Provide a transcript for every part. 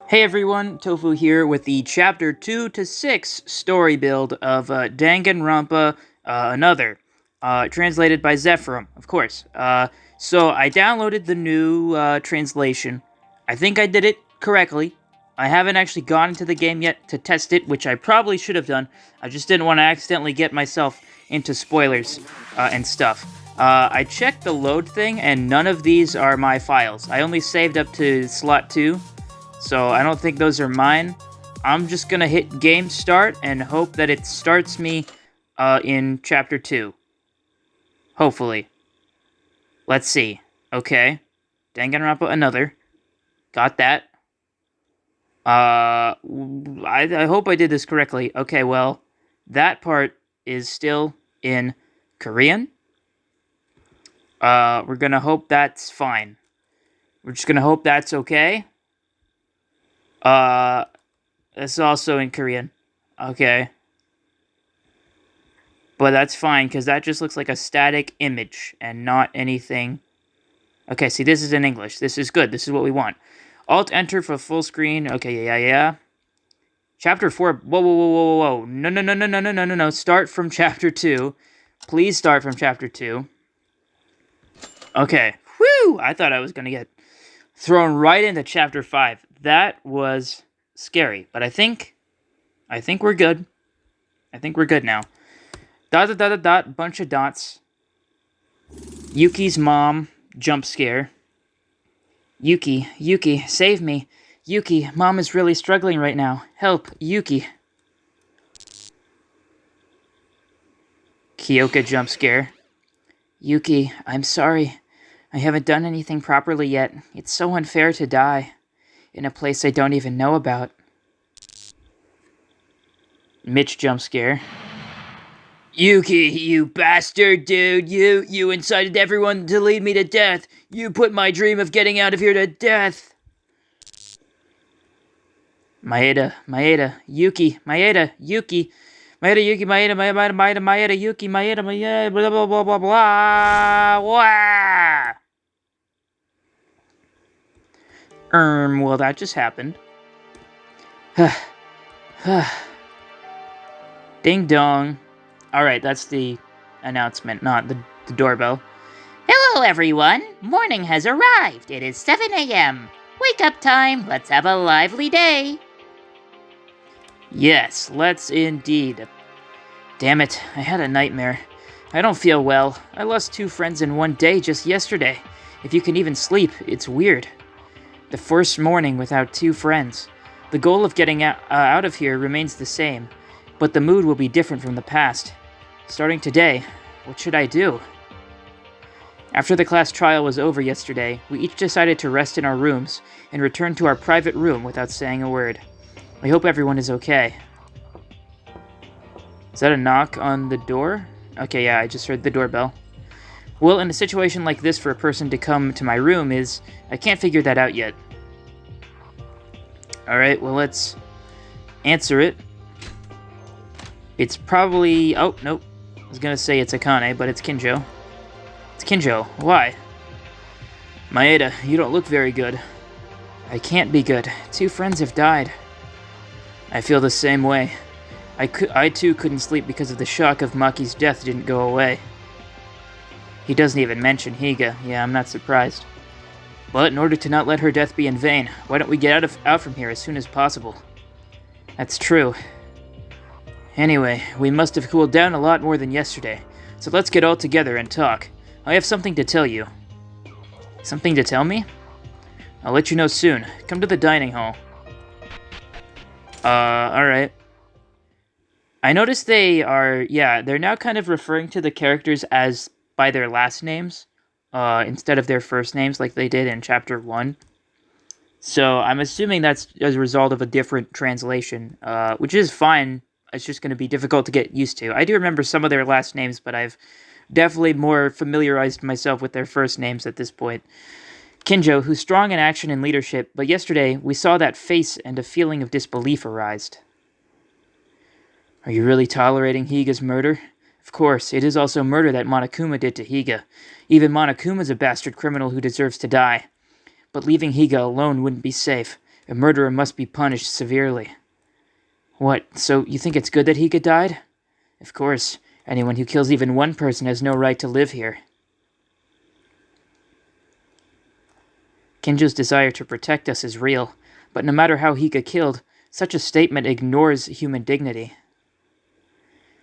Hey everyone, Tofu here with the Chapter 2 to 6 story build of Danganronpa Another, translated by Zephirum, of course. So I downloaded the new translation. I think I did it correctly. I haven't actually gone into the game yet to test it, which I probably should have done. I just didn't want to accidentally get myself into spoilers and stuff. I checked the load thing, and none of these are my files. I only saved up to slot 2. So I don't think those are mine. I'm just gonna hit game start and hope that it starts me in chapter 2. Hopefully. Let's see. Okay. Danganronpa Another. Got that. I hope I did this correctly. Okay, well, that part is still in Korean. We're gonna hope that's fine. We're just gonna hope that's okay. It's also in Korean. Okay. But that's fine, because that just looks like a static image, and not anything. Okay, see, this is in English. This is good. This is what we want. Alt-Enter for full screen. Okay, yeah. Chapter 4. Whoa. No. Start from Chapter 2. Please start from Chapter 2. Okay. Whew! I thought I was going to get thrown right into Chapter 5. That was scary, but I think we're good. I think we're good now. ... Bunch of dots. Yuki's mom, jump scare. Yuki, save me. Yuki, mom is really struggling right now. Help, Yuki. Kyoka jump scare. Yuki, I'm sorry. I haven't done anything properly yet. It's so unfair to die in a place I don't even know about. Mitch jump scare. Yuki, you bastard, dude. You incited everyone to lead me to death. You put my dream of getting out of here to death. Maeda, Yuki, Maeda, Yuki. Maeda, Yuki, Maeda, Yuki, Maeda, blah, blah, blah, blah, blah. Wah! Well, that just happened. Ding dong. Alright, that's the announcement, not the doorbell. Hello, everyone. Morning has arrived. It is 7 a.m. Wake up time. Let's have a lively day. Yes, let's indeed. Damn it, I had a nightmare. I don't feel well. I lost 2 friends in one day just yesterday. If you can even sleep, it's weird. The first morning without 2 friends. The goal of getting out of here remains the same, but the mood will be different from the past. Starting today, what should I do? After the class trial was over yesterday, we each decided to rest in our rooms and return to our private room without saying a word. I hope everyone is okay. Is that a knock on the door? Okay, yeah, I just heard the doorbell. Well, in a situation like this, for a person to come to my room I can't figure that out yet. Alright, well, let's answer it. It's probably... Oh, nope. I was gonna say it's Akane, but it's Kinjo. It's Kinjo. Why? Maeda, you don't look very good. I can't be good. 2 friends have died. I feel the same way. I too couldn't sleep because of the shock of Maki's death didn't go away. He doesn't even mention Higa. Yeah, I'm not surprised. But in order to not let her death be in vain, why don't we get out from here as soon as possible? That's true. Anyway, we must have cooled down a lot more than yesterday, so let's get all together and talk. I have something to tell you. Something to tell me? I'll let you know soon. Come to the dining hall. Alright. I noticed they're now kind of referring to the characters as by their last names, instead of their first names like they did in Chapter 1. So I'm assuming that's as a result of a different translation, which is fine. It's just going to be difficult to get used to. I do remember some of their last names, but I've definitely more familiarized myself with their first names at this point. Kinjo, who's strong in action and leadership, but yesterday we saw that face and a feeling of disbelief arise. Are you really tolerating Higa's murder? Of course, it is also murder that Monokuma did to Higa. Even Monokuma's a bastard criminal who deserves to die. But leaving Higa alone wouldn't be safe. A murderer must be punished severely. What, so you think it's good that Hika died? Of course. Anyone who kills even one person has no right to live here. Kinjo's desire to protect us is real, but no matter how Hika killed, such a statement ignores human dignity.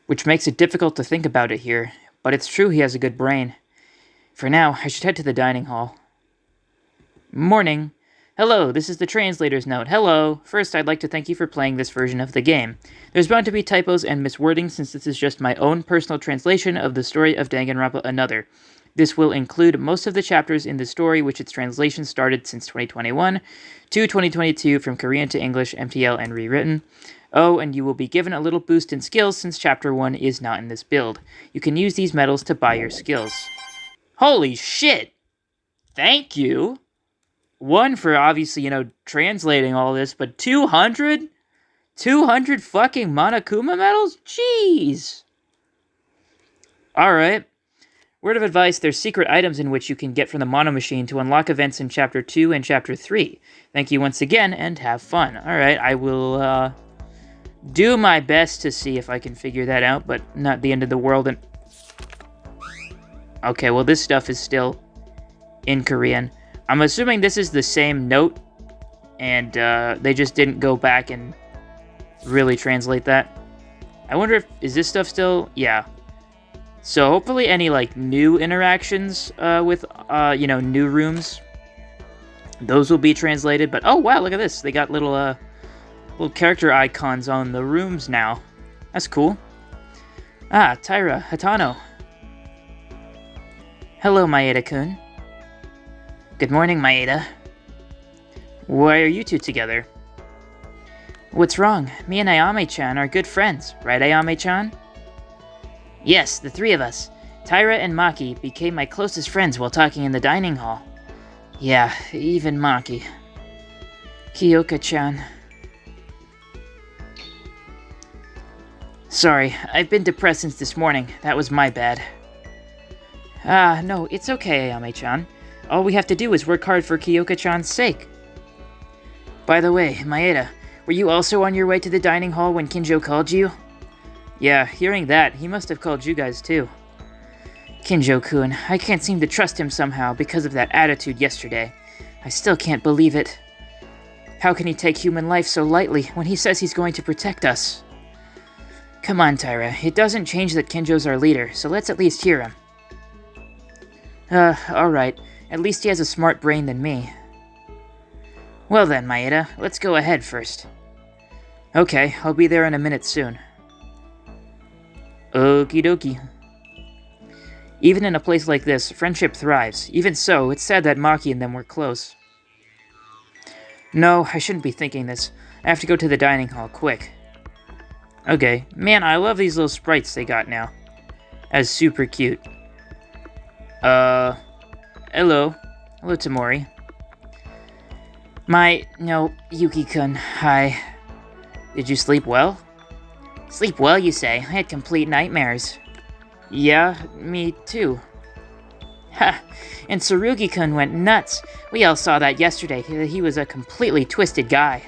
Which makes it difficult to think about it here, but it's true he has a good brain. For now, I should head to the dining hall. Morning. Hello, this is the translator's note. Hello. First, I'd like to thank you for playing this version of the game. There's bound to be typos and miswording since this is just my own personal translation of the story of Danganronpa Another. This will include most of the chapters in the story, which its translation started since 2021 to 2022 from Korean to English, MTL, and rewritten. Oh, and you will be given a little boost in skills since Chapter 1 is not in this build. You can use these medals to buy your skills. Holy shit! Thank you! One for obviously, translating all this, but 200? 200 fucking Monokuma medals? Jeez! Alright. Word of advice, there's secret items in which you can get from the Mono Machine to unlock events in Chapter 2 and Chapter 3. Thank you once again, and have fun. Alright, I will, do my best to see if I can figure that out, but not the end of the world. And okay, well, this stuff is still in Korean. I'm assuming this is the same note, and they just didn't go back and really translate that. I wonder if, is this stuff still? Yeah. So hopefully any, new interactions with, new rooms, those will be translated. But, oh, wow, look at this. They got little character icons on the rooms now. That's cool. Ah, Taira, Hatano. Hello, Maeda-kun. Good morning, Maeda. Why are you two together? What's wrong? Me and Ayame-chan are good friends, right, Ayame-chan? Yes, the three of us. Taira and Maki became my closest friends while talking in the dining hall. Yeah, even Maki. Kyoka-chan. Sorry, I've been depressed since this morning. That was my bad. No, it's okay, Ayame-chan. All we have to do is work hard for Kyoka-chan's sake. By the way, Maeda, were you also on your way to the dining hall when Kinjo called you? Yeah, hearing that, he must have called you guys too. Kinjo-kun, I can't seem to trust him somehow because of that attitude yesterday. I still can't believe it. How can he take human life so lightly when he says he's going to protect us? Come on, Taira, it doesn't change that Kinjo's our leader, so let's at least hear him. Alright. At least he has a smart brain than me. Well then, Maeda, let's go ahead first. Okay, I'll be there in a minute soon. Okie dokie. Even in a place like this, friendship thrives. Even so, it's sad that Maki and them were close. No, I shouldn't be thinking this. I have to go to the dining hall, quick. Okay, man, I love these little sprites they got now. That's super cute. Hello. Hello, Tamori. No, Yuki-kun, hi. Did you sleep well? Sleep well, you say? I had complete nightmares. Yeah, me too. Ha! And Tsurugi-kun went nuts. We all saw that yesterday. He was a completely twisted guy.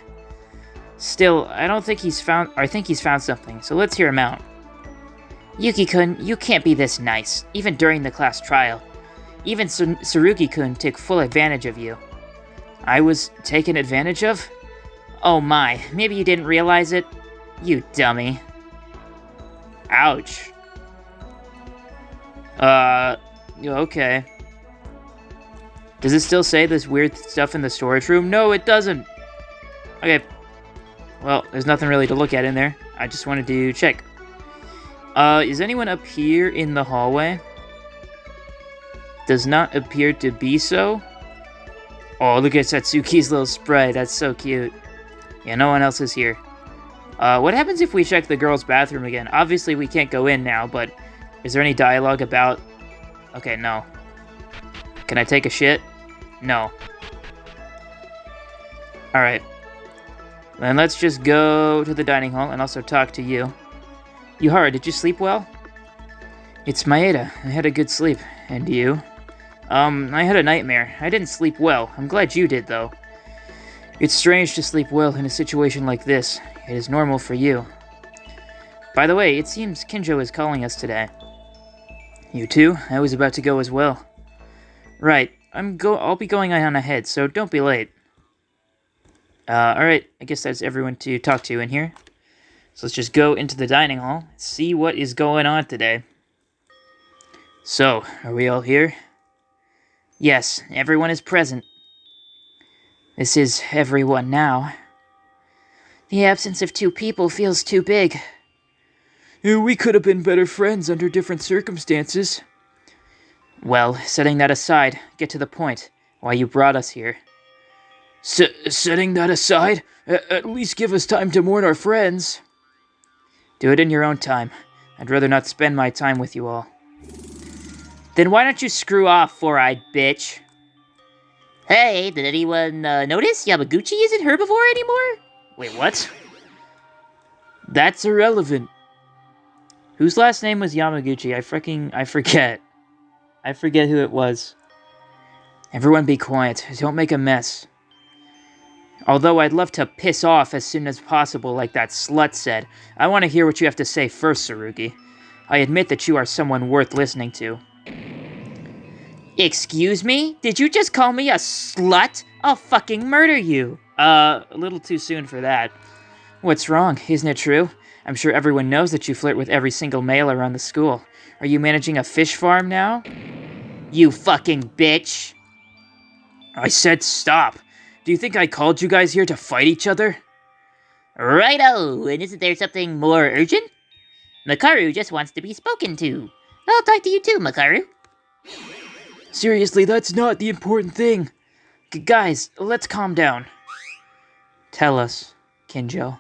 Still, I think he's found something, so let's hear him out. Yuki-kun, you can't be this nice, even during the class trial. Even Tsurugi-kun took full advantage of you. I was taken advantage of? Oh my, maybe you didn't realize it? You dummy. Ouch. Okay. Does it still say this weird stuff in the storage room? No, it doesn't. Okay. Well, there's nothing really to look at in there. I just wanted to check. Is anyone up here in the hallway? Does not appear to be so. Oh, look at Satsuki's little sprite. That's so cute. Yeah, no one else is here. What happens if we check the girls' bathroom again? Obviously, we can't go in now, but is there any dialogue about... Okay, no. Can I take a shit? No. Alright. Then let's just go to the dining hall and also talk to you. Yuhara, did you sleep well? It's Maeda. I had a good sleep. And you? I had a nightmare. I didn't sleep well. I'm glad you did, though. It's strange to sleep well in a situation like this. It is normal for you. By the way, it seems Kinjo is calling us today. You too? I was about to go as well. Right, I'll be going on ahead, so don't be late. Alright, I guess that's everyone to talk to in here. So let's just go into the dining hall, see what is going on today. So, are we all here? Yes, everyone is present. This is everyone now. The absence of two people feels too big. We could have been better friends under different circumstances. Well, setting that aside, get to the point. Why you brought us here. Setting that aside? At least give us time to mourn our friends. Do it in your own time. I'd rather not spend my time with you all. Then why don't you screw off, four-eyed bitch? Hey, did anyone notice Yamaguchi isn't herbivore anymore? Wait, what? That's irrelevant. Whose last name was Yamaguchi? I forget. I forget who it was. Everyone be quiet. Don't make a mess. Although I'd love to piss off as soon as possible like that slut said, I want to hear what you have to say first, Tsurugi. I admit that you are someone worth listening to. Excuse me? Did you just call me a slut? I'll fucking murder you. A little too soon for that. What's wrong? Isn't it true? I'm sure everyone knows that you flirt with every single male around the school. Are you managing a fish farm now? You fucking bitch. I said stop. Do you think I called you guys here to fight each other? Righto, and isn't there something more urgent? Makaru just wants to be spoken to. I'll talk to you too, Makaru. Seriously, that's not the important thing. Guys, let's calm down. Tell us, Kinjo.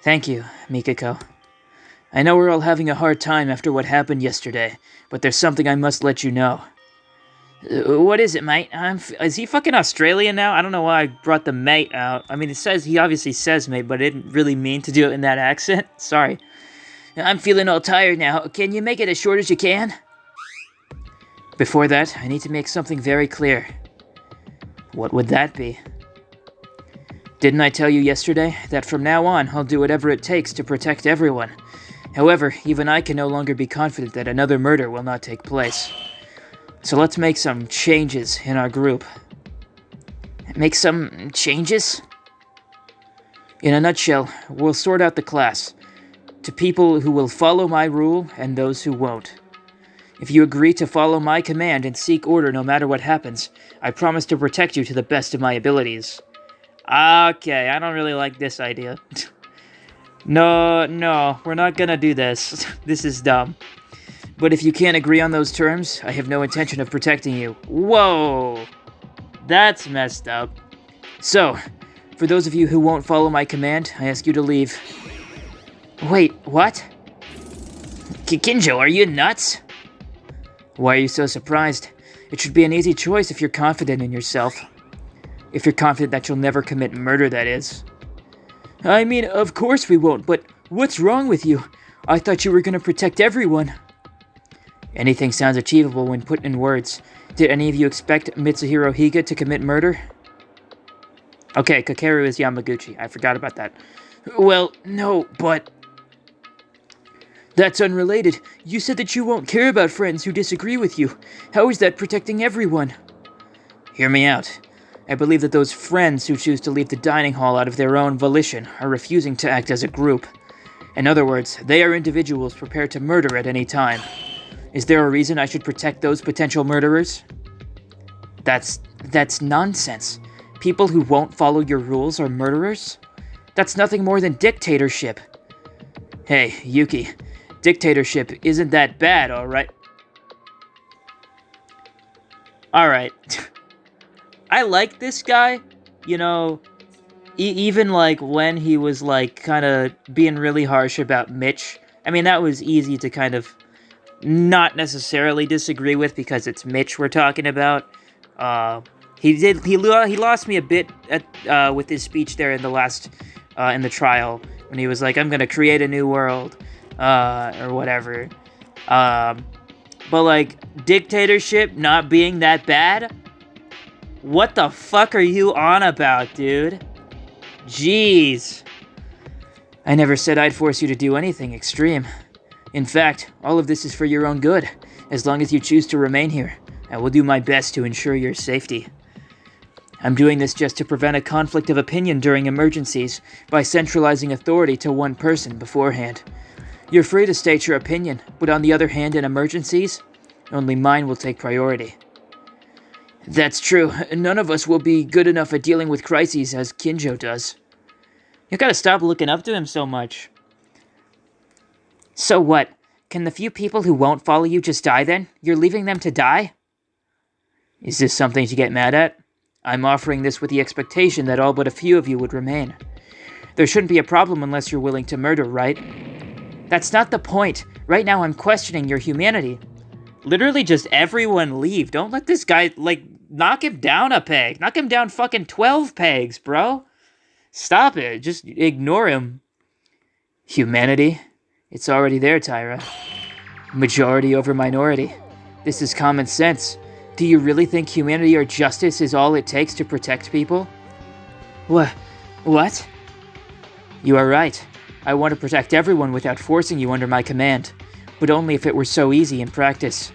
Thank you, Mikako. I know we're all having a hard time after what happened yesterday, but there's something I must let you know. What is it, mate? Is he fucking Australian now? I don't know why I brought the mate out. I mean, he obviously says mate, but I didn't really mean to do it in that accent. Sorry. I'm feeling all tired now. Can you make it as short as you can? Before that, I need to make something very clear. What would that be? Didn't I tell you yesterday that from now on, I'll do whatever it takes to protect everyone? However, even I can no longer be confident that another murder will not take place. So let's make some changes in our group. Make some changes? In a nutshell, we'll sort out the class to people who will follow my rule and those who won't. If you agree to follow my command and seek order no matter what happens, I promise to protect you to the best of my abilities. Okay, I don't really like this idea. No, we're not gonna do this. This is dumb. But if you can't agree on those terms, I have no intention of protecting you. Whoa! That's messed up. So, for those of you who won't follow my command, I ask you to leave. Wait, what? Kinjo, are you nuts? Why are you so surprised? It should be an easy choice if you're confident in yourself. If you're confident that you'll never commit murder, that is. I mean, of course we won't, but what's wrong with you? I thought you were gonna protect everyone. Anything sounds achievable when put in words. Did any of you expect Mitsuhiro Higa to commit murder? Okay, Kakeru is Yamaguchi. I forgot about that. Well, no, but... That's unrelated. You said that you won't care about friends who disagree with you. How is that protecting everyone? Hear me out. I believe that those friends who choose to leave the dining hall out of their own volition are refusing to act as a group. In other words, they are individuals prepared to murder at any time. Is there a reason I should protect those potential murderers? That's nonsense. People who won't follow your rules are murderers? That's nothing more than dictatorship. Hey, Yuki, dictatorship isn't that bad, alright? Alright. I like this guy, you know, even like when he was like kind of being really harsh about Mitch. I mean, that was easy to kind of not necessarily disagree with because it's Mitch we're talking about. He lost me a bit at with his speech there in the last in the trial when he was like, I'm gonna create a new world or whatever. But like dictatorship not being that bad, What the fuck are you on about, dude? Jeez. I never said I'd force you to do anything extreme. In fact, all of this is for your own good. As long as you choose to remain here, I will do my best to ensure your safety. I'm doing this just to prevent a conflict of opinion during emergencies by centralizing authority to one person beforehand. You're free to state your opinion, but on the other hand, in emergencies, only mine will take priority. That's true. None of us will be good enough at dealing with crises as Kinjo does. You gotta stop looking up to him so much. So what? Can the few people who won't follow you just die then? You're leaving them to die? Is this something to get mad at? I'm offering this with the expectation that all but a few of you would remain. There shouldn't be a problem unless you're willing to murder, right? That's not the point. Right now I'm questioning your humanity. Literally just everyone leave. Don't let this guy, knock him down a peg. Knock him down fucking 12 pegs, bro. Stop it. Just ignore him. Humanity? It's already there, Tyra. Majority over minority. This is common sense. Do you really think humanity or justice is all it takes to protect people? What? You are right. I want to protect everyone without forcing you under my command, but only if it were so easy in practice.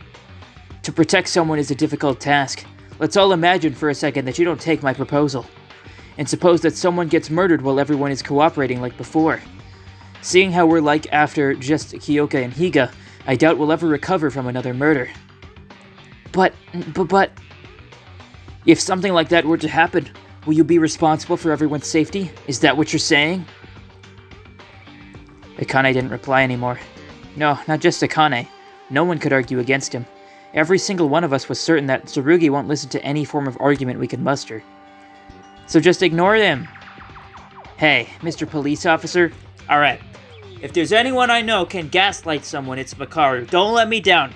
To protect someone is a difficult task. Let's all imagine for a second that you don't take my proposal. And suppose that someone gets murdered while everyone is cooperating like before. Seeing how we're like after just Kyoka and Higa, I doubt we'll ever recover from another murder. But... If something like that were to happen, will you be responsible for everyone's safety? Is that what you're saying? Akane didn't reply anymore. No, not just Akane. No one could argue against him. Every single one of us was certain that Tsurugi won't listen to any form of argument we could muster. So just ignore them. Hey, Mr. Police Officer. Alright. If there's anyone I know can gaslight someone, it's Makaru. Don't let me down.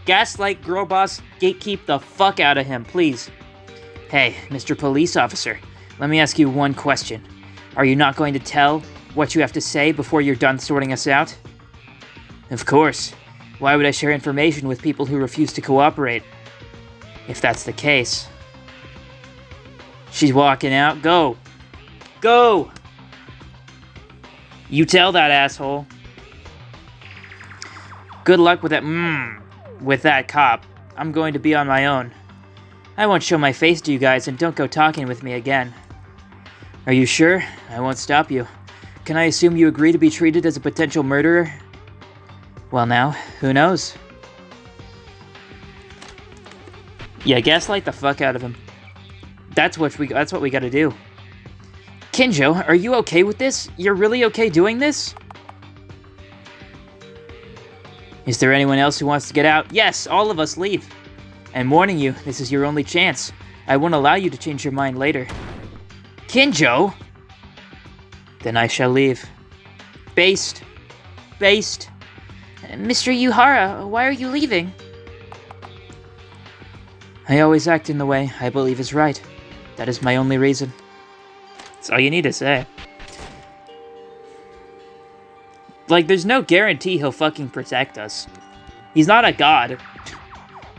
Gaslight, girl boss, gatekeep the fuck out of him, please. Hey, Mr. Police Officer. Let me ask you one question. Are you not going to tell what you have to say before you're done sorting us out? Of course. Why would I share information with people who refuse to cooperate? If that's the case. She's walking out. Go! Go! You tell that asshole. Good luck with that, with that cop. I'm going to be on my own. I won't show my face to you guys, and don't go talking with me again. Are you sure? I won't stop you. Can I assume you agree to be treated as a potential murderer? Well now, who knows? Yeah, gaslight the fuck out of him. That's what we gotta do. Kinjo, are you okay with this? You're really okay doing this? Is there anyone else who wants to get out? Yes, all of us leave. I'm warning you, this is your only chance. I won't allow you to change your mind later. Kinjo? Then I shall leave. Based. Mr. Yuhara, why are you leaving? I always act in the way I believe is right. That is my only reason. That's all you need to say. There's no guarantee he'll fucking protect us. He's not a god.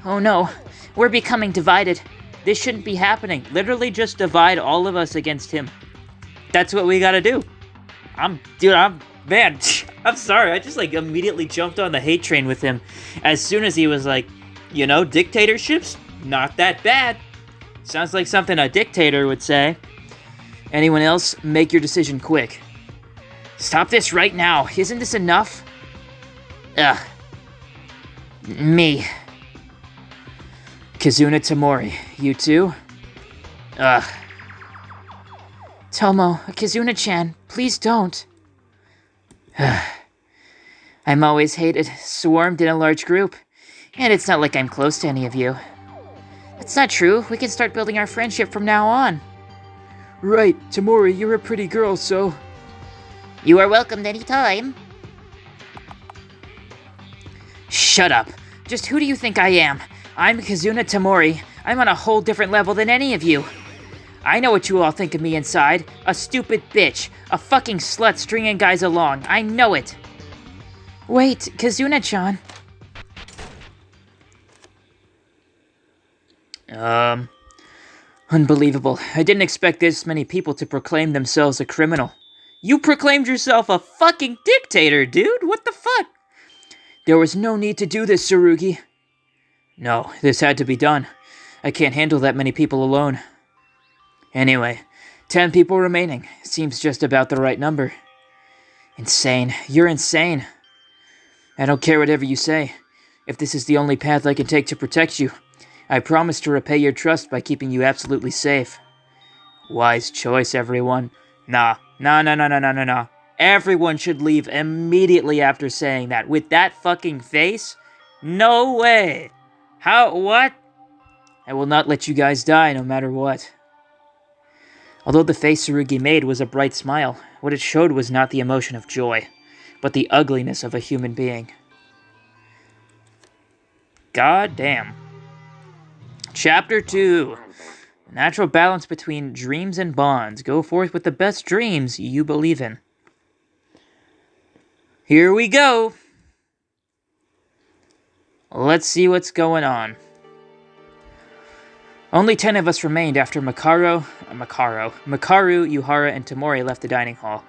Oh no, we're becoming divided. This shouldn't be happening. Literally just divide all of us against him. That's what we gotta do. Man, I'm sorry. I just immediately jumped on the hate train with him. As soon as he was dictatorships? Not that bad. Sounds like something a dictator would say. Anyone else? Make your decision quick. Stop this right now. Isn't this enough? Ugh. Me. Kizuna Tamori, you too? Ugh. Tomo, Kizuna-chan, please don't. I'm always hated, swarmed in a large group, and it's not like I'm close to any of you. That's not true. We can start building our friendship from now on. Right, Tamori, you're a pretty girl, so... You are welcomed anytime. Shut up. Just who do you think I am? I'm Kizuna Tamori. I'm on a whole different level than any of you. I know what you all think of me inside. A stupid bitch. A fucking slut stringing guys along. I know it. Wait, Kizuna-chan. Unbelievable. I didn't expect this many people to proclaim themselves a criminal. You proclaimed yourself a fucking dictator, dude! What the fuck? There was no need to do this, Tsurugi. No, this had to be done. I can't handle that many people alone. Anyway, 10 people remaining. Seems just about the right number. Insane. You're insane. I don't care whatever you say. If this is the only path I can take to protect you, I promise to repay your trust by keeping you absolutely safe. Wise choice, everyone. Nah. Everyone should leave immediately after saying that. With that fucking face? No way. How? What? I will not let you guys die no matter what. Although the face Tsurugi made was a bright smile, what it showed was not the emotion of joy, but the ugliness of a human being. God damn. Chapter 2. Natural balance between dreams and bonds. Go forth with the best dreams you believe in. Here we go. Let's see what's going on. Only 10 of us remained after Makaru, Yuhara, and Tamori left the dining hall.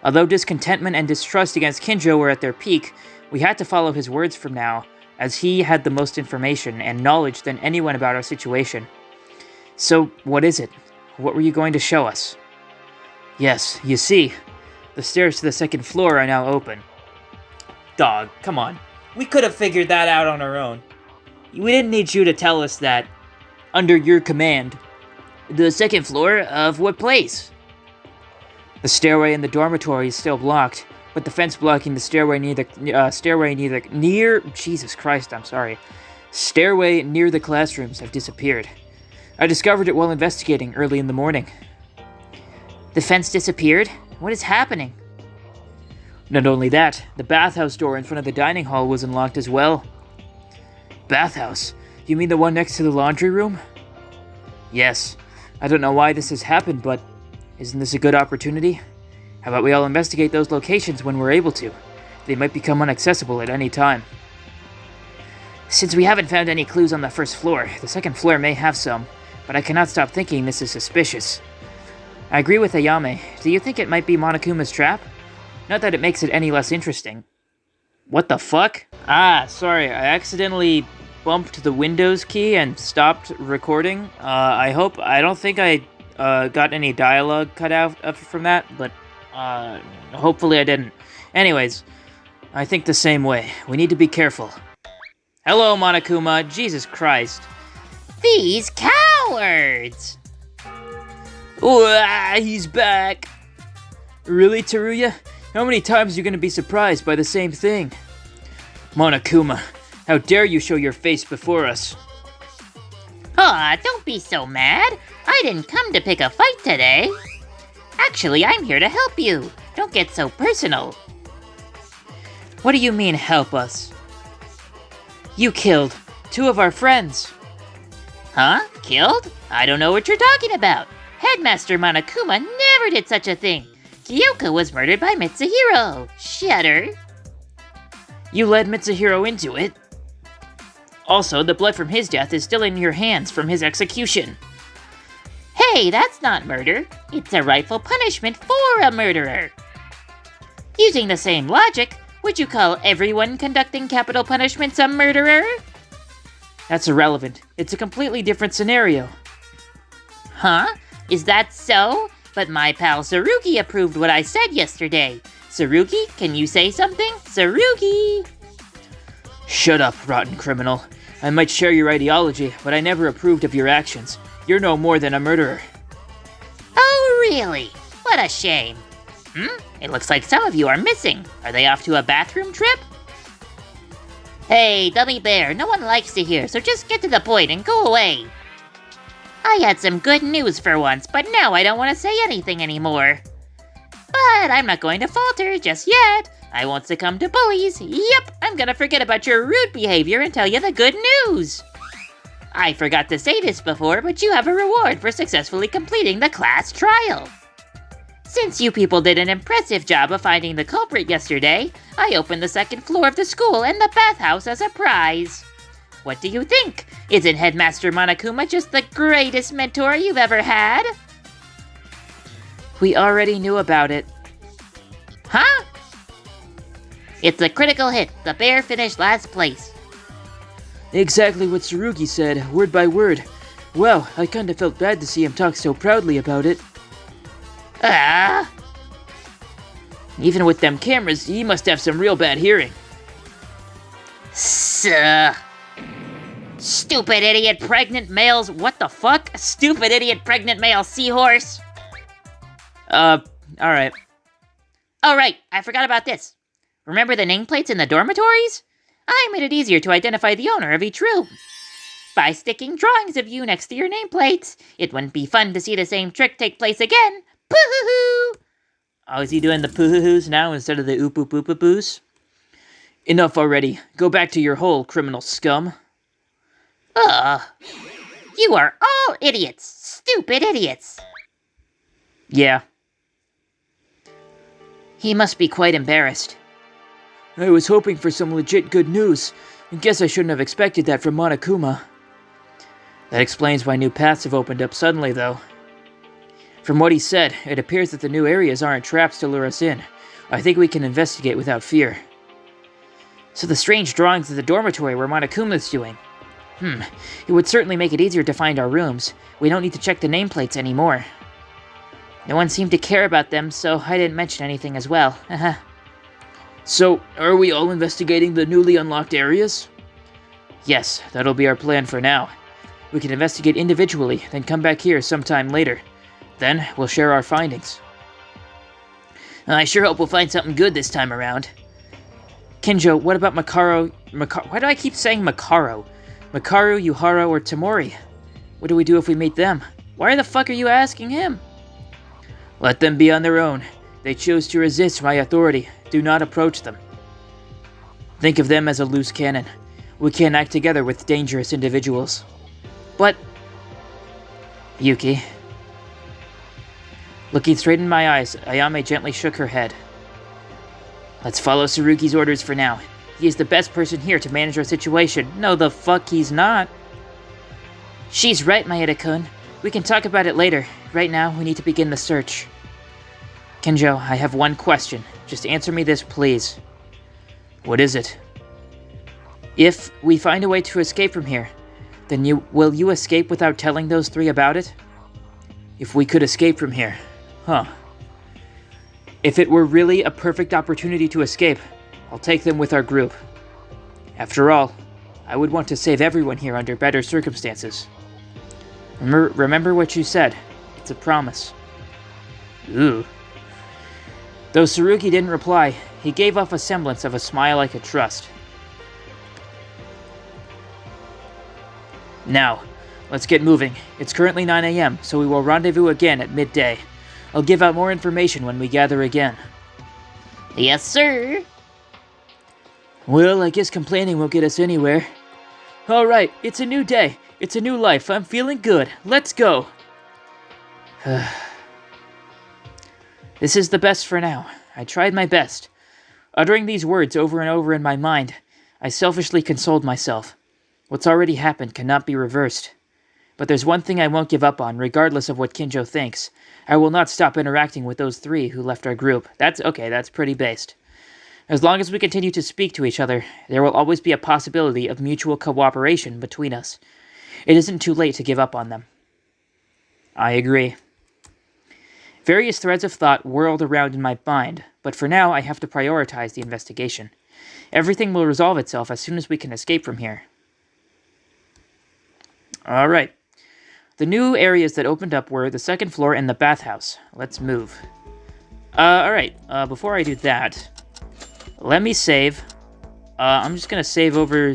Although discontentment and distrust against Kinjo were at their peak, we had to follow his words from now, as he had the most information and knowledge than anyone about our situation. So, what is it? What were you going to show us? Yes, you see, the stairs to the second floor are now open. Dog, come on. We could have figured that out on our own. We didn't need you to tell us that. Under your command. The second floor of what place? The stairway in the dormitory is still blocked, but the fence blocking the stairway near the classrooms have disappeared. I discovered it while investigating early in the morning. The fence disappeared? What is happening? Not only that, the bathhouse door in front of the dining hall was unlocked as well. Bathhouse? You mean the one next to the laundry room? Yes. I don't know why this has happened, but isn't this a good opportunity? How about we all investigate those locations when we're able to? They might become inaccessible at any time. Since we haven't found any clues on the first floor, the second floor may have some, but I cannot stop thinking this is suspicious. I agree with Ayame. Do you think it might be Monokuma's trap? Not that it makes it any less interesting. What the fuck? Ah, sorry, I accidentally bumped the Windows key and stopped recording. I don't think I got any dialogue cut out from that, but hopefully I didn't. Anyways, I think the same way. We need to be careful. Hello, Monokuma. Jesus Christ. These cowards! Ooh, he's back. Really, Teruya? How many times are you going to be surprised by the same thing? Monokuma, how dare you show your face before us? Aw, don't be so mad. I didn't come to pick a fight today. Actually, I'm here to help you. Don't get so personal. What do you mean, help us? You killed 2 of our friends. Huh? Killed? I don't know what you're talking about. Headmaster Monokuma never did such a thing. Kyoka was murdered by Mitsuhiro. Shudder. You led Mitsuhiro into it. Also, the blood from his death is still in your hands from his execution. Hey, that's not murder. It's a rightful punishment for a murderer. Using the same logic, would you call everyone conducting capital punishments a murderer? That's irrelevant. It's a completely different scenario. Huh? Is that so? But my pal Tsurugi approved what I said yesterday. Tsurugi, can you say something? Tsurugi! Shut up, rotten criminal. I might share your ideology, but I never approved of your actions. You're no more than a murderer. Oh, really? What a shame. It looks like some of you are missing. Are they off to a bathroom trip? Hey, Dummy Bear, no one likes to hear, so just get to the point and go away. I had some good news for once, but now I don't want to say anything anymore. But I'm not going to falter just yet. I won't succumb to bullies. Yep, I'm gonna forget about your rude behavior and tell you the good news. I forgot to say this before, but you have a reward for successfully completing the class trial. Since you people did an impressive job of finding the culprit yesterday, I opened the second floor of the school and the bathhouse as a prize. What do you think? Isn't Headmaster Monokuma just the greatest mentor you've ever had? We already knew about it. Huh? It's a critical hit. The bear finished last place. Exactly what Tsurugi said, word by word. Wow, I kinda felt bad to see him talk so proudly about it. Even with them cameras, he must have some real bad hearing. Stupid idiot pregnant males. What the fuck? Stupid idiot pregnant male seahorse. Alright. Oh right, I forgot about this. Remember the nameplates in the dormitories? I made it easier to identify the owner of each room. By sticking drawings of you next to your nameplates, it wouldn't be fun to see the same trick take place again. Poo-hoo-hoo! Oh, is he doing the poo-hoo-hoos now instead of the oop-oop-oop-oop-oos? Enough already. Go back to your hole, criminal scum. You are all idiots. Stupid idiots. Yeah. He must be quite embarrassed. I was hoping for some legit good news. I guess I shouldn't have expected that from Monokuma. That explains why new paths have opened up suddenly, though. From what he said, it appears that the new areas aren't traps to lure us in. I think we can investigate without fear. So the strange drawings of the dormitory were Monokuma's doing. It would certainly make it easier to find our rooms. We don't need to check the nameplates anymore. No one seemed to care about them, so I didn't mention anything as well. So, are we all investigating the newly unlocked areas? Yes, that'll be our plan for now. We can investigate individually, then come back here sometime later. Then, we'll share our findings. I sure hope we'll find something good this time around. Kinjo, what about why do I keep saying Makaro? Makaru, Yuhara, or Tamori? What do we do if we meet them? Why the fuck are you asking him? Let them be on their own. They chose to resist my authority. Do not approach them. Think of them as a loose cannon. We can't act together with dangerous individuals. But... Yuki. Looking straight in my eyes, Ayame gently shook her head. Let's follow Tsurugi's orders for now. He is the best person here to manage our situation. No, the fuck he's not. She's right, Maeda-kun. We can talk about it later. Right now, we need to begin the search. Kinjo, I have one question. Just answer me this, please. What is it? If we find a way to escape from here, then will you escape without telling those three about it? If we could escape from here. Huh. If it were really a perfect opportunity to escape, I'll take them with our group. After all, I would want to save everyone here under better circumstances. Remember what you said. It's a promise. Ooh. Though Tsurugi didn't reply, he gave off a semblance of a smile I could trust. Now, let's get moving. It's currently 9 a.m., so we will rendezvous again at midday. I'll give out more information when we gather again. Yes, sir. Well, I guess complaining won't get us anywhere. Alright, it's a new day. It's a new life. I'm feeling good. Let's go. This is the best for now. I tried my best. Uttering these words over and over in my mind, I selfishly consoled myself. What's already happened cannot be reversed. But there's one thing I won't give up on, regardless of what Kinjo thinks. I will not stop interacting with those three who left our group. That's pretty based. As long as we continue to speak to each other, there will always be a possibility of mutual cooperation between us. It isn't too late to give up on them. I agree. Various threads of thought whirled around in my mind, but for now I have to prioritize the investigation. Everything will resolve itself as soon as we can escape from here. Alright. The new areas that opened up were the second floor and the bathhouse. Let's move. Alright, before I do that, let me save. I'm just gonna save over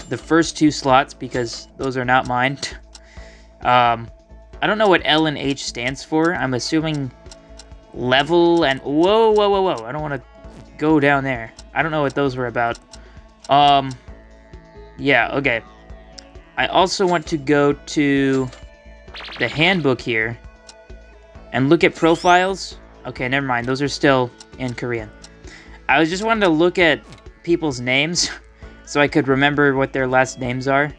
the first two slots because those are not mine. I don't know what L and H stands for. I'm assuming level and... Whoa. I don't want to go down there. I don't know what those were about. Yeah, okay. I also want to go to the handbook here and look at profiles. Okay, never mind. Those are still in Korean. I was just wanting to look at people's names so I could remember what their last names are.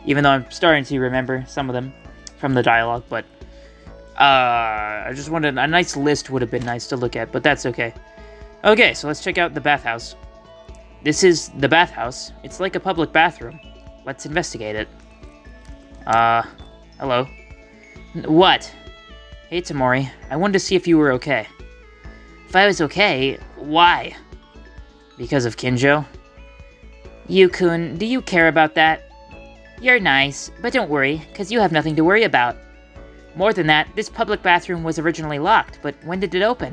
Even though I'm starting to remember some of them from the dialogue, but I just wanted a nice list would have been nice to look at, but that's okay. Okay, so let's check out the bathhouse. This is the bathhouse. It's like a public bathroom. Let's investigate it. Hello. What? Hey, Tamori. I wanted to see if you were okay. If I was okay, why? Because of Kinjo? Yu-kun, do you care about that? You're nice, but don't worry, because you have nothing to worry about. More than that, this public bathroom was originally locked, but when did it open?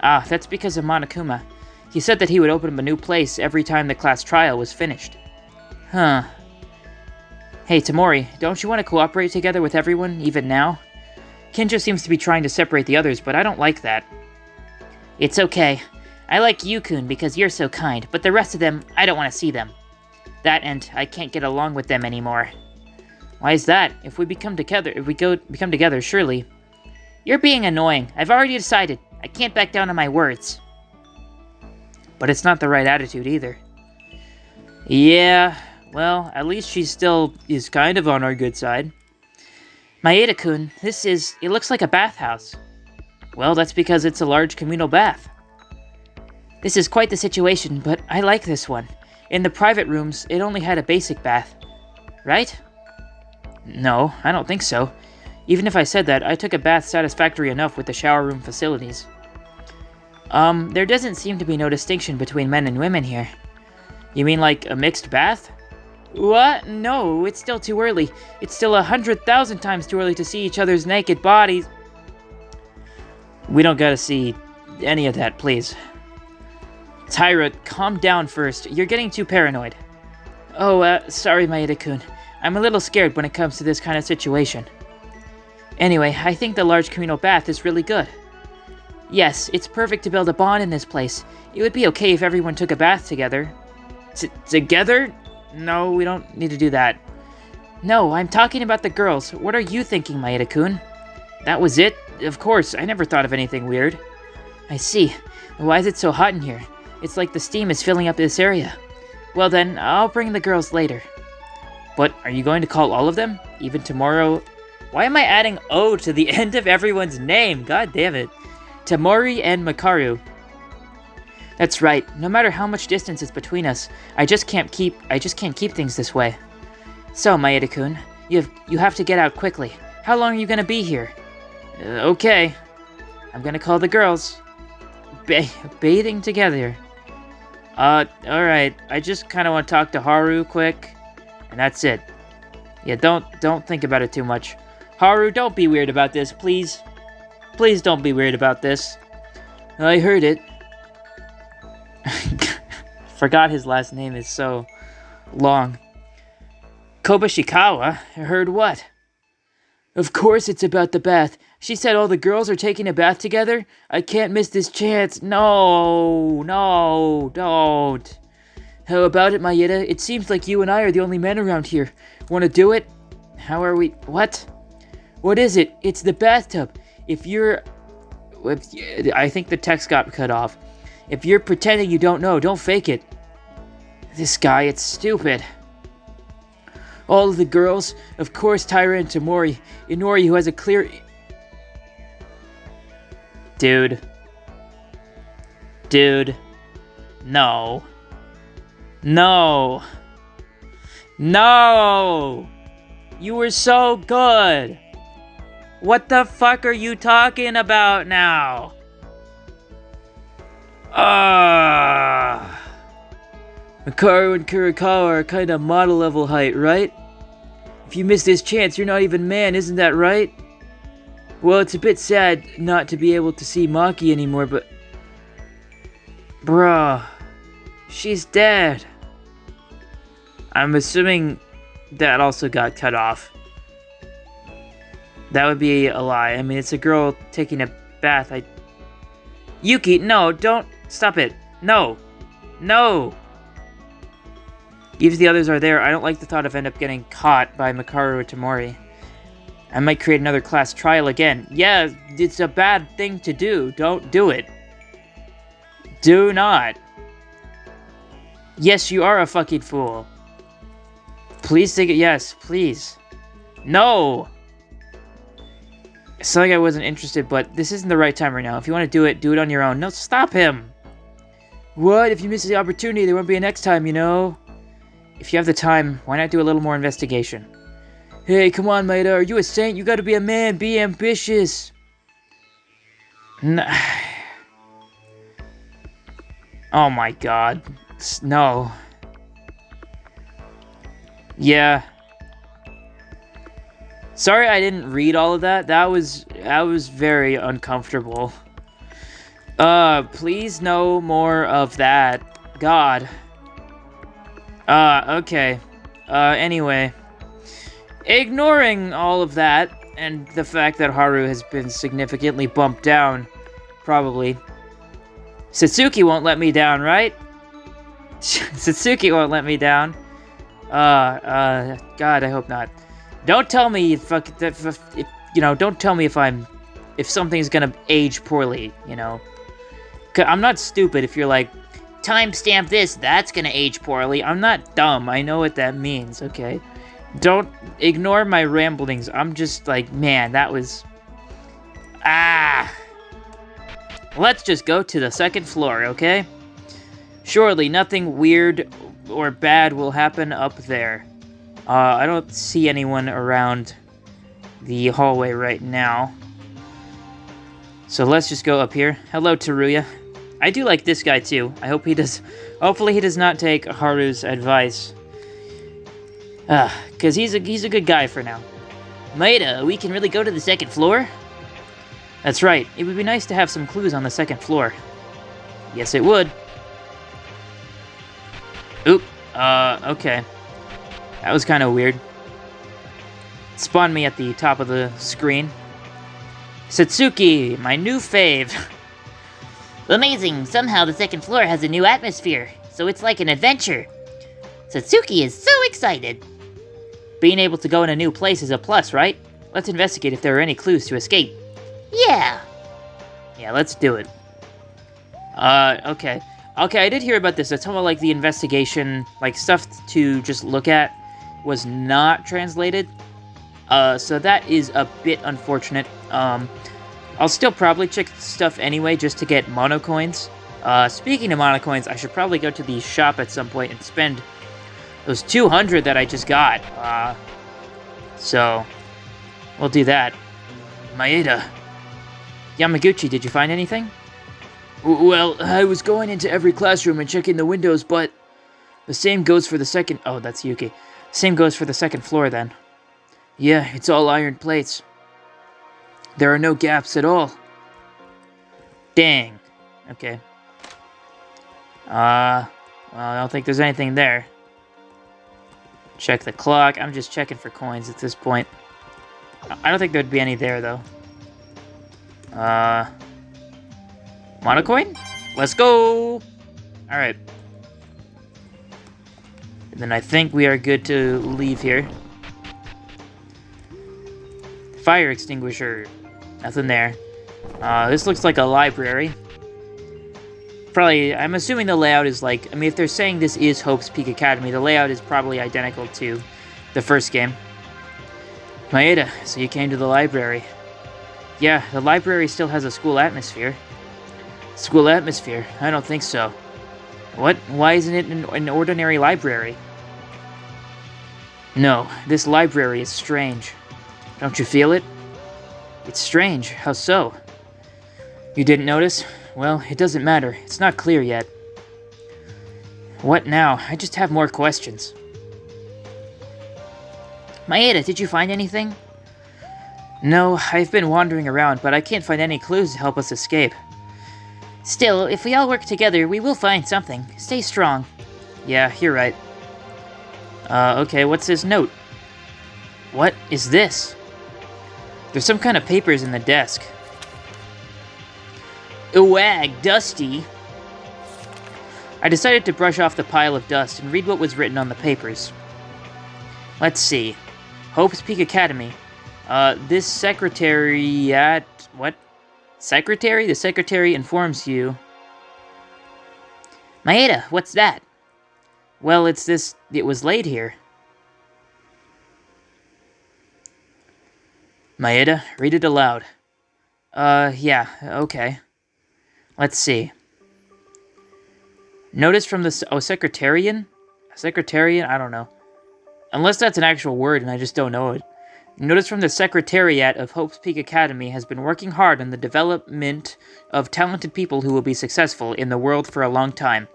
Ah, that's because of Monokuma. He said that he would open up a new place every time the class trial was finished. Huh. Hey, Tamori, don't you want to cooperate together with everyone, even now? Kinjo seems to be trying to separate the others, but I don't like that. It's okay. I like Yu-kun because you're so kind, but the rest of them, I don't want to see them. That and I can't get along with them anymore. Why is that? If we become together, surely. You're being annoying. I've already decided. I can't back down on my words. But it's not the right attitude either. Yeah, well, at least she still is kind of on our good side. Maeda-kun, it looks like a bathhouse. Well, that's because it's a large communal bath. This is quite the situation, but I like this one. In the private rooms, it only had a basic bath. Right? No, I don't think so. Even if I said that, I took a bath satisfactory enough with the shower room facilities. There doesn't seem to be no distinction between men and women here. You mean like a mixed bath? What? No, it's still too early. It's still 100,000 times too early to see each other's naked bodies. We don't gotta see any of that, please. Tyra, calm down first. You're getting too paranoid. Oh, sorry, Maeda-kun. I'm a little scared when it comes to this kind of situation. Anyway, I think the large communal bath is really good. Yes, it's perfect to build a bond in this place. It would be okay if everyone took a bath together. Together? No, we don't need to do that. No, I'm talking about the girls. What are you thinking, Maeda-kun? That was it? Of course, I never thought of anything weird. I see. Why is it so hot in here? It's like the steam is filling up this area. Well then, I'll bring the girls later. But are you going to call all of them? Even tomorrow? Why am I adding O to the end of everyone's name? God damn it. Tamori and Makaru. That's right. No matter how much distance is between us, I just can't keep things this way. So, Maeda-kun, you have to get out quickly. How long are you gonna be here? Okay. I'm gonna call the girls. Bathing together. Alright. I just kind of want to talk to Haru quick, and that's it. Yeah, don't think about it too much. Haru, don't be weird about this, please. Please don't be weird about this. I heard it. Forgot his last name is so long. Kobashikawa? Heard what? Of course it's about the bath. She said all the girls are taking a bath together. I can't miss this chance. No, don't. How about it, Maeda? It seems like you and I are the only men around here. Want to do it? How are we? What? What is it? It's the bathtub. I think the text got cut off. If you're pretending you don't know, don't fake it. This guy, it's stupid. All of the girls, of course Tyra and Tamori. Inori, who has a clear... Dude. No. You were so good. What the fuck are you talking about now? Makaru and Kurikawa are kind of model level height, right? If you miss this chance, you're not even man, isn't that right? Well, it's a bit sad not to be able to see Maki anymore, but... Bruh. She's dead. I'm assuming that also got cut off. That would be a lie. I mean, it's a girl taking a bath. Yuki, no, don't. Stop it. No. Even if the others are there, I don't like the thought of end up getting caught by Makaru or Tamori. I might create another class trial again. Yeah, it's a bad thing to do. Don't do it. Do not. Yes, you are a fucking fool. Please take it. Yes, please. No! It's not like I wasn't interested, but this isn't the right time right now. If you want to do it on your own. No, stop him! What? If you miss the opportunity, there won't be a next time, you know? If you have the time, why not do a little more investigation? Hey, come on, Maeda. Are you a saint? You gotta be a man. Be ambitious. Oh my god. No. Yeah. Sorry I didn't read all of that. That was very uncomfortable. Please no more of that. God. Okay. Anyway. Ignoring all of that, and the fact that Haru has been significantly bumped down, probably. Satsuki won't let me down, right? Satsuki won't let me down. God, I hope not. Don't tell me if don't tell me if something's gonna age poorly, you know. 'Cause I'm not stupid if you're like, timestamp this, that's gonna age poorly. I'm not dumb, I know what that means, okay? Don't ignore my ramblings. I'm just like, man, that was... Let's just go to the second floor, okay? Surely nothing weird or bad will happen up there. I don't see anyone around the hallway right now. So let's just go up here. Hello, Teruya. I do like this guy too. Hopefully he does not take Haru's advice. Because he's a good guy for now. Maeda, we can really go to the second floor? That's right. It would be nice to have some clues on the second floor. Yes, it would. Oop. Okay. That was kind of weird. It spawned me at the top of the screen. Satsuki, my new fave. Amazing! Somehow the second floor has a new atmosphere, so it's like an adventure. Satsuki is so excited. Being able to go in a new place is a plus, right? Let's investigate if there are any clues to escape. Yeah! Yeah, let's do it. Okay. Okay, I did hear about this. That's how, like, the investigation, like, stuff to just look at was not translated. So that is a bit unfortunate. I'll still probably check stuff anyway, just to get mono coins. Speaking of mono coins, I should probably go to the shop at some point and spend those 200 that I just got. So we'll do that. Maeda. Yamaguchi, did you find anything? Well, I was going into every classroom and checking the windows, but the same goes for the second... Oh, that's Yuki. Same goes for the second floor, then. Yeah, it's all iron plates. There are no gaps at all. Dang. Okay. Well, I don't think there's anything there. Check the clock. I'm just checking for coins at this point. I don't think there'd be any there, though. Monocoin? Let's go! Alright. Then I think we are good to leave here. Fire extinguisher. Nothing there. This looks like a library. Probably, I'm assuming the layout is like... I mean, if they're saying this is Hope's Peak Academy, the layout is probably identical to the first game. Maeda, so you came to the library. Yeah, the library still has a school atmosphere. School atmosphere? I don't think so. What? Why isn't it an ordinary library? No, this library is strange. Don't you feel it? It's strange. How so? You didn't notice? Well, it doesn't matter. It's not clear yet. What now? I just have more questions. Maeda, did you find anything? No, I've been wandering around, but I can't find any clues to help us escape. Still, if we all work together, we will find something. Stay strong. Yeah, you're right. Okay, what's this note? What is this? There's some kind of papers in the desk. Wag, Dusty. I decided to brush off the pile of dust and read what was written on the papers. Let's see. Hope's Peak Academy. This secretary at... What? Secretary? The secretary informs you... Maeda, what's that? Well, it was laid here. Maeda, read it aloud. Yeah, okay. Let's see. Notice from the... Secretarian? Secretarian? I don't know. Unless that's an actual word and I just don't know it. Notice from the Secretariat of Hope's Peak Academy has been working hard on the development of talented people who will be successful in the world for a long time.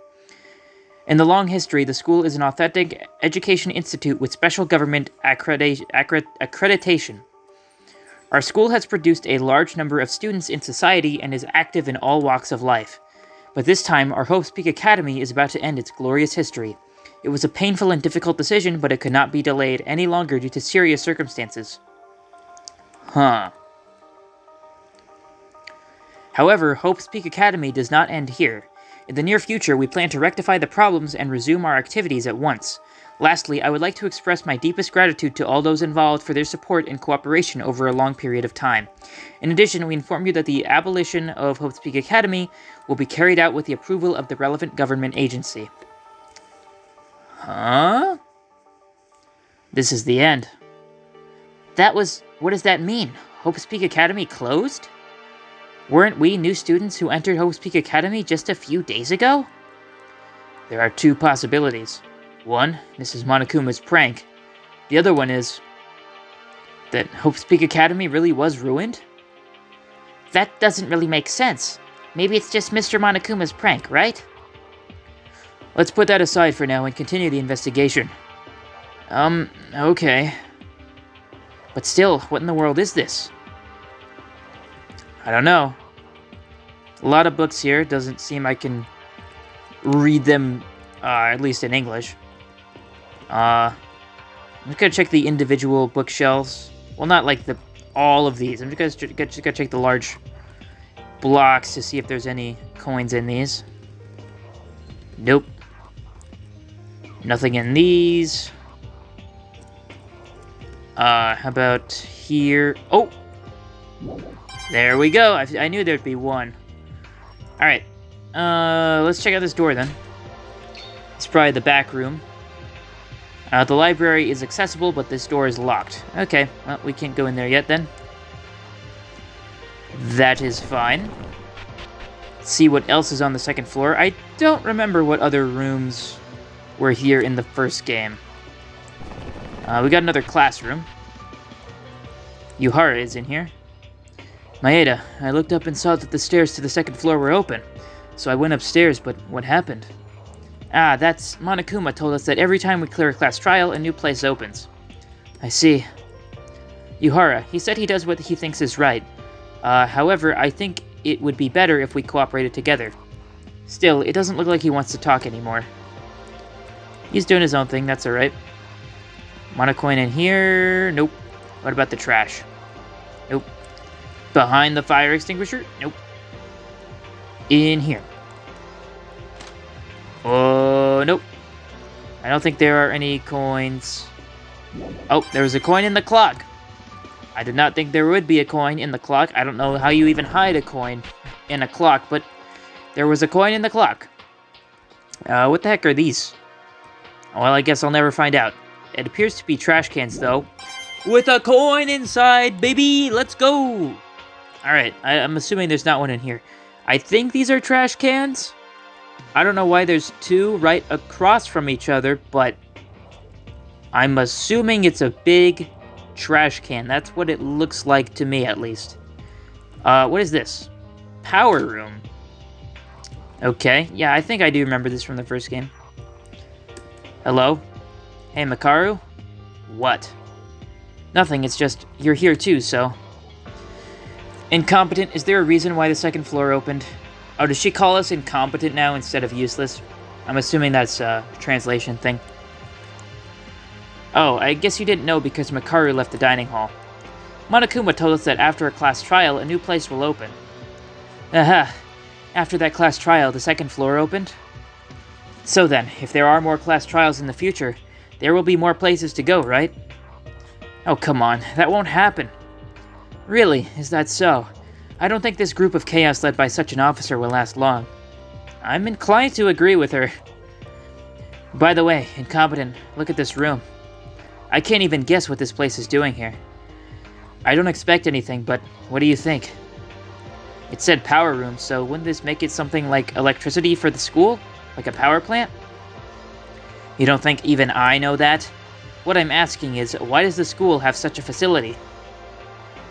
In the long history, the school is an authentic education institute with special government accreditation. Our school has produced a large number of students in society and is active in all walks of life. But this time, our Hope's Peak Academy is about to end its glorious history. It was a painful and difficult decision, but it could not be delayed any longer due to serious circumstances. Huh. However, Hope's Peak Academy does not end here. In the near future, we plan to rectify the problems and resume our activities at once. Lastly, I would like to express my deepest gratitude to all those involved for their support and cooperation over a long period of time. In addition, we inform you that the abolition of Hope's Peak Academy will be carried out with the approval of the relevant government agency. Huh? This is the end. What does that mean? Hope's Peak Academy closed? Weren't we new students who entered Hope's Peak Academy just a few days ago? There are two possibilities. One, this is Monokuma's prank. The other one is that Hope's Peak Academy really was ruined? That doesn't really make sense. Maybe it's just Mr. Monokuma's prank, right? Let's put that aside for now and continue the investigation. Okay. But still, what in the world is this? I don't know. A lot of books here. Doesn't seem I can read them, at least in English. I'm just gonna check the individual bookshelves. Well, not like all of these. I'm just gonna check the large blocks to see if there's any coins in these. Nope. Nothing in these. How about here? Oh! There we go. I knew there'd be one. Alright. Let's check out this door then. It's probably the back room. The library is accessible, but this door is locked. Okay, well, we can't go in there yet then. That is fine. Let's see what else is on the second floor. I don't remember what other rooms were here in the first game. We got another classroom. Yuhara is in here. Maeda, I looked up and saw that the stairs to the second floor were open. So I went upstairs, but what happened? Ah, that's... Monokuma told us that every time we clear a class trial, a new place opens. I see. Yuhara, he said he does what he thinks is right. However, I think it would be better if we cooperated together. Still, it doesn't look like he wants to talk anymore. He's doing his own thing, that's alright. Monocoin in here? Nope. What about the trash? Nope. Behind the fire extinguisher? Nope. In here. Oh, nope. I don't think there are any coins. Oh, there was a coin in the clock. I did not think there would be a coin in the clock. I don't know how you even hide a coin in a clock, but there was a coin in the clock. What the heck are these? Well, I guess I'll never find out. It appears to be trash cans, though. With a coin inside, baby! Let's go! Alright, I'm assuming there's not one in here. I think these are trash cans. I don't know why there's two right across from each other, but I'm assuming it's a big trash can. That's what it looks like to me, at least. What is this? Power room. Okay, yeah, I think I do remember this from the first game. Hello? Hey, Makaru? What? Nothing, it's just, you're here too, so... Incompetent, is there a reason why the second floor opened? Oh, does she call us incompetent now instead of useless? I'm assuming that's a translation thing. Oh, I guess you didn't know because Makaru left the dining hall. Monokuma told us that after a class trial, a new place will open. Aha! After that class trial, the second floor opened? So then, if there are more class trials in the future, there will be more places to go, right? Oh, come on, that won't happen. Really, is that so? I don't think this group of chaos led by such an officer will last long. I'm inclined to agree with her. By the way, incompetent, look at this room. I can't even guess what this place is doing here. I don't expect anything, but what do you think? It said power room, so wouldn't this make it something like electricity for the school? Like a power plant? You don't think even I know that? What I'm asking is, why does the school have such a facility?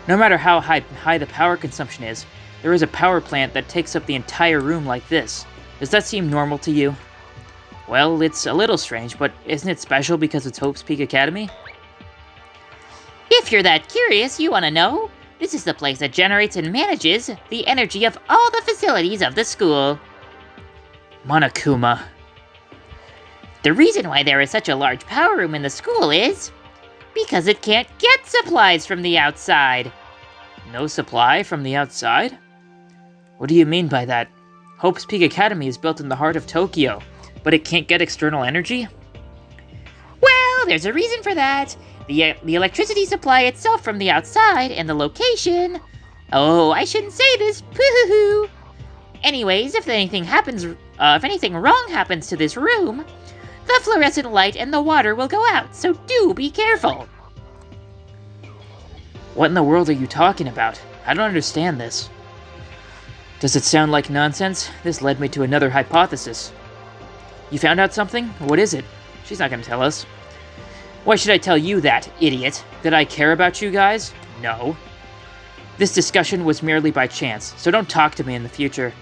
No matter how high the power consumption is, there is a power plant that takes up the entire room like this. Does that seem normal to you? Well, it's a little strange, but isn't it special because it's Hope's Peak Academy? If you're that curious, you want to know, this is the place that generates and manages the energy of all the facilities of the school. Monokuma. The reason why there is such a large power room in the school is because it can't get supplies from the outside. No supply from the outside? What do you mean by that? Hope's Peak Academy is built in the heart of Tokyo, but it can't get external energy? Well, there's a reason for that. The electricity supply itself from the outside and the location. Oh, I shouldn't say this. Poo-hoo-hoo. Anyways, if anything wrong happens to this room, the fluorescent light and the water will go out, so do be careful. What in the world are you talking about? I don't understand this. Does it sound like nonsense? This led me to another hypothesis. You found out something? What is it? She's not gonna tell us. Why should I tell you that, idiot? Did I care about you guys? No. This discussion was merely by chance, so don't talk to me in the future.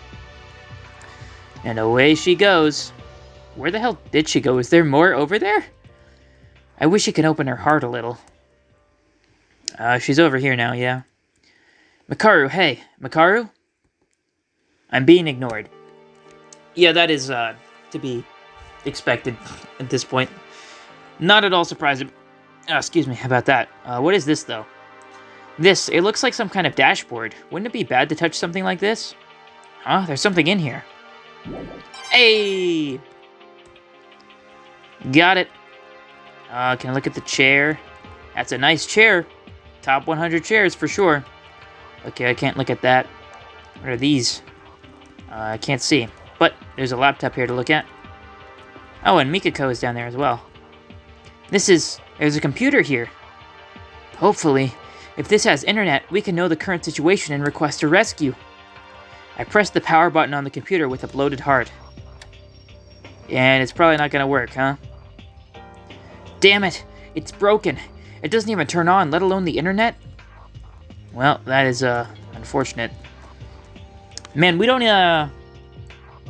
And away she goes. Where the hell did she go? Is there more over there? I wish she could open her heart a little. She's over here now, yeah. Makaru, hey. Makaru? I'm being ignored. Yeah, that is, to be expected at this point. Not at all surprising. Excuse me about that. What is this, though? It looks like some kind of dashboard. Wouldn't it be bad to touch something like this? Huh? There's something in here. Hey! Got it. Can I look at the chair? That's a nice chair. Top 100 chairs for sure. Okay, I can't look at that. What are these? I can't see. But there's a laptop here to look at. Oh, and Mikako is down there as well. There's a computer here. Hopefully, if this has internet, we can know the current situation and request a rescue. I pressed the power button on the computer with a bloated heart. And it's probably not gonna work, huh? Damn it! It's broken! It doesn't even turn on, let alone the internet? Well, that is, unfortunate. Man, we don't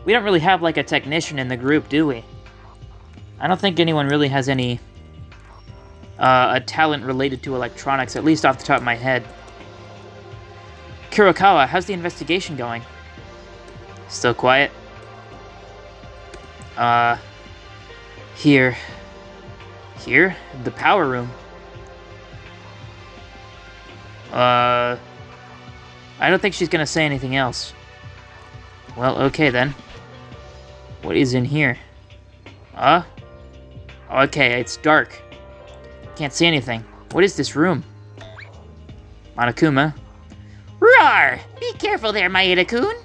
really have, like, a technician in the group, do we? I don't think anyone really has any, a talent related to electronics, at least off the top of my head. Kurokawa, how's the investigation going? Still quiet? Here. Here? The power room. I don't think she's gonna say anything else. Well, okay then. What is in here? Okay, it's dark. Can't see anything. What is this room? Monokuma. Roar! Be careful there, Maeda-kun.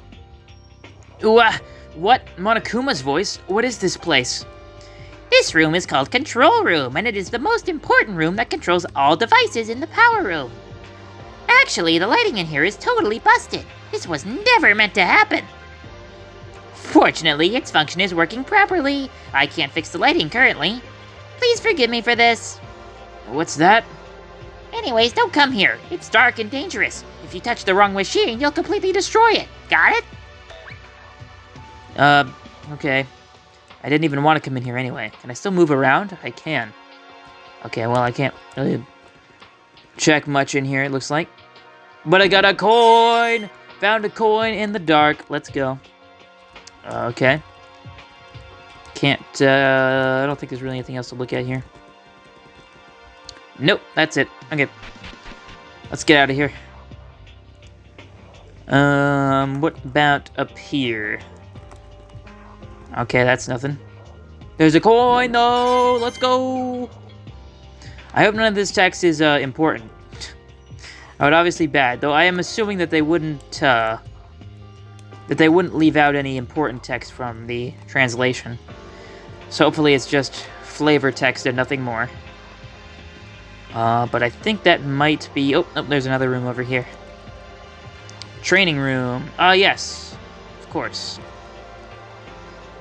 What? Monokuma's voice? What is this place? This room is called Control Room, and it is the most important room that controls all devices in the power room. Actually, the lighting in here is totally busted. This was never meant to happen. Fortunately, its function is working properly. I can't fix the lighting currently. Please forgive me for this. What's that? Anyways, don't come here. It's dark and dangerous. If you touch the wrong machine, you'll completely destroy it. Got it? Okay. I didn't even want to come in here anyway. Can I still move around? I can. Okay, well, I can't really check much in here, it looks like. But I got a coin! Found a coin in the dark. Let's go. Okay. Can't, I don't think there's really anything else to look at here. Nope, that's it. Okay. Let's get out of here. What about up here? Okay, that's nothing. There's a coin, though! Let's go! I hope none of this text is, important. I would obviously bad, though I am assuming that they wouldn't leave out any important text from the translation. So hopefully it's just flavor text and nothing more. But I think that might be... Oh, there's another room over here. Training room. Yes. Of course.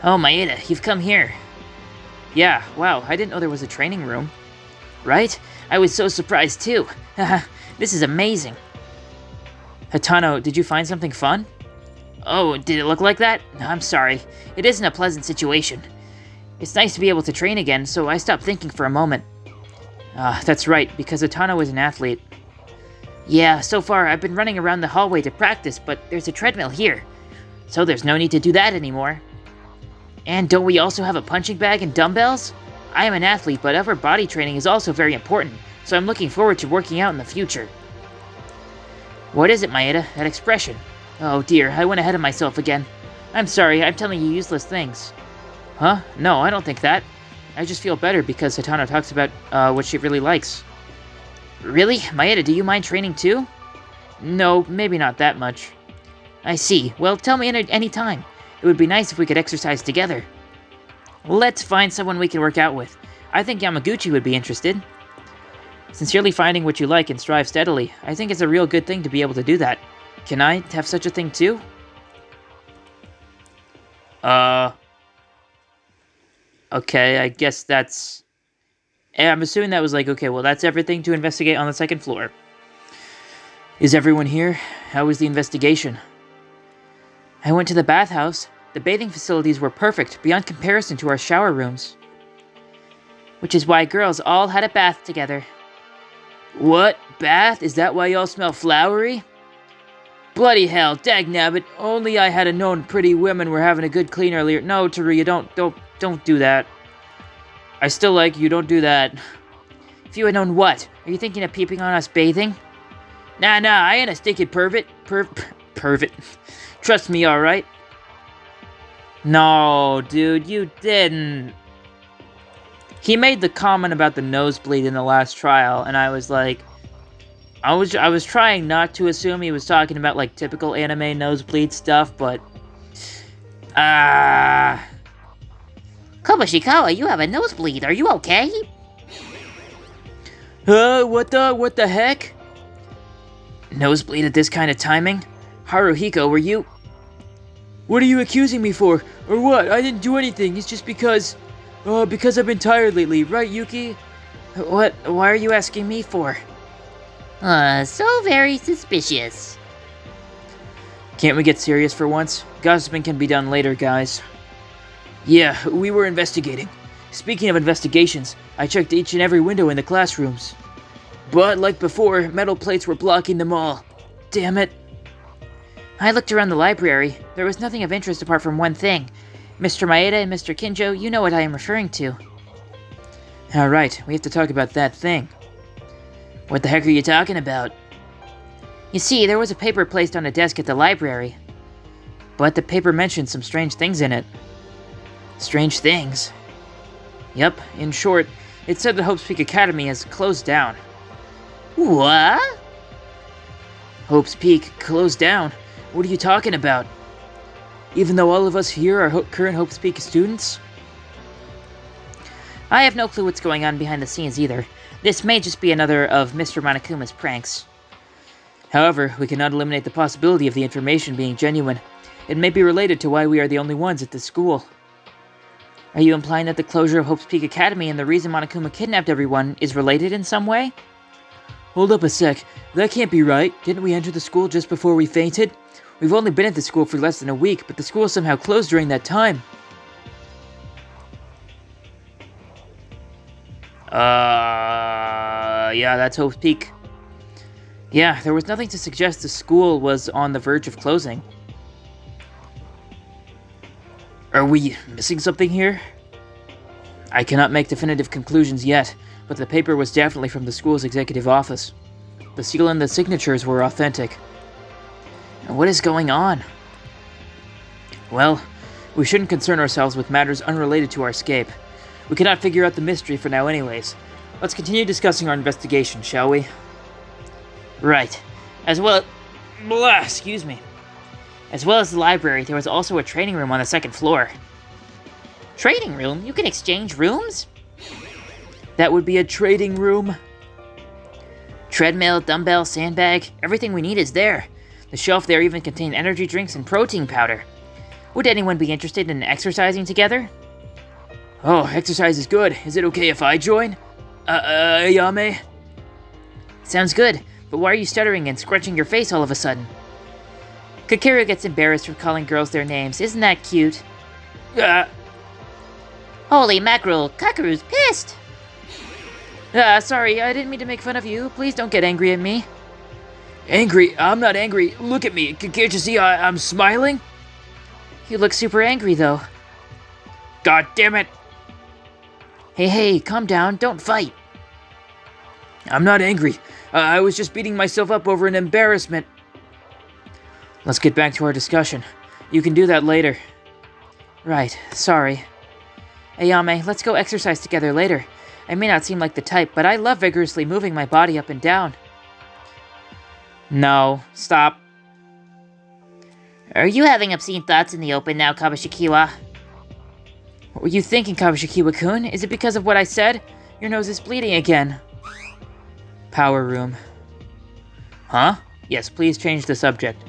Oh, Maeda, you've come here. Yeah, wow, I didn't know there was a training room. Right? I was so surprised too. Haha, this is amazing. Hatano, did you find something fun? Oh, did it look like that? No, I'm sorry. It isn't a pleasant situation. It's nice to be able to train again, so I stopped thinking for a moment. That's right, because Hatano is an athlete. Yeah, so far I've been running around the hallway to practice, but there's a treadmill here. So there's no need to do that anymore. And don't we also have a punching bag and dumbbells? I am an athlete, but upper body training is also very important, so I'm looking forward to working out in the future. What is it, Maeda? That expression? Oh dear, I went ahead of myself again. I'm sorry, I'm telling you useless things. Huh? No, I don't think that. I just feel better because Hatano talks about what she really likes. Really? Maeda, do you mind training too? No, maybe not that much. I see. Well, tell me any time. It would be nice if we could exercise together. Let's find someone we can work out with. I think Yamaguchi would be interested. Sincerely finding what you like and strive steadily, I think it's a real good thing to be able to do that. Can I have such a thing too? Okay, I guess that's... I'm assuming that was like, okay, well that's everything to investigate on the second floor. Is everyone here? How was the investigation? I went to the bathhouse. The bathing facilities were perfect, beyond comparison to our shower rooms. Which is why girls all had a bath together. What? Bath? Is that why y'all smell flowery? Bloody hell, dagnabbit, only I had known pretty women were having a good clean earlier. No, Teruya, don't do that. I still like you, don't do that. If you had known what? Are you thinking of peeping on us bathing? Nah, I ain't a stinking pervert. Pervert. Trust me, alright? No, dude, you didn't. He made the comment about the nosebleed in the last trial, and I was like... I was trying not to assume he was talking about, like, typical anime nosebleed stuff, but... Kobushikawa, you have a nosebleed. Are you okay? What the heck? Nosebleed at this kind of timing? Haruhiko, were you... What are you accusing me for? Or what? I didn't do anything. It's just because I've been tired lately. Right, Yuki? What? Why are you asking me for? So very suspicious. Can't we get serious for once? Gossiping can be done later, guys. Yeah, we were investigating. Speaking of investigations, I checked each and every window in the classrooms. But, like before, metal plates were blocking them all. Damn it. I looked around the library. There was nothing of interest apart from one thing. Mr. Maeda and Mr. Kinjo, you know what I am referring to. Alright, we have to talk about that thing. What the heck are you talking about? You see, there was a paper placed on a desk at the library. But the paper mentioned some strange things in it. Strange things? Yep, in short, it said that Hope's Peak Academy has closed down. What? Hope's Peak closed down? What are you talking about? Even though all of us here are current Hope's Peak students? I have no clue what's going on behind the scenes either. This may just be another of Mr. Monokuma's pranks. However, we cannot eliminate the possibility of the information being genuine. It may be related to why we are the only ones at this school. Are you implying that the closure of Hope's Peak Academy and the reason Monokuma kidnapped everyone is related in some way? Hold up a sec. That can't be right. Didn't we enter the school just before we fainted? We've only been at the school for less than a week, but the school somehow closed during that time. Yeah, that's Hope's Peak. Yeah, there was nothing to suggest the school was on the verge of closing. Are we missing something here? I cannot make definitive conclusions yet, but the paper was definitely from the school's executive office. The seal and the signatures were authentic. And what is going on? Well, we shouldn't concern ourselves with matters unrelated to our escape. We cannot figure out the mystery for now anyways. Let's continue discussing our investigation, shall we? Right. Excuse me. As well as the library, there was also a training room on the second floor. Trading room? You can exchange rooms? That would be a trading room. Treadmill, dumbbell, sandbag, everything we need is there. The shelf there even contained energy drinks and protein powder. Would anyone be interested in exercising together? Oh, exercise is good. Is it okay if I join? Ayame? Sounds good, but why are you stuttering and scrunching your face all of a sudden? Kakeru gets embarrassed for calling girls their names. Isn't that cute? Holy mackerel, Kakeru's pissed! Sorry, I didn't mean to make fun of you. Please don't get angry at me. Angry? I'm not angry. Look at me. Can't you see I'm smiling? You look super angry, though. God damn it! Hey, calm down. Don't fight. I'm not angry. I was just beating myself up over an embarrassment. Let's get back to our discussion. You can do that later. Right, sorry. Ayame, let's go exercise together later. I may not seem like the type, but I love vigorously moving my body up and down. No, stop. Are you having obscene thoughts in the open now, Kabashikiwa? What were you thinking, Kabashikiwa-kun? Is it because of what I said? Your nose is bleeding again. Power room. Huh? Yes, please change the subject.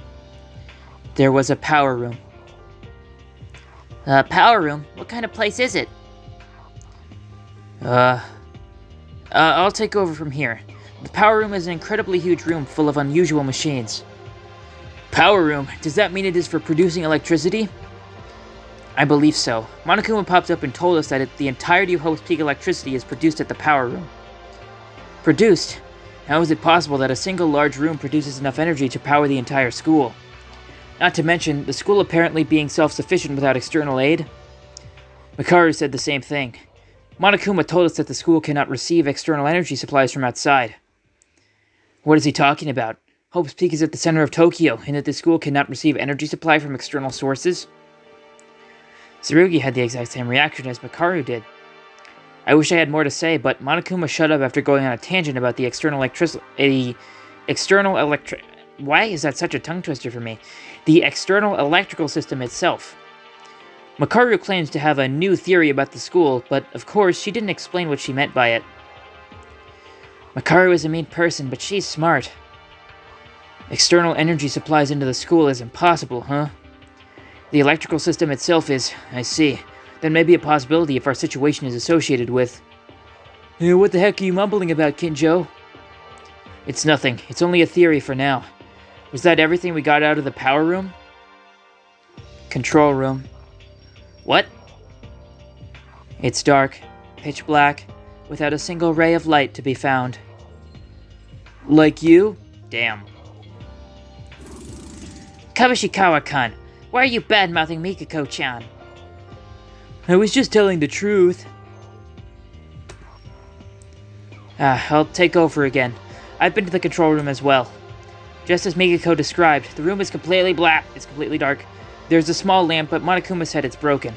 There was a power room. Power room? What kind of place is it? I'll take over from here. The power room is an incredibly huge room full of unusual machines. Power room? Does that mean it is for producing electricity? I believe so. Monokuma popped up and told us that the entirety of Hope's Peak electricity is produced at the power room. Produced? How is it possible that a single large room produces enough energy to power the entire school? Not to mention, the school apparently being self-sufficient without external aid? Makaru said the same thing. Monokuma told us that the school cannot receive external energy supplies from outside. What is he talking about? Hope's Peak is at the center of Tokyo, and that the school cannot receive energy supply from external sources? Tsurugi had the exact same reaction as Makaru did. I wish I had more to say, but Monokuma shut up after going on a tangent about the Why is that such a tongue twister for me? The external electrical system itself. Makaru claims to have a new theory about the school, but of course she didn't explain what she meant by it. Makaru is a mean person, but she's smart. External energy supplies into the school is impossible, huh? The electrical system itself is, I see. That may be a possibility if our situation is associated with... What the heck are you mumbling about, Kinjo? It's nothing. It's only a theory for now. Was that everything we got out of the power room? Control room. What? It's dark, pitch black, without a single ray of light to be found. Like you? Damn. Kabashikawa-kun, why are you bad-mouthing Mikako-chan? I was just telling the truth. I'll take over again. I've been to the control room as well. Just as Mikako described, the room is completely black. It's completely dark. There's a small lamp, but Monokuma said it's broken.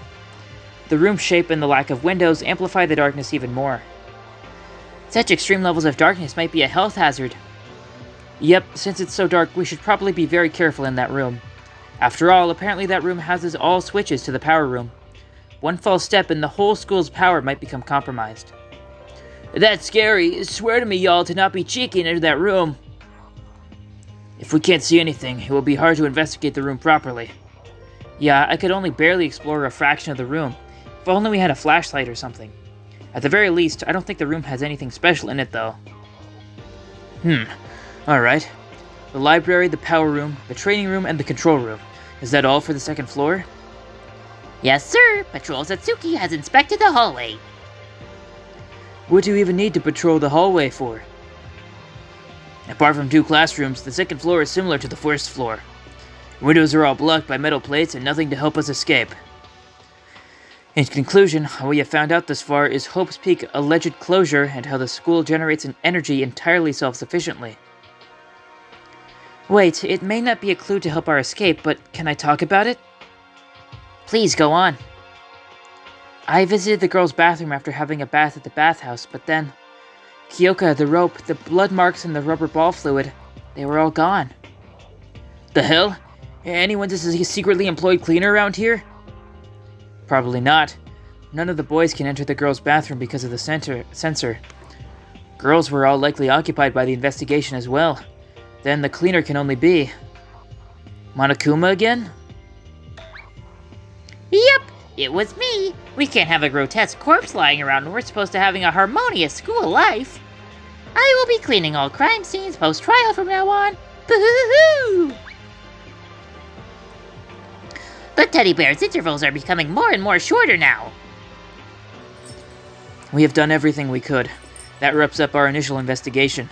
The room's shape and the lack of windows amplify the darkness even more. Such extreme levels of darkness might be a health hazard. Yep, since it's so dark, we should probably be very careful in that room. After all, apparently that room houses all switches to the power room. One false step and the whole school's power might become compromised. That's scary. Swear to me, y'all, to not be cheeky and enter that room. If we can't see anything, it will be hard to investigate the room properly. Yeah, I could only barely explore a fraction of the room. If only we had a flashlight or something. At the very least, I don't think the room has anything special in it, though. Alright. The library, the power room, the training room, and the control room. Is that all for the second floor? Yes, sir. Patrol Satsuki has inspected the hallway. What do you even need to patrol the hallway for? Apart from 2 classrooms, the second floor is similar to the first floor. Windows are all blocked by metal plates and nothing to help us escape. In conclusion, what we have found out thus far is Hope's Peak alleged closure and how the school generates an energy entirely self-sufficiently. Wait, it may not be a clue to help our escape, but can I talk about it? Please, go on. I visited the girls' bathroom after having a bath at the bathhouse, but then... Kyoka, the rope, the blood marks, and the rubber ball fluid, they were all gone. The hell? Anyone just a secretly employed cleaner around here? Probably not. None of the boys can enter the girls' bathroom because of the censor. Girls were all likely occupied by the investigation as well. Then the cleaner can only be... Monokuma again? Yep, it was me. We can't have a grotesque corpse lying around when we're supposed to having a harmonious school life. I will be cleaning all crime scenes post-trial from now on. Boo-hoo-hoo! The teddy bear's intervals are becoming more and more shorter now. We have done everything we could. That wraps up our initial investigation.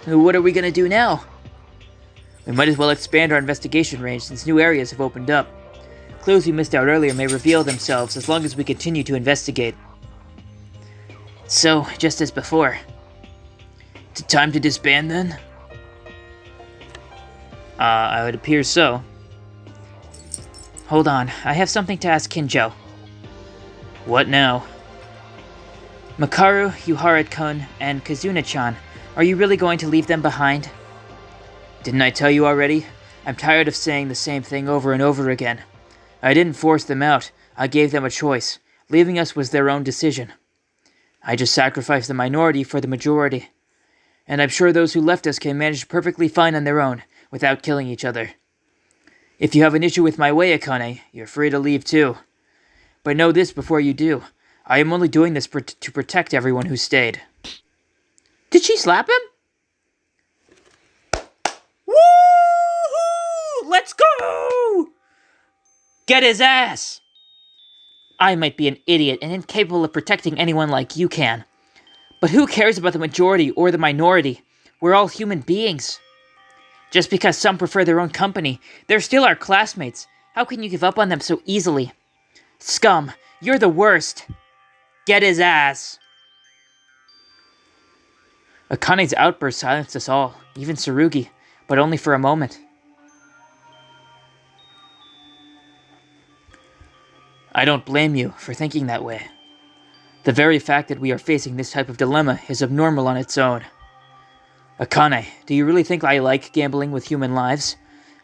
What are we gonna do now? We might as well expand our investigation range since new areas have opened up. Clues we missed out earlier may reveal themselves as long as we continue to investigate. So, just as before. Time to disband then? It appears so. Hold on, I have something to ask Kinjo. What now? Makaru, Yuhara-kun, and Kazuna-chan, are you really going to leave them behind? Didn't I tell you already? I'm tired of saying the same thing over and over again. I didn't force them out, I gave them a choice. Leaving us was their own decision. I just sacrificed the minority for the majority. And I'm sure those who left us can manage perfectly fine on their own, without killing each other. If you have an issue with my way, Akane, you're free to leave too. But know this before you do. I am only doing this to protect everyone who stayed. Did she slap him? Woohoo! Let's go! Get his ass! I might be an idiot and incapable of protecting anyone like you can. But who cares about the majority or the minority? We're all human beings. Just because some prefer their own company, they're still our classmates. How can you give up on them so easily? Scum, you're the worst. Get his ass. Akane's outburst silenced us all, even Tsurugi, but only for a moment. I don't blame you for thinking that way. The very fact that we are facing this type of dilemma is abnormal on its own. Akane, do you really think I like gambling with human lives?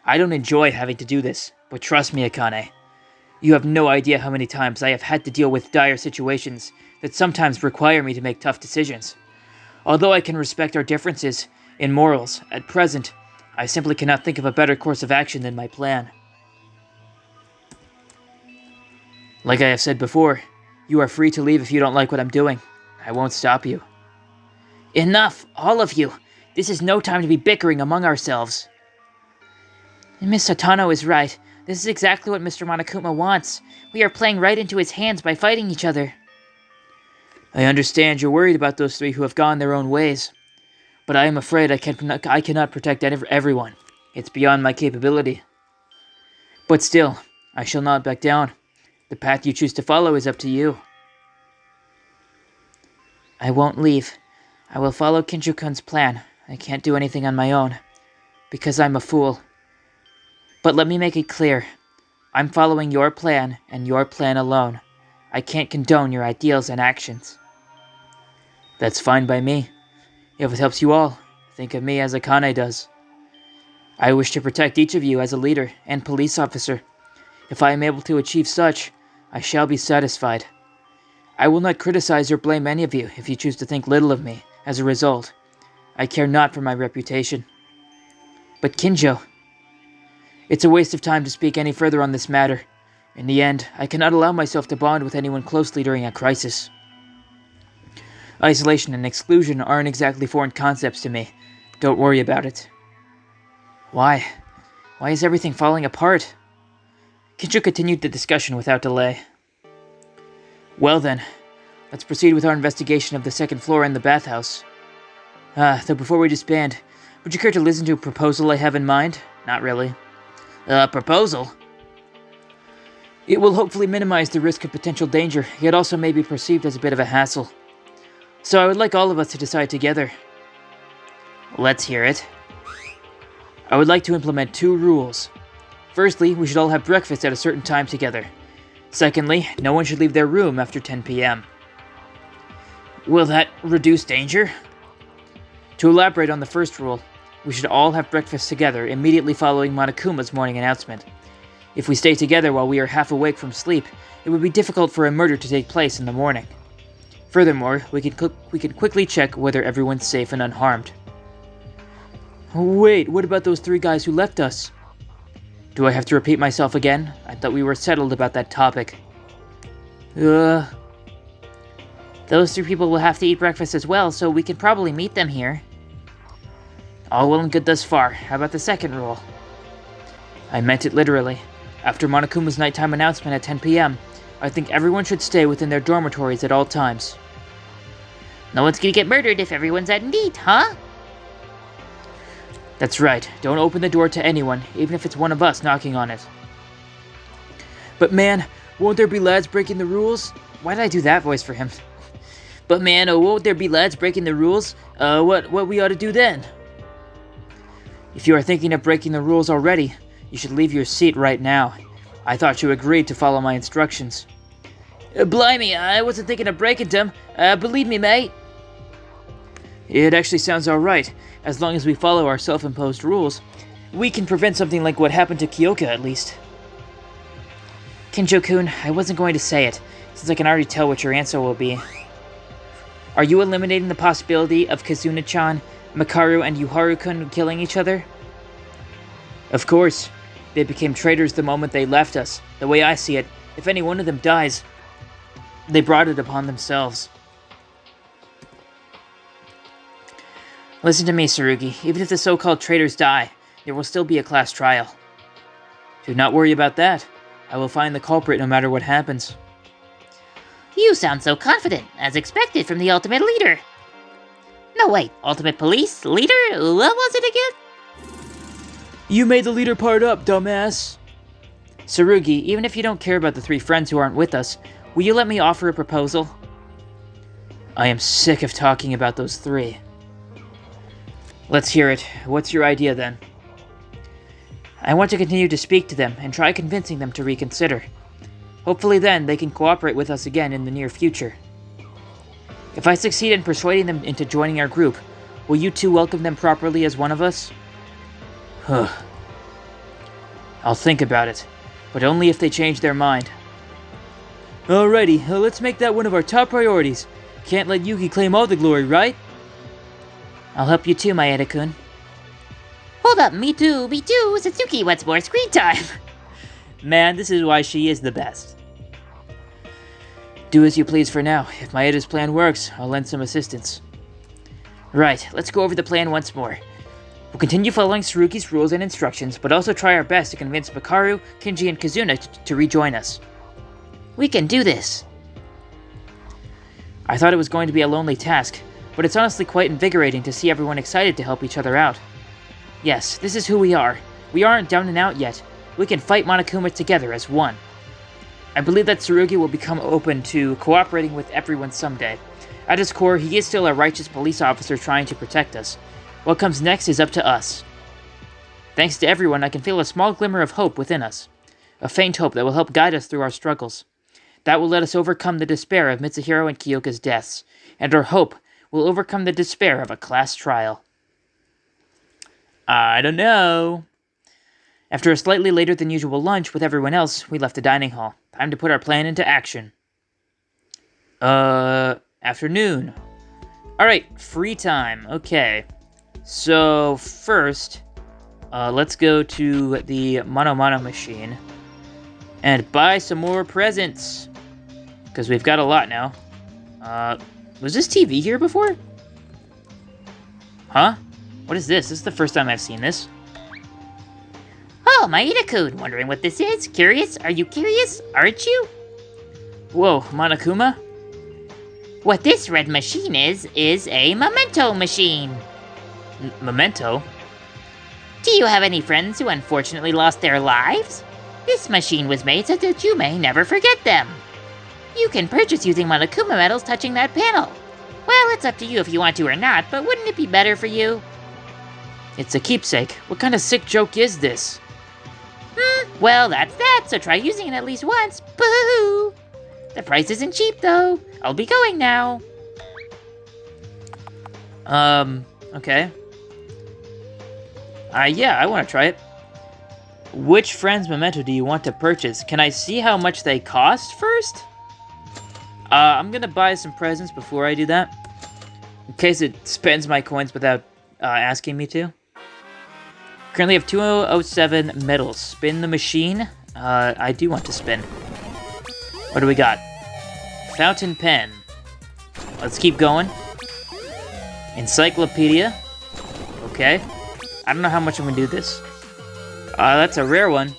I don't enjoy having to do this, but trust me, Akane. You have no idea how many times I have had to deal with dire situations that sometimes require me to make tough decisions. Although I can respect our differences in morals, at present, I simply cannot think of a better course of action than my plan. Like I have said before, you are free to leave if you don't like what I'm doing. I won't stop you. Enough, all of you. This is no time to be bickering among ourselves. Miss Satano is right. This is exactly what Mr. Monokuma wants. We are playing right into his hands by fighting each other. I understand you're worried about those three who have gone their own ways. But I am afraid I cannot protect everyone. It's beyond my capability. But still, I shall not back down. The path you choose to follow is up to you. I won't leave. I will follow Kinjo-kun's plan. I can't do anything on my own. Because I'm a fool. But let me make it clear. I'm following your plan, and your plan alone. I can't condone your ideals and actions. That's fine by me. If it helps you all, think of me as Akane does. I wish to protect each of you as a leader and police officer. If I am able to achieve such, I shall be satisfied. I will not criticize or blame any of you if you choose to think little of me as a result. I care not for my reputation. But Kinjo, it's a waste of time to speak any further on this matter. In the end, I cannot allow myself to bond with anyone closely during a crisis. Isolation and exclusion aren't exactly foreign concepts to me. Don't worry about it. Why? Why is everything falling apart? Kinjo continued the discussion without delay. Well then, let's proceed with our investigation of the second floor and the bathhouse. Though before we disband, would you care to listen to a proposal I have in mind? Not really. Proposal? It will hopefully minimize the risk of potential danger, yet also may be perceived as a bit of a hassle. So I would like all of us to decide together. Let's hear it. I would like to implement 2 rules. Firstly, we should all have breakfast at a certain time together. Secondly, no one should leave their room after 10 p.m. Will that reduce danger? To elaborate on the first rule, we should all have breakfast together immediately following Monokuma's morning announcement. If we stay together while we are half awake from sleep, it would be difficult for a murder to take place in the morning. Furthermore, we can quickly check whether everyone's safe and unharmed. Wait, what about those 3 guys who left us? Do I have to repeat myself again? I thought we were settled about that topic. Those 3 people will have to eat breakfast as well, so we can probably meet them here. All well and good thus far. How about the second rule? I meant it literally. After Monokuma's nighttime announcement at 10 p.m., I think everyone should stay within their dormitories at all times. No one's gonna get murdered if everyone's out and eat, huh? That's right. Don't open the door to anyone, even if it's one of us knocking on it. But man, won't there be lads breaking the rules? Why did I do that voice for him? But man, won't there be lads breaking the rules? What we ought to do then? If you are thinking of breaking the rules already, you should leave your seat right now. I thought you agreed to follow my instructions. Blimey, I wasn't thinking of breaking them. Believe me, mate. It actually sounds alright. As long as we follow our self-imposed rules, we can prevent something like what happened to Kyoka, at least. Kinjo-kun, I wasn't going to say it, since I can already tell what your answer will be. Are you eliminating the possibility of Kazuna-chan, Makaru, and Yuharu-kun killing each other? Of course. They became traitors the moment they left us. The way I see it, if any one of them dies, they brought it upon themselves. Listen to me, Tsurugi. Even if the so-called traitors die, there will still be a class trial. Do not worry about that. I will find the culprit no matter what happens. You sound so confident, as expected from the Ultimate Leader. No, wait, Ultimate Police? Leader? What was it again? You made the leader part up, dumbass. Tsurugi, even if you don't care about the 3 friends who aren't with us, will you let me offer a proposal? I am sick of talking about those 3. Let's hear it. What's your idea, then? I want to continue to speak to them and try convincing them to reconsider. Hopefully then, they can cooperate with us again in the near future. If I succeed in persuading them into joining our group, will you 2 welcome them properly as one of us? I'll think about it, but only if they change their mind. Alrighty, let's make that one of our top priorities. Can't let Yuki claim all the glory, right? I'll help you too, Maeda-kun. Hold up, me too, Satsuki wants more screen time! Man, this is why she is the best. Do as you please for now. If Maeda's plan works, I'll lend some assistance. Right, let's go over the plan once more. We'll continue following Tsurugi's rules and instructions, but also try our best to convince Makaru, Kinji, and Kazuna to rejoin us. We can do this. I thought it was going to be a lonely task, but it's honestly quite invigorating to see everyone excited to help each other out. Yes, this is who we are. We aren't down and out yet. We can fight Monokuma together as one. I believe that Tsurugi will become open to cooperating with everyone someday. At his core, he is still a righteous police officer trying to protect us. What comes next is up to us. Thanks to everyone, I can feel a small glimmer of hope within us. A faint hope that will help guide us through our struggles. That will let us overcome the despair of Mitsuhiro and Kyoka's deaths. And our hope will overcome the despair of a class trial. I don't know. After a slightly later than usual lunch with everyone else, we left the dining hall. Time to put our plan into action. Afternoon. Alright, free time. Okay. So, first, let's go to the Mono machine and buy some more presents. Because we've got a lot now. Was this TV here before? Huh? What is this? This is the first time I've seen this. Oh, Maeda-kun, wondering what this is? Curious? Are you curious? Aren't you? Whoa, Monokuma? What this red machine is a memento machine. Memento? Do you have any friends who unfortunately lost their lives? This machine was made so that you may never forget them. You can purchase using Monokuma medals touching that panel. Well, it's up to you if you want to or not, but wouldn't it be better for you? It's a keepsake. What kind of sick joke is this? Well, that's that, so try using it at least once. Boo! The price isn't cheap, though. I'll be going now. Okay. Yeah, I want to try it. Which friend's memento do you want to purchase? Can I see how much they cost first? I'm gonna buy some presents before I do that. In case it spends my coins without asking me to. Currently have 207 medals. Spin the machine. I do want to spin. What do we got? Fountain pen. Let's keep going. Encyclopedia. Okay. I don't know how much I'm gonna do this. That's a rare one.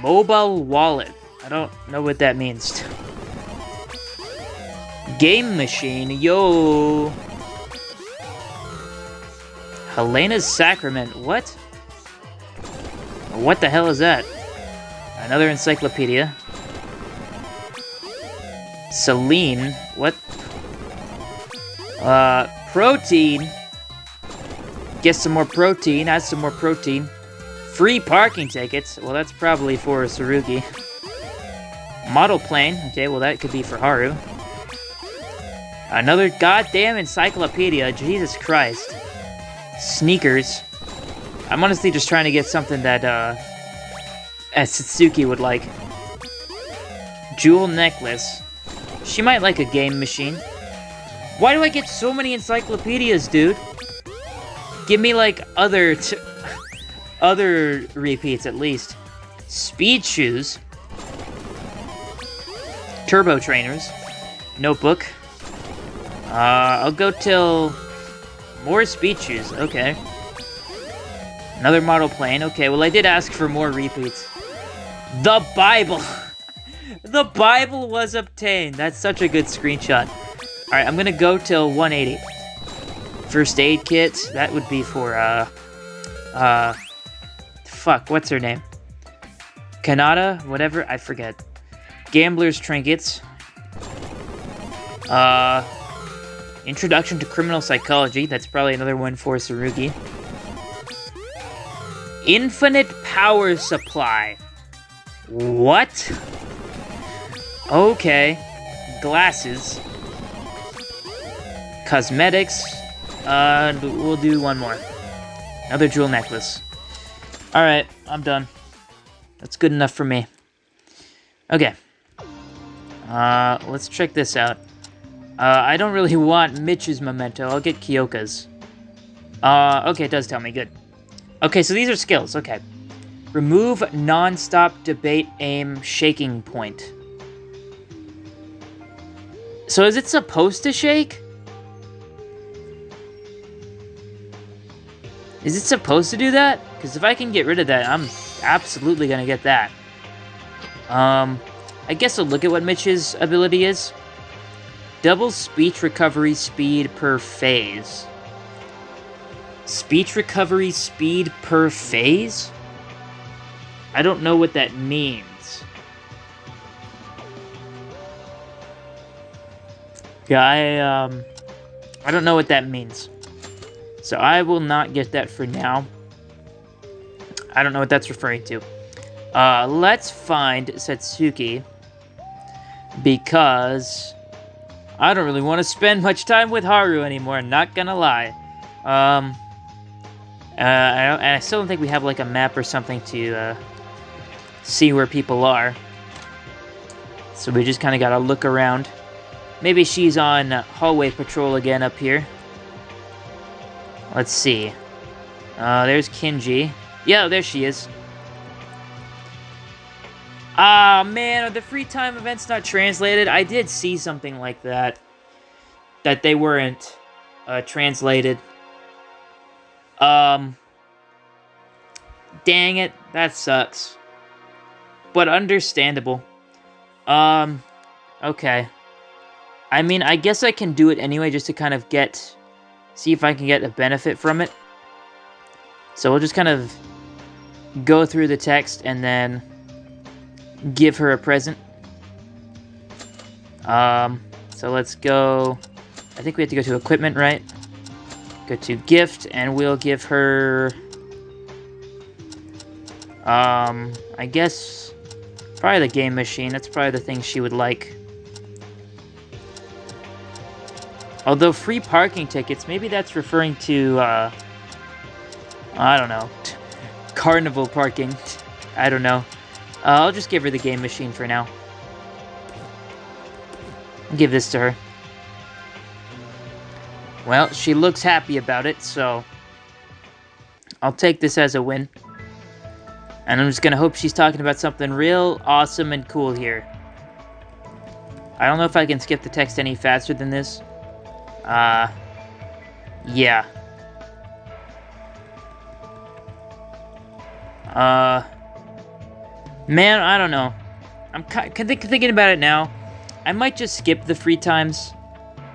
Mobile wallet. I don't know what that means. Game machine. Yo. Helena's Sacrament. What? What the hell is that? Another encyclopedia. Celine. What? Protein. Get some more protein. Add some more protein. Free parking tickets. Well, that's probably for Tsurugi. Model plane. Okay, well, that could be for Haru. Another goddamn encyclopedia. Jesus Christ. Sneakers. I'm honestly just trying to get something that, Satsuki would like. Jewel necklace. She might like a game machine. Why do I get so many encyclopedias, dude? Give me, like, other repeats, at least. Speed shoes. Turbo trainers. Notebook. I'll go till... More speed shoes, okay. Another model plane, okay, well I did ask for more repeats. The Bible! The Bible was obtained! That's such a good screenshot. Alright, I'm gonna go till 180. First aid kit, that would be for, fuck, what's her name? Kanata? Whatever, I forget. Gambler's trinkets. Introduction to Criminal Psychology. That's probably another one for Tsurugi. Infinite Power Supply. What? Okay. Glasses. Cosmetics. We'll do one more. Another jewel necklace. Alright, I'm done. That's good enough for me. Okay. Let's check this out. I don't really want Mitch's memento. I'll get Kyoka's. Okay, it does tell me. Good. Okay, so these are skills. Okay. Remove non-stop debate aim shaking point. So is it supposed to shake? Is it supposed to do that? Because if I can get rid of that, I'm absolutely going to get that. I guess I'll look at what Mitch's ability is. Double speech recovery speed per phase. Speech recovery speed per phase? I don't know what that means. Yeah, I don't know what that means. So I will not get that for now. I don't know what that's referring to. Let's find Satsuki. Because I don't really want to spend much time with Haru anymore, not gonna lie. I still don't think we have like a map or something to see where people are. So we just kind of gotta look around. Maybe she's on hallway patrol again up here. Let's see. There's Kinji. Yeah, there she is. Ah, man, are the free time events not translated? I did see something like that. That they weren't translated. Dang it, that sucks. But understandable. Okay. I mean, I guess I can do it anyway just to kind of see if I can get a benefit from it. So we'll just kind of go through the text and then give her a present. So let's go. I think we have to go to equipment, right? Go to gift, and we'll give her. I guess probably the game machine. That's probably the thing she would like. Although free parking tickets, maybe that's referring to I don't know, carnival parking. I don't know. I'll just give her the game machine for now. I'll give this to her. Well, she looks happy about it, so I'll take this as a win. And I'm just gonna hope she's talking about something real awesome and cool here. I don't know if I can skip the text any faster than this. Yeah. Man, I don't know. I'm thinking about it now. I might just skip the free times.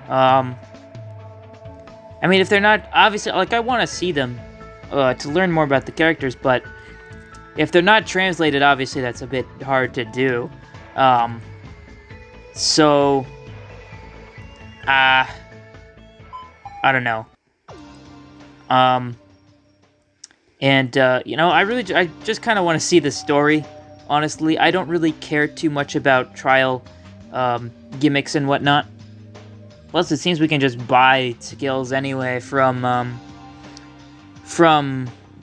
I mean, if they're not, obviously, like, I want to see them, to learn more about the characters, but if they're not translated, obviously, that's a bit hard to do. So, I don't know. You know, I just kind of want to see the story, honestly. I don't really care too much about trial, gimmicks and whatnot. Plus, it seems we can just buy skills anyway from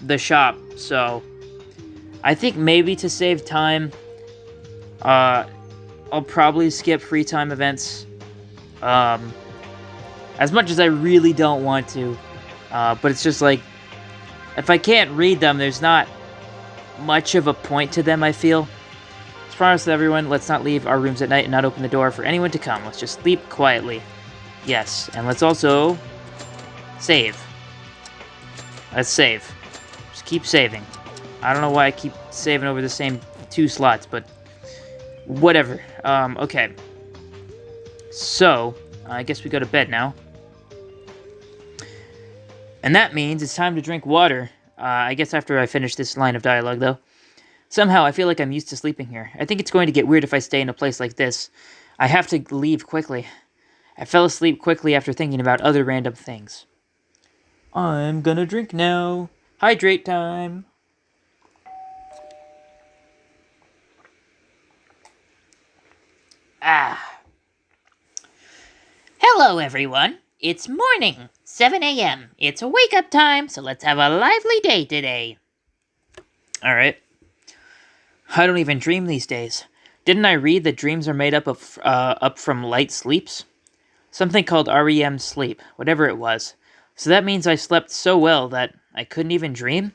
the shop, so I think maybe to save time, I'll probably skip free time events, as much as I really don't want to, but it's just like, if I can't read them, there's not much of a point to them, I feel. Let's promise to everyone, let's not leave our rooms at night and not open the door for anyone to come. Let's just sleep quietly. Yes, and let's also save. Let's save. Just keep saving. I don't know why I keep saving over the same 2 slots, but whatever. Okay. So, I guess we go to bed now. And that means it's time to drink water. I guess after I finish this line of dialogue, though. Somehow, I feel like I'm used to sleeping here. I think it's going to get weird if I stay in a place like this. I have to leave quickly. I fell asleep quickly after thinking about other random things. I'm gonna drink now. Hydrate time. Hello, everyone. It's morning, 7 a.m. It's wake-up time, so let's have a lively day today. Alright. I don't even dream these days. Didn't I read that dreams are made up from light sleeps? Something called REM sleep, whatever it was. So that means I slept so well that I couldn't even dream?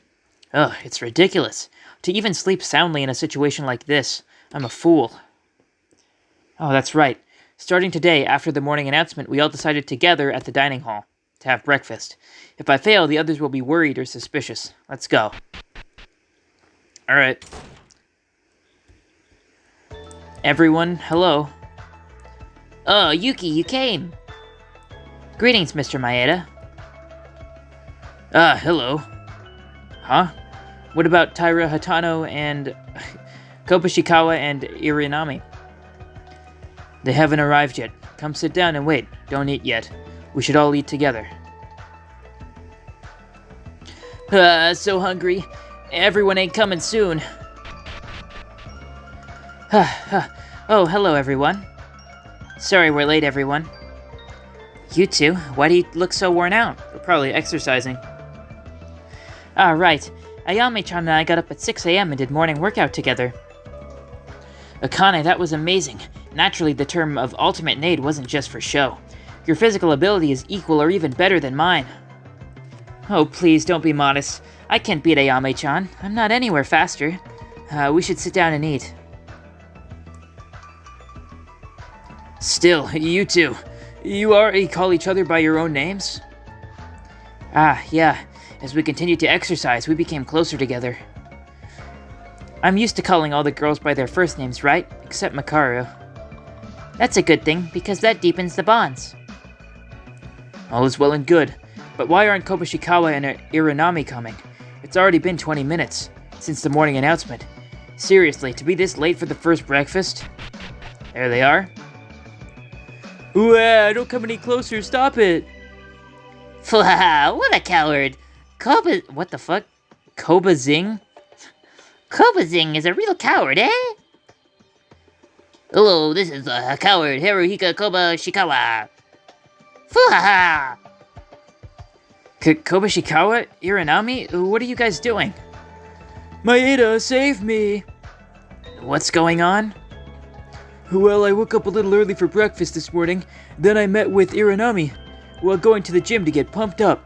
Ugh, it's ridiculous. To even sleep soundly in a situation like this, I'm a fool. Oh, that's right. Starting today, after the morning announcement, we all decided to gather at the dining hall to have breakfast. If I fail, the others will be worried or suspicious. Let's go. Alright. Everyone, hello. Oh, Yuki, you came. Greetings, Mr. Maeda. Hello. Huh? What about Taira Hatano and Kobushikawa and Irinami? They haven't arrived yet. Come sit down and wait. Don't eat yet. We should all eat together. So hungry. Everyone ain't coming soon. Oh, hello, everyone. Sorry we're late, everyone. You two, why do you look so worn out? We're probably exercising. Right. Ayame-chan and I got up at 6 a.m. and did morning workout together. Akane, that was amazing. Naturally, the term of ultimate Nade wasn't just for show. Your physical ability is equal or even better than mine. Oh, please, don't be modest. I can't beat Ayame-chan. I'm not anywhere faster. We should sit down and eat. Still, you two. You already call each other by your own names? Yeah. As we continued to exercise, we became closer together. I'm used to calling all the girls by their first names, right? Except Makaru. That's a good thing, because that deepens the bonds. All is well and good, but why aren't Kobushikawa and Irinami coming? It's already been 20 minutes, since the morning announcement. Seriously, to be this late for the first breakfast? There they are. Ooh, don't come any closer, stop it! What a coward! What the fuck? Kobazing? Kobazing is a real coward, eh? Hello, this is a coward, Haruhika Kobushikawa. Fuhaha! Kobushikawa? Irinami? What are you guys doing? Maeda, save me! What's going on? Well, I woke up a little early for breakfast this morning. Then I met with Iranami while going to the gym to get pumped up.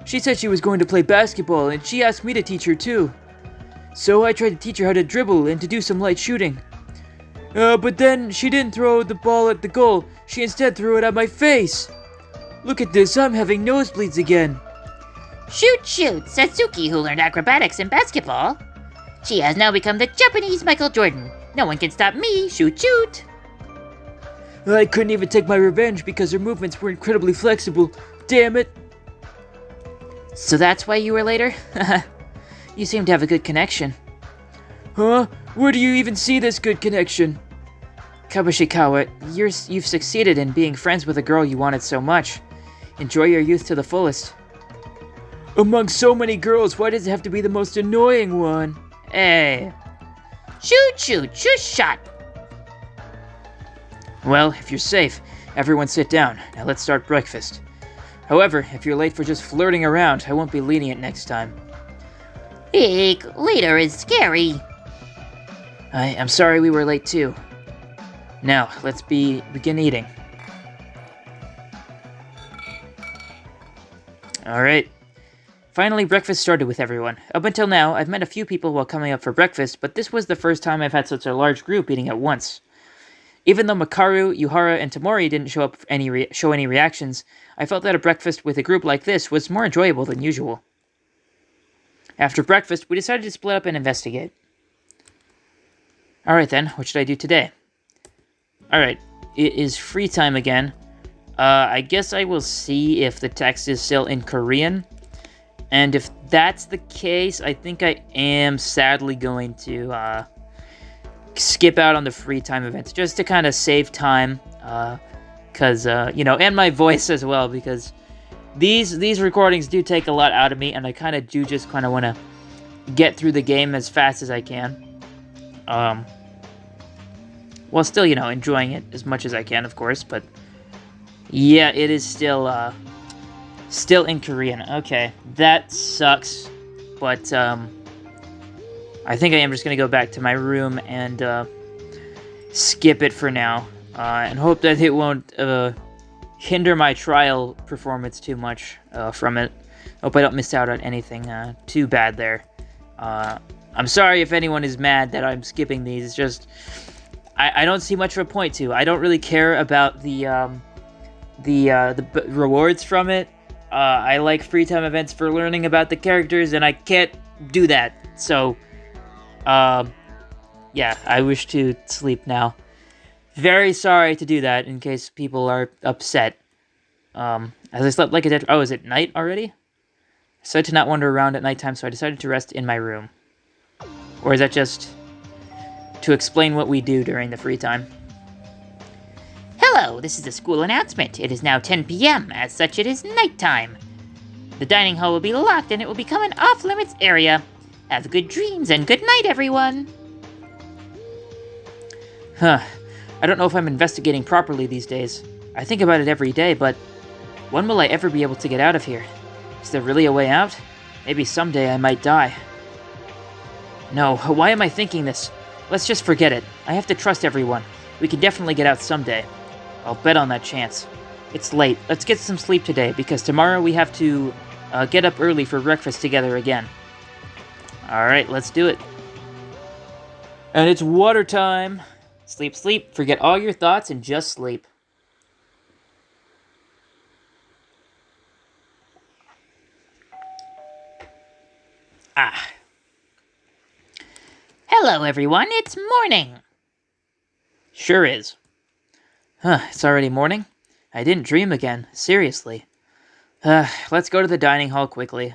She said she was going to play basketball, and she asked me to teach her too. So I tried to teach her how to dribble and to do some light shooting. But then she didn't throw the ball at the goal. She instead threw it at my face. Look at this, I'm having nosebleeds again. Shoot, shoot, Satsuki, who learned acrobatics in basketball. She has now become the Japanese Michael Jordan. No one can stop me, shoot, shoot. I couldn't even take my revenge because her movements were incredibly flexible. Damn it. So that's why you were later? You seem to have a good connection. Huh? Where do you even see this good connection? Kabushikawa, you've succeeded in being friends with a girl you wanted so much. Enjoy your youth to the fullest. Among so many girls, why does it have to be the most annoying one? Hey. Shoot, shoot, shush shot. Well, if you're safe, everyone sit down. Now let's start breakfast. However, if you're late for just flirting around, I won't be lenient next time. Eek, later is scary. I'm sorry we were late too. Now, let's begin eating. Alright. Finally, breakfast started with everyone. Up until now, I've met a few people while coming up for breakfast, but this was the first time I've had such a large group eating at once. Even though Makaru, Yuhara, and Tamori didn't show any reactions, I felt that a breakfast with a group like this was more enjoyable than usual. After breakfast, we decided to split up and investigate. Alright then, what should I do today? Alright, it is free time again. I guess I will see if the text is still in Korean. And if that's the case, I think I am sadly going to skip out on the free time events, just to kind of save time, because, and my voice as well, because these recordings do take a lot out of me, and I kind of do just want to get through the game as fast as I can, while still, enjoying it as much as I can, of course, but yeah, it is still in Korean. Okay, that sucks, but, I think I am just going to go back to my room and skip it for now, and hope that it won't hinder my trial performance too much from it. Hope I don't miss out on anything too bad there. I'm sorry if anyone is mad that I'm skipping these. It's just I don't see much of a point to. I don't really care about the rewards from it. I like free time events for learning about the characters, and I can't do that. So, yeah, I wish to sleep now. Very sorry to do that in case people are upset. As I slept like a dead... Oh, is it night already? I decided to not wander around at nighttime, so I decided to rest in my room. Or is that just to explain what we do during the free time? Hello, this is a school announcement. It is now 10 p.m. As such, it is nighttime. The dining hall will be locked and it will become an off-limits area. Have good dreams and good night, everyone. Huh. I don't know if I'm investigating properly these days. I think about it every day, but when will I ever be able to get out of here? Is there really a way out? Maybe someday I might die. No, why am I thinking this? Let's just forget it. I have to trust everyone. We can definitely get out someday. I'll bet on that chance. It's late. Let's get some sleep today, because tomorrow we have to get up early for breakfast together again. Alright, let's do it. And it's water time. Sleep, sleep. Forget all your thoughts and just sleep. Ah. Hello, everyone. It's morning. Sure is. Huh, it's already morning? I didn't dream again. Seriously. Let's go to the dining hall quickly.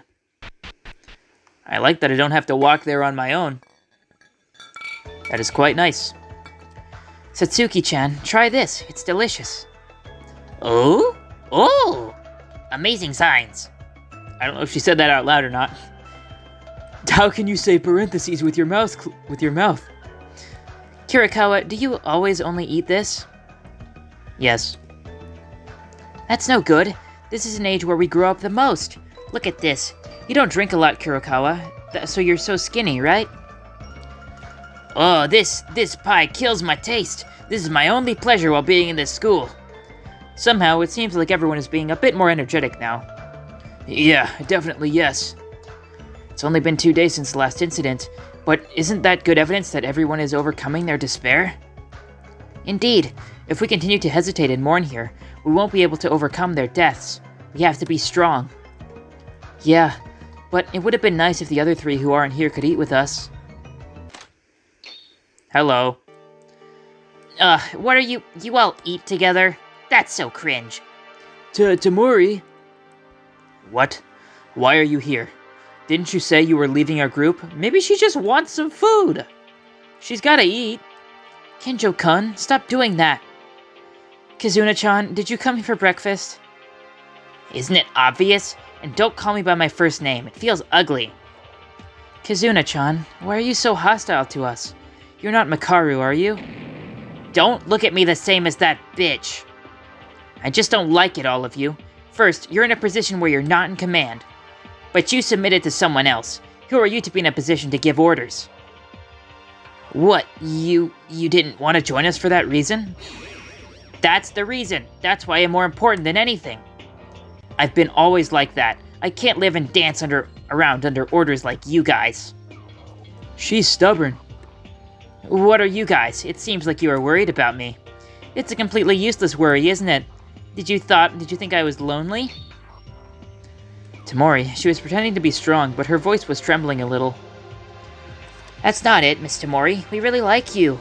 I like that I don't have to walk there on my own. That is quite nice. Satsuki-chan, try this. It's delicious. Oh? Oh! Amazing signs. I don't know if she said that out loud or not. How can you say parentheses with your mouth? Kirikawa, do you always only eat this? Yes. That's no good. This is an age where we grow up the most. Look at this. You don't drink a lot, Kurokawa, so you're so skinny, right? Oh, this pie kills my taste. This is my only pleasure while being in this school. Somehow, it seems like everyone is being a bit more energetic now. Yeah, definitely yes. It's only been 2 days since the last incident, but isn't that good evidence that everyone is overcoming their despair? Indeed, if we continue to hesitate and mourn here, we won't be able to overcome their deaths. We have to be strong. Yeah, but it would have been nice if the other 3 who aren't here could eat with us. Hello. What are you all eat together? That's so cringe. Tamori? What? Why are you here? Didn't you say you were leaving our group? Maybe she just wants some food. She's gotta eat. Kinjo-kun, stop doing that. Kizuna-chan, did you come here for breakfast? Isn't it obvious? And don't call me by my first name. It feels ugly. Kizuna-chan, why are you so hostile to us? You're not Makaru, are you? Don't look at me the same as that bitch. I just don't like it, all of you. First, you're in a position where you're not in command. But you submitted to someone else. Who are you to be in a position to give orders? What, you didn't want to join us for that reason? That's the reason. That's why I'm more important than anything. I've been always like that. I can't live and dance around under orders like you guys. She's stubborn. What are you guys? It seems like you are worried about me. It's a completely useless worry, isn't it? Did you think I was lonely? Tamori, she was pretending to be strong, but her voice was trembling a little. That's not it, Miss Tamori. We really like you.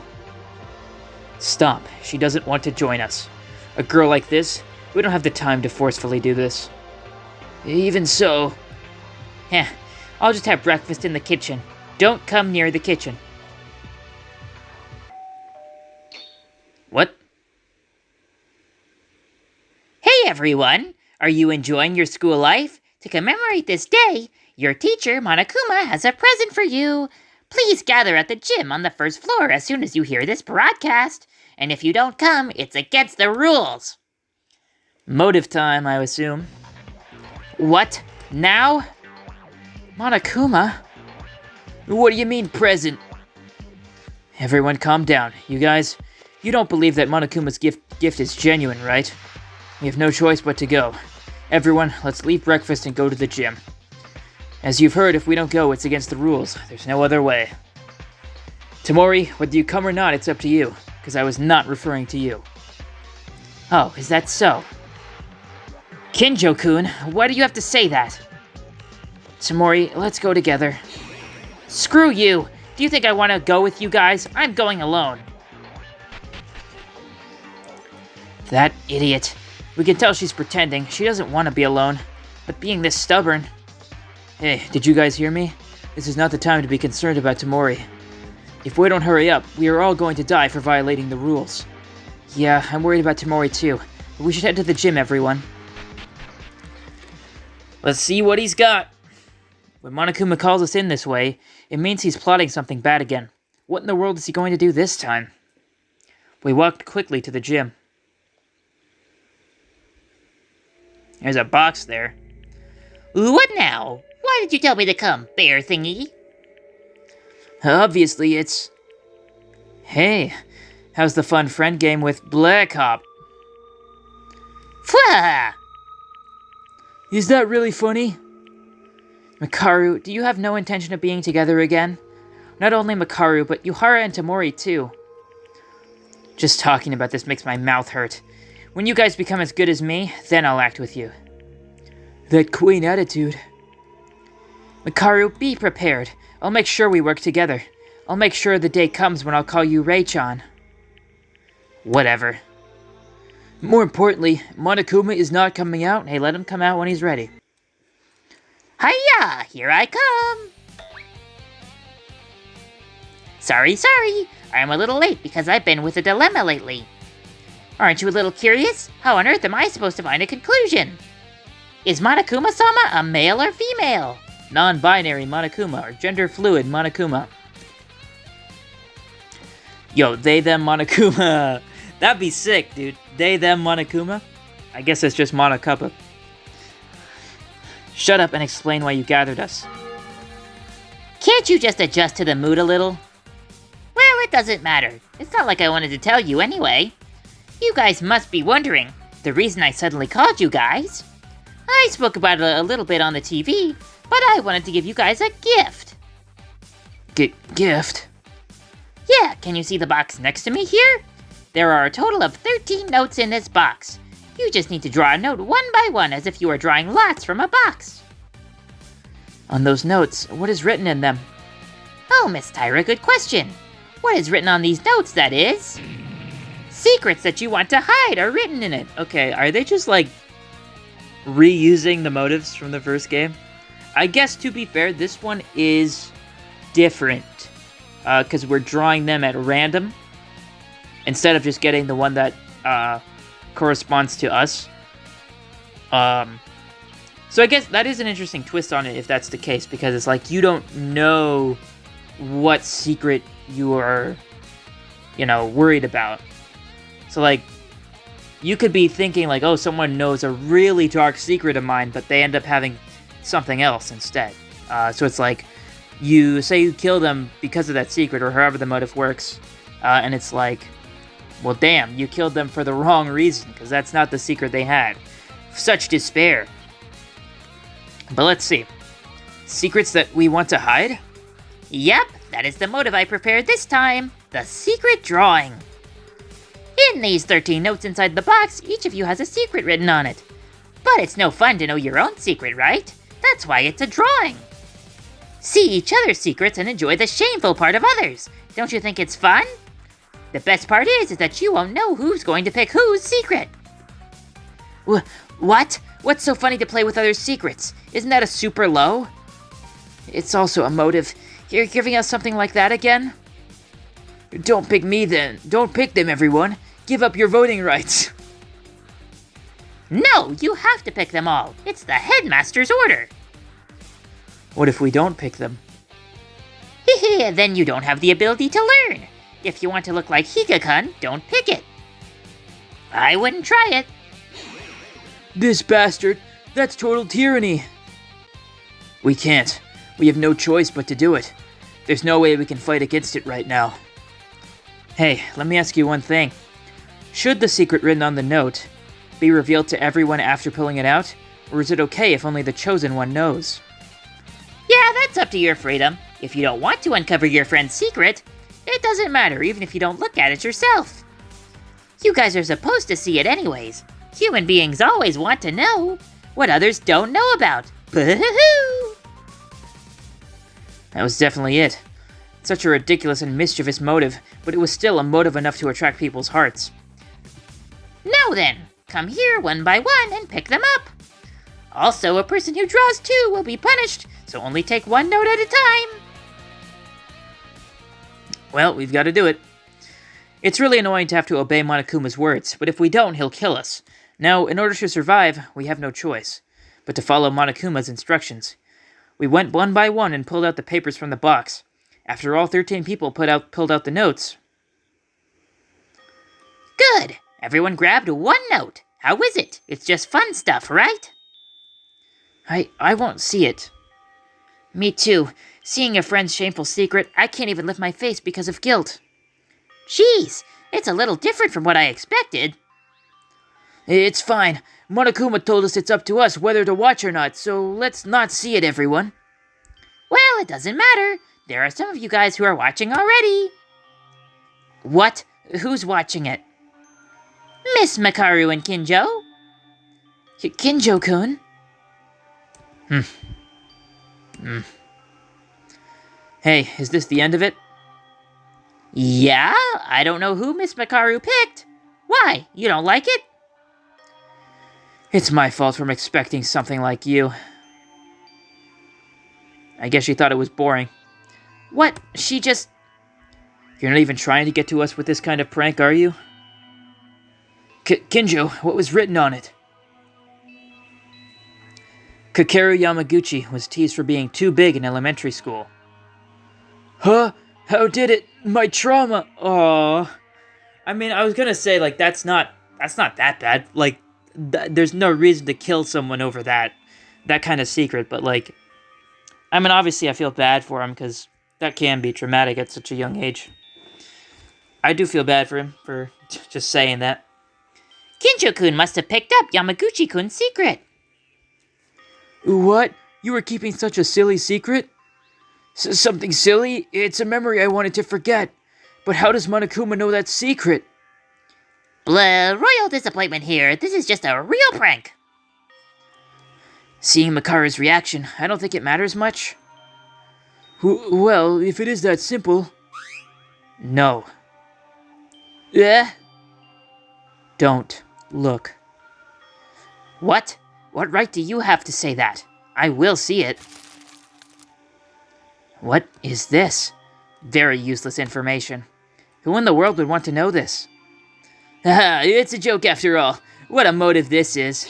Stop. She doesn't want to join us. A girl like this, we don't have the time to forcefully do this. Even so... Heh, I'll just have breakfast in the kitchen. Don't come near the kitchen. What? Hey everyone! Are you enjoying your school life? To commemorate this day, your teacher, Monokuma, has a present for you. Please gather at the gym on the first floor as soon as you hear this broadcast. And if you don't come, it's against the rules. Motive time, I assume. What? Now? Monokuma? What do you mean, present? Everyone calm down. You guys, you don't believe that Monokuma's gift is genuine, right? We have no choice but to go. Everyone, let's leave breakfast and go to the gym. As you've heard, if we don't go, it's against the rules. There's no other way. Tamori, whether you come or not, it's up to you, because I was not referring to you. Oh, is that so? Kinjo-kun, why do you have to say that? Tamori, let's go together. Screw you! Do you think I want to go with you guys? I'm going alone. That idiot. We can tell she's pretending. She doesn't want to be alone. But being this stubborn... Hey, did you guys hear me? This is not the time to be concerned about Tamori. If we don't hurry up, we are all going to die for violating the rules. Yeah, I'm worried about Tamori too. But we should head to the gym, everyone. Let's see what he's got. When Monokuma calls us in this way, it means he's plotting something bad again. What in the world is he going to do this time? We walked quickly to the gym. There's a box there. What now? Why did you tell me to come, bear thingy? Obviously, it's... Hey, how's the fun friend game with Black Hop? Fwah! Is that really funny? Makaru, do you have no intention of being together again? Not only Makaru, but Yuhara and Tamori too. Just talking about this makes my mouth hurt. When you guys become as good as me, then I'll act with you. That queen attitude. Makaru, be prepared. I'll make sure we work together. I'll make sure the day comes when I'll call you Rei-chan. Whatever. More importantly, Monokuma is not coming out. Hey, let him come out when he's ready. Hiya! Here I come! Sorry. I'm a little late because I've been with a dilemma lately. Aren't you a little curious? How on earth am I supposed to find a conclusion? Is Monokuma-sama a male or female? Non-binary Monokuma, or gender-fluid Monokuma. Yo, they, them, Monokuma. That'd be sick, dude. They, them, Monokuma. I guess it's just Monokuppa. Shut up and explain why you gathered us. Can't you just adjust to the mood a little? That doesn't matter. It's not like I wanted to tell you anyway. You guys must be wondering the reason I suddenly called you guys. I spoke about it a little bit on the TV, but I wanted to give you guys a gift. Gift? Yeah, can you see the box next to me here? There are a total of 13 notes in this box. You just need to draw a note one by one as if you were drawing lots from a box. On those notes, what is written in them? Oh, Miss Tyra, good question. What is written on these notes, that is? Secrets that you want to hide are written in it. Okay, are they just like reusing the motives from the first game? I guess, to be fair, this one is different because we're drawing them at random instead of just getting the one that corresponds to us. So I guess that is an interesting twist on it if that's the case, because it's like you don't know what secret you are, worried about. So like, you could be thinking like, oh, someone knows a really dark secret of mine, but they end up having something else instead. So it's like, you say you kill them because of that secret, or however the motive works, and it's like, well, damn, you killed them for the wrong reason, because that's not the secret they had. Such despair. But let's see. Secrets that we want to hide? Yep, that is the motive I prepared this time. The secret drawing. In these 13 notes inside the box, each of you has a secret written on it. But it's no fun to know your own secret, right? That's why it's a drawing. See each other's secrets and enjoy the shameful part of others. Don't you think it's fun? The best part is that you won't know who's going to pick whose secret. What? What's so funny to play with others' secrets? Isn't that a super low? It's also a motive. You're giving us something like that again? Don't pick me then. Don't pick them, everyone. Give up your voting rights. No, you have to pick them all. It's the headmaster's order. What if we don't pick them? Then you don't have the ability to learn. If you want to look like Hika-kun, don't pick it. I wouldn't try it. This bastard. That's total tyranny. We can't. We have no choice but to do it. There's no way we can fight against it right now. Hey, let me ask you one thing. Should the secret written on the note be revealed to everyone after pulling it out? Or is it okay if only the chosen one knows? Yeah, that's up to your freedom. If you don't want to uncover your friend's secret, it doesn't matter even if you don't look at it yourself. You guys are supposed to see it anyways. Human beings always want to know what others don't know about. Boo-hoo-hoo! That was definitely it. Such a ridiculous and mischievous motive, but it was still a motive enough to attract people's hearts. Now then, come here one by one and pick them up. Also, a person who draws two will be punished, so only take one note at a time. Well, we've got to do it. It's really annoying to have to obey Monokuma's words, but if we don't, he'll kill us. Now, in order to survive, we have no choice but to follow Monokuma's instructions. We went one by one and pulled out the papers from the box. After all 13 people pulled out the notes. Good! Everyone grabbed one note. How is it? It's just fun stuff, right? I won't see it. Me too. Seeing a friend's shameful secret, I can't even lift my face because of guilt. Jeez, it's a little different from what I expected. It's fine. Monokuma told us it's up to us whether to watch or not, so let's not see it, everyone. Well, it doesn't matter. There are some of you guys who are watching already. What? Who's watching it? Miss Makaru and Kinjo. Kinjo-kun? Hey, is this the end of it? Yeah, I don't know who Miss Makaru picked. Why? You don't like it? It's my fault for expecting something like you. I guess she thought it was boring. What? She just... You're not even trying to get to us with this kind of prank, are you? Kinjo, what was written on it? Kakeru Yamaguchi was teased for being too big in elementary school. Huh? How did it? My trauma. Aww. I mean, I was gonna say, like, that's not that bad. Like, there's no reason to kill someone over that kind of secret, but, like, I mean, obviously I feel bad for him, because that can be traumatic at such a young age. I do feel bad for him for just saying that. Kinjo-kun must have picked up Yamaguchi-kun's secret. What? You were keeping such a silly secret? Something silly? It's a memory I wanted to forget. But how does Monokuma know that secret? Blah, royal disappointment here. This is just a real prank. Seeing Makaru's reaction, I don't think it matters much. Well, if it is that simple... No. Don't look. What? What right do you have to say that? I will see it. What is this? Very useless information. Who in the world would want to know this? Haha, it's a joke after all. What a motive this is.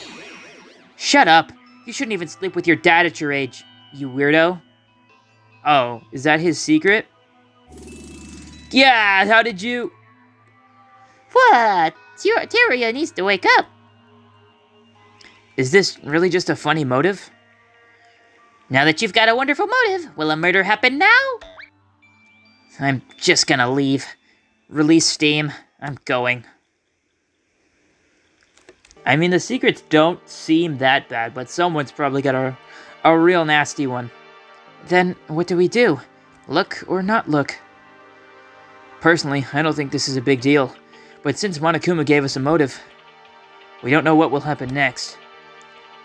Shut up. You shouldn't even sleep with your dad at your age, you weirdo. Oh, is that his secret? Yeah, how did you... What? Teruya needs to wake up. Is this really just a funny motive? Now that you've got a wonderful motive, will a murder happen now? I'm just gonna leave. Release Steam. I'm going. I mean, the secrets don't seem that bad, but someone's probably got a real nasty one. Then, what do we do? Look or not look? Personally, I don't think this is a big deal. But since Monokuma gave us a motive, we don't know what will happen next.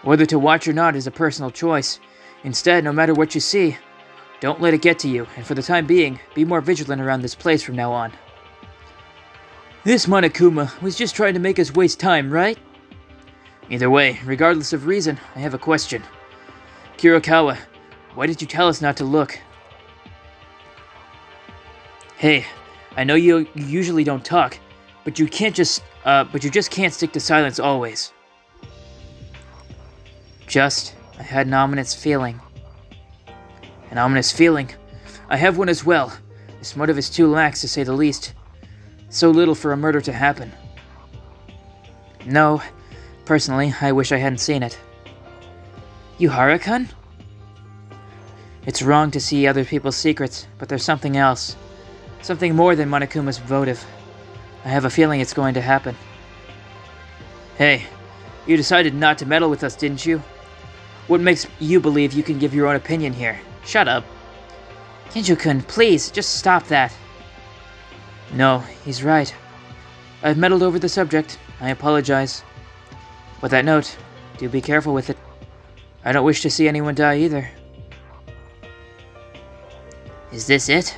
Whether to watch or not is a personal choice. Instead, no matter what you see, don't let it get to you, and for the time being, be more vigilant around this place from now on. This Monokuma was just trying to make us waste time, right? Either way, regardless of reason, I have a question. Kurokawa, why did you tell us not to look? Hey, I know you usually don't talk, but you just can't stick to silence always. I had an ominous feeling. An ominous feeling? I have one as well. This motive is too lax, to say the least. So little for a murder to happen. No, personally, I wish I hadn't seen it. Yuhara-kun? It's wrong to see other people's secrets, but there's something else. Something more than Monokuma's motive. I have a feeling it's going to happen. Hey, you decided not to meddle with us, didn't you? What makes you believe you can give your own opinion here? Shut up. Kinjo-kun, please, just stop that. No, he's right. I've meddled over the subject. I apologize. With that note, do be careful with it. I don't wish to see anyone die either. Is this it?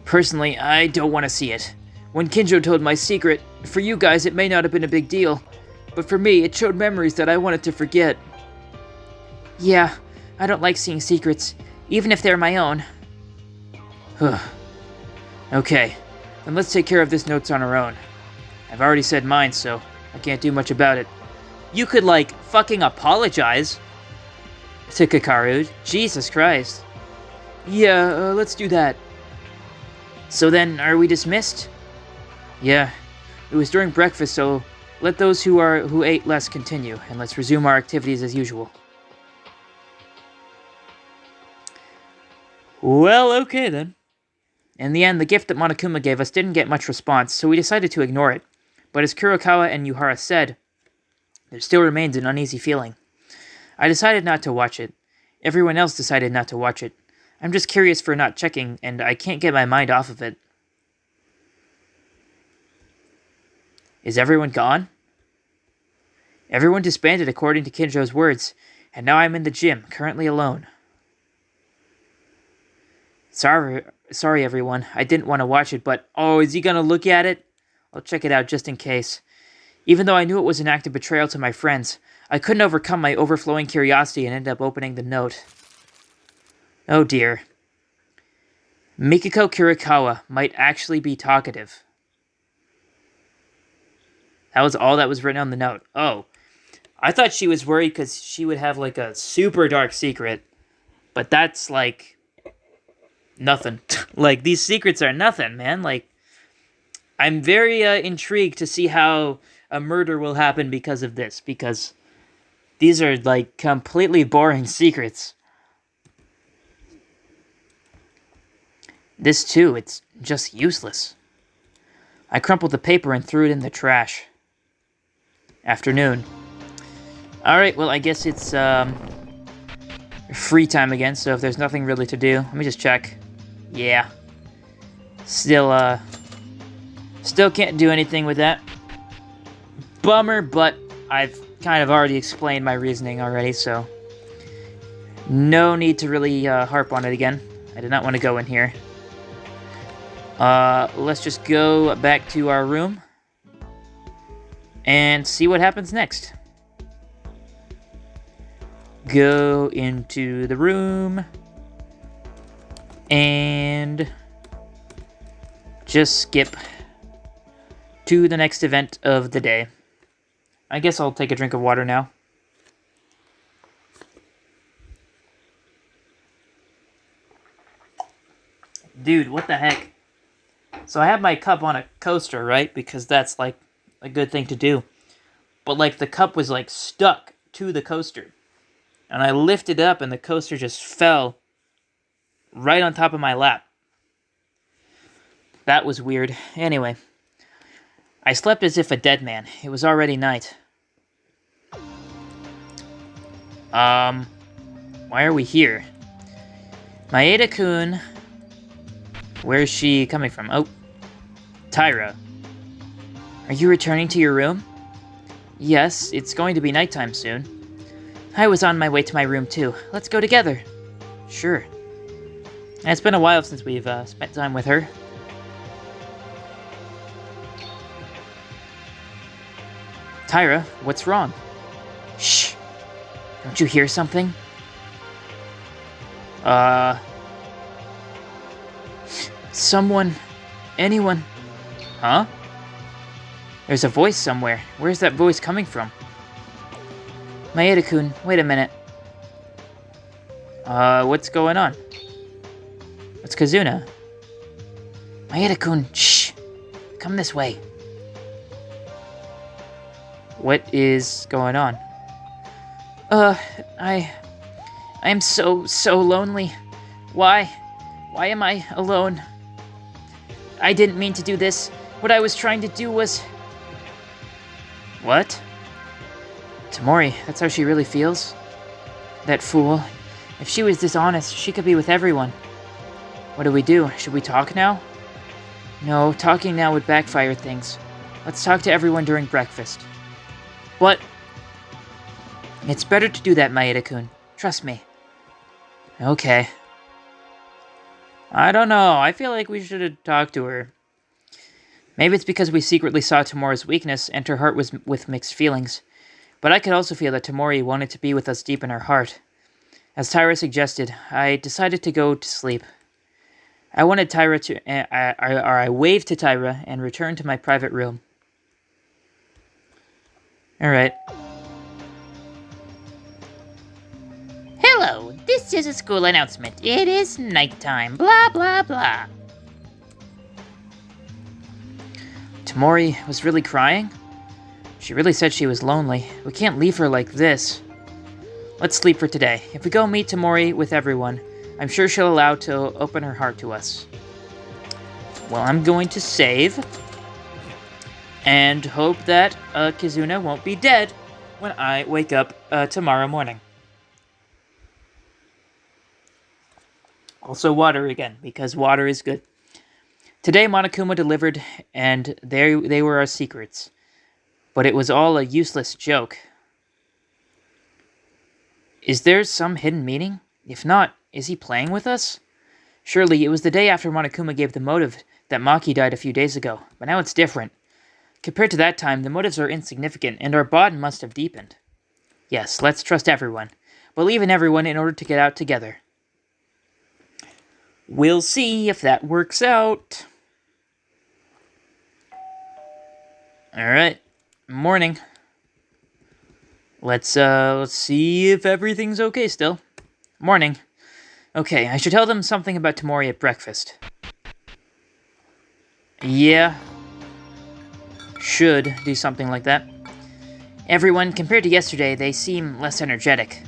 Personally, I don't want to see it. When Kinjo told my secret, for you guys it may not have been a big deal, but for me it showed memories that I wanted to forget. Yeah, I don't like seeing secrets, even if they're my own. Okay, then let's take care of this notes on our own. I've already said mine, so I can't do much about it. You could, like, fucking apologize to Kakaru. Jesus Christ. Yeah, let's do that. So then, are we dismissed? Yeah, it was during breakfast, so let those who ate less continue, and let's resume our activities as usual. Well, okay then. In the end, the gift that Monokuma gave us didn't get much response, so we decided to ignore it. But as Kurokawa and Yuhara said, there still remains an uneasy feeling. I decided not to watch it. Everyone else decided not to watch it. I'm just curious for not checking, and I can't get my mind off of it. Is everyone gone? Everyone disbanded according to Kinjo's words, and now I'm in the gym, currently alone. Sorry everyone, I didn't want to watch it, but... Oh, is he gonna look at it? I'll check it out just in case. Even though I knew it was an act of betrayal to my friends, I couldn't overcome my overflowing curiosity and ended up opening the note. Oh dear. Mikiko Kurokawa might actually be talkative. That was all that was written on the note. Oh. I thought she was worried because she would have, like, a super dark secret. But that's, like... nothing. Like, these secrets are nothing, man. Like, I'm very intrigued to see how a murder will happen because of this. Because these are, like, completely boring secrets. This too, it's just useless. I crumpled the paper and threw it in the trash. Afternoon. Alright, well, I guess it's free time again, so if there's nothing really to do, let me just check. Yeah. Still can't do anything with that. Bummer, but I've kind of already explained my reasoning already, so no need to really harp on it again. I did not want to go in here. Let's just go back to our room and see what happens next. Go into the room and just skip to the next event of the day. I guess I'll take a drink of water now. Dude, what the heck? So I have my cup on a coaster, right? Because that's, like, a good thing to do. But, like, the cup was, like, stuck to the coaster. And I lifted it up and the coaster just fell right on top of my lap. That was weird. Anyway, I slept as if a dead man. It was already night. Why are we here? Maeda-kun. Where's she coming from? Oh, Tyra. Are you returning to your room? Yes, it's going to be nighttime soon. I was on my way to my room too. Let's go together. Sure. It's been a while since we've spent time with her. Tyra, what's wrong? Shh. Don't you hear something? Someone. Anyone. Huh? There's a voice somewhere. Where's that voice coming from? Maeda-kun, wait a minute. What's going on? It's Kazuna. Maeda-kun, shh. Come this way. What is going on? I'm so lonely. Why am I alone? I didn't mean to do this. What I was trying to do was... What? Tamori, that's how she really feels? That fool. If she was dishonest, she could be with everyone. What do we do? Should we talk now? No, talking now would backfire things. Let's talk to everyone during breakfast. But... It's better to do that, Maeda-kun. Trust me. Okay. I don't know. I feel like we should have talked to her. Maybe it's because we secretly saw Tamori's weakness and her heart was with mixed feelings. But I could also feel that Tamori wanted to be with us deep in her heart. As Tyra suggested, I decided to go to sleep. I wanted Tyra to... I waved to Tyra and returned to my private room. Alright. Hello, this is a school announcement. It is nighttime. Blah, blah, blah. Tamori was really crying? She really said she was lonely. We can't leave her like this. Let's sleep for today. If we go meet Tamori with everyone, I'm sure she'll allow to open her heart to us. Well, I'm going to save. And hope that Kizuna won't be dead when I wake up tomorrow morning. Also water again, because water is good. Today, Monokuma delivered, and they were our secrets. But it was all a useless joke. Is there some hidden meaning? If not, is he playing with us? Surely it was the day after Monokuma gave the motive that Maki died a few days ago, but now it's different. Compared to that time, the motives are insignificant, and our bond must have deepened. Yes, let's trust everyone. Believe in everyone in order to get out together. We'll see if that works out. Alright. Morning. Let's see if everything's okay still. Morning. Okay, I should tell them something about Tamori at breakfast. Yeah. Should do something like that. Everyone, compared to yesterday, they seem less energetic.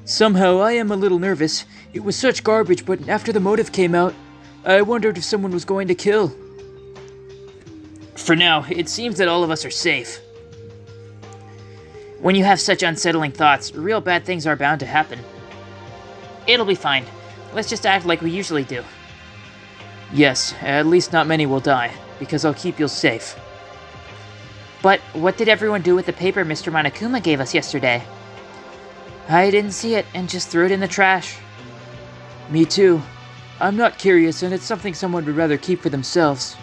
Somehow, I am a little nervous. It was such garbage, but after the motive came out, I wondered if someone was going to kill. For now, it seems that all of us are safe. When you have such unsettling thoughts, real bad things are bound to happen. It'll be fine. Let's just act like we usually do. Yes, at least not many will die, because I'll keep you safe. But what did everyone do with the paper Mr. Monokuma gave us yesterday? I didn't see it and just threw it in the trash. Me too. I'm not curious, and it's something someone would rather keep for themselves.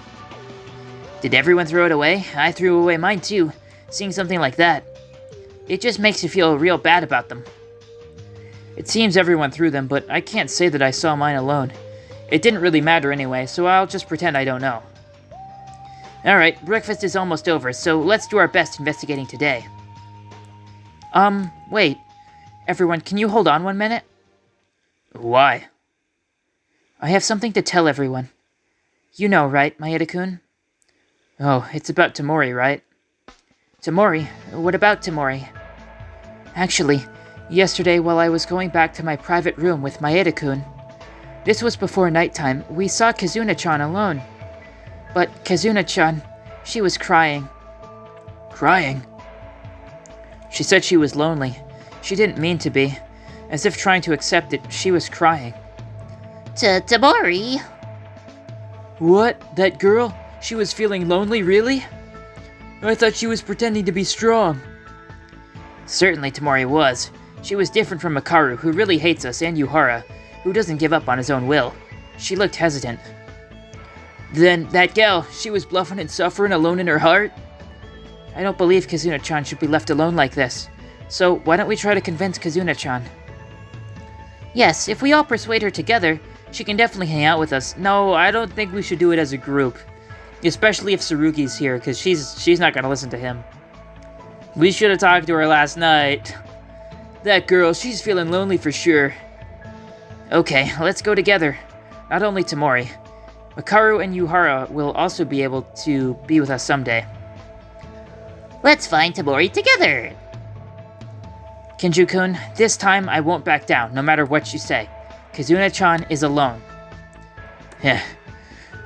Did everyone throw it away? I threw away mine too, seeing something like that. It just makes you feel real bad about them. It seems everyone threw them, but I can't say that I saw mine alone. It didn't really matter anyway, so I'll just pretend I don't know. Alright, breakfast is almost over, so let's do our best investigating today. Wait. Everyone, can you hold on 1 minute? Why? I have something to tell everyone. You know, right, Maeda-kun? Oh, it's about Tamori, right? Tamori? What about Tamori? Actually, yesterday while I was going back to my private room with Maeda-kun, this was before nighttime, we saw Kazuna-chan alone. But Kazuna-chan, she was crying. Crying? She said she was lonely. She didn't mean to be. As if trying to accept it, she was crying. Tamori? What? That girl? She was feeling lonely, really? I thought she was pretending to be strong. Certainly Tamori was. She was different from Makaru, who really hates us, and Yuhara, who doesn't give up on his own will. She looked hesitant. Then, that gal, she was bluffing and suffering alone in her heart? I don't believe Kazuna-chan should be left alone like this. So, why don't we try to convince Kazuna-chan? Yes, if we all persuade her together, she can definitely hang out with us. No, I don't think we should do it as a group. Especially if Tsurugi's here, because she's not gonna listen to him. We should have talked to her last night. That girl, she's feeling lonely for sure. Okay, let's go together. Not only Tamori. Makaru and Yuhara will also be able to be with us someday. Let's find Tamori together! Kinju-kun, this time I won't back down, no matter what you say. Kazuna-chan is alone. Heh.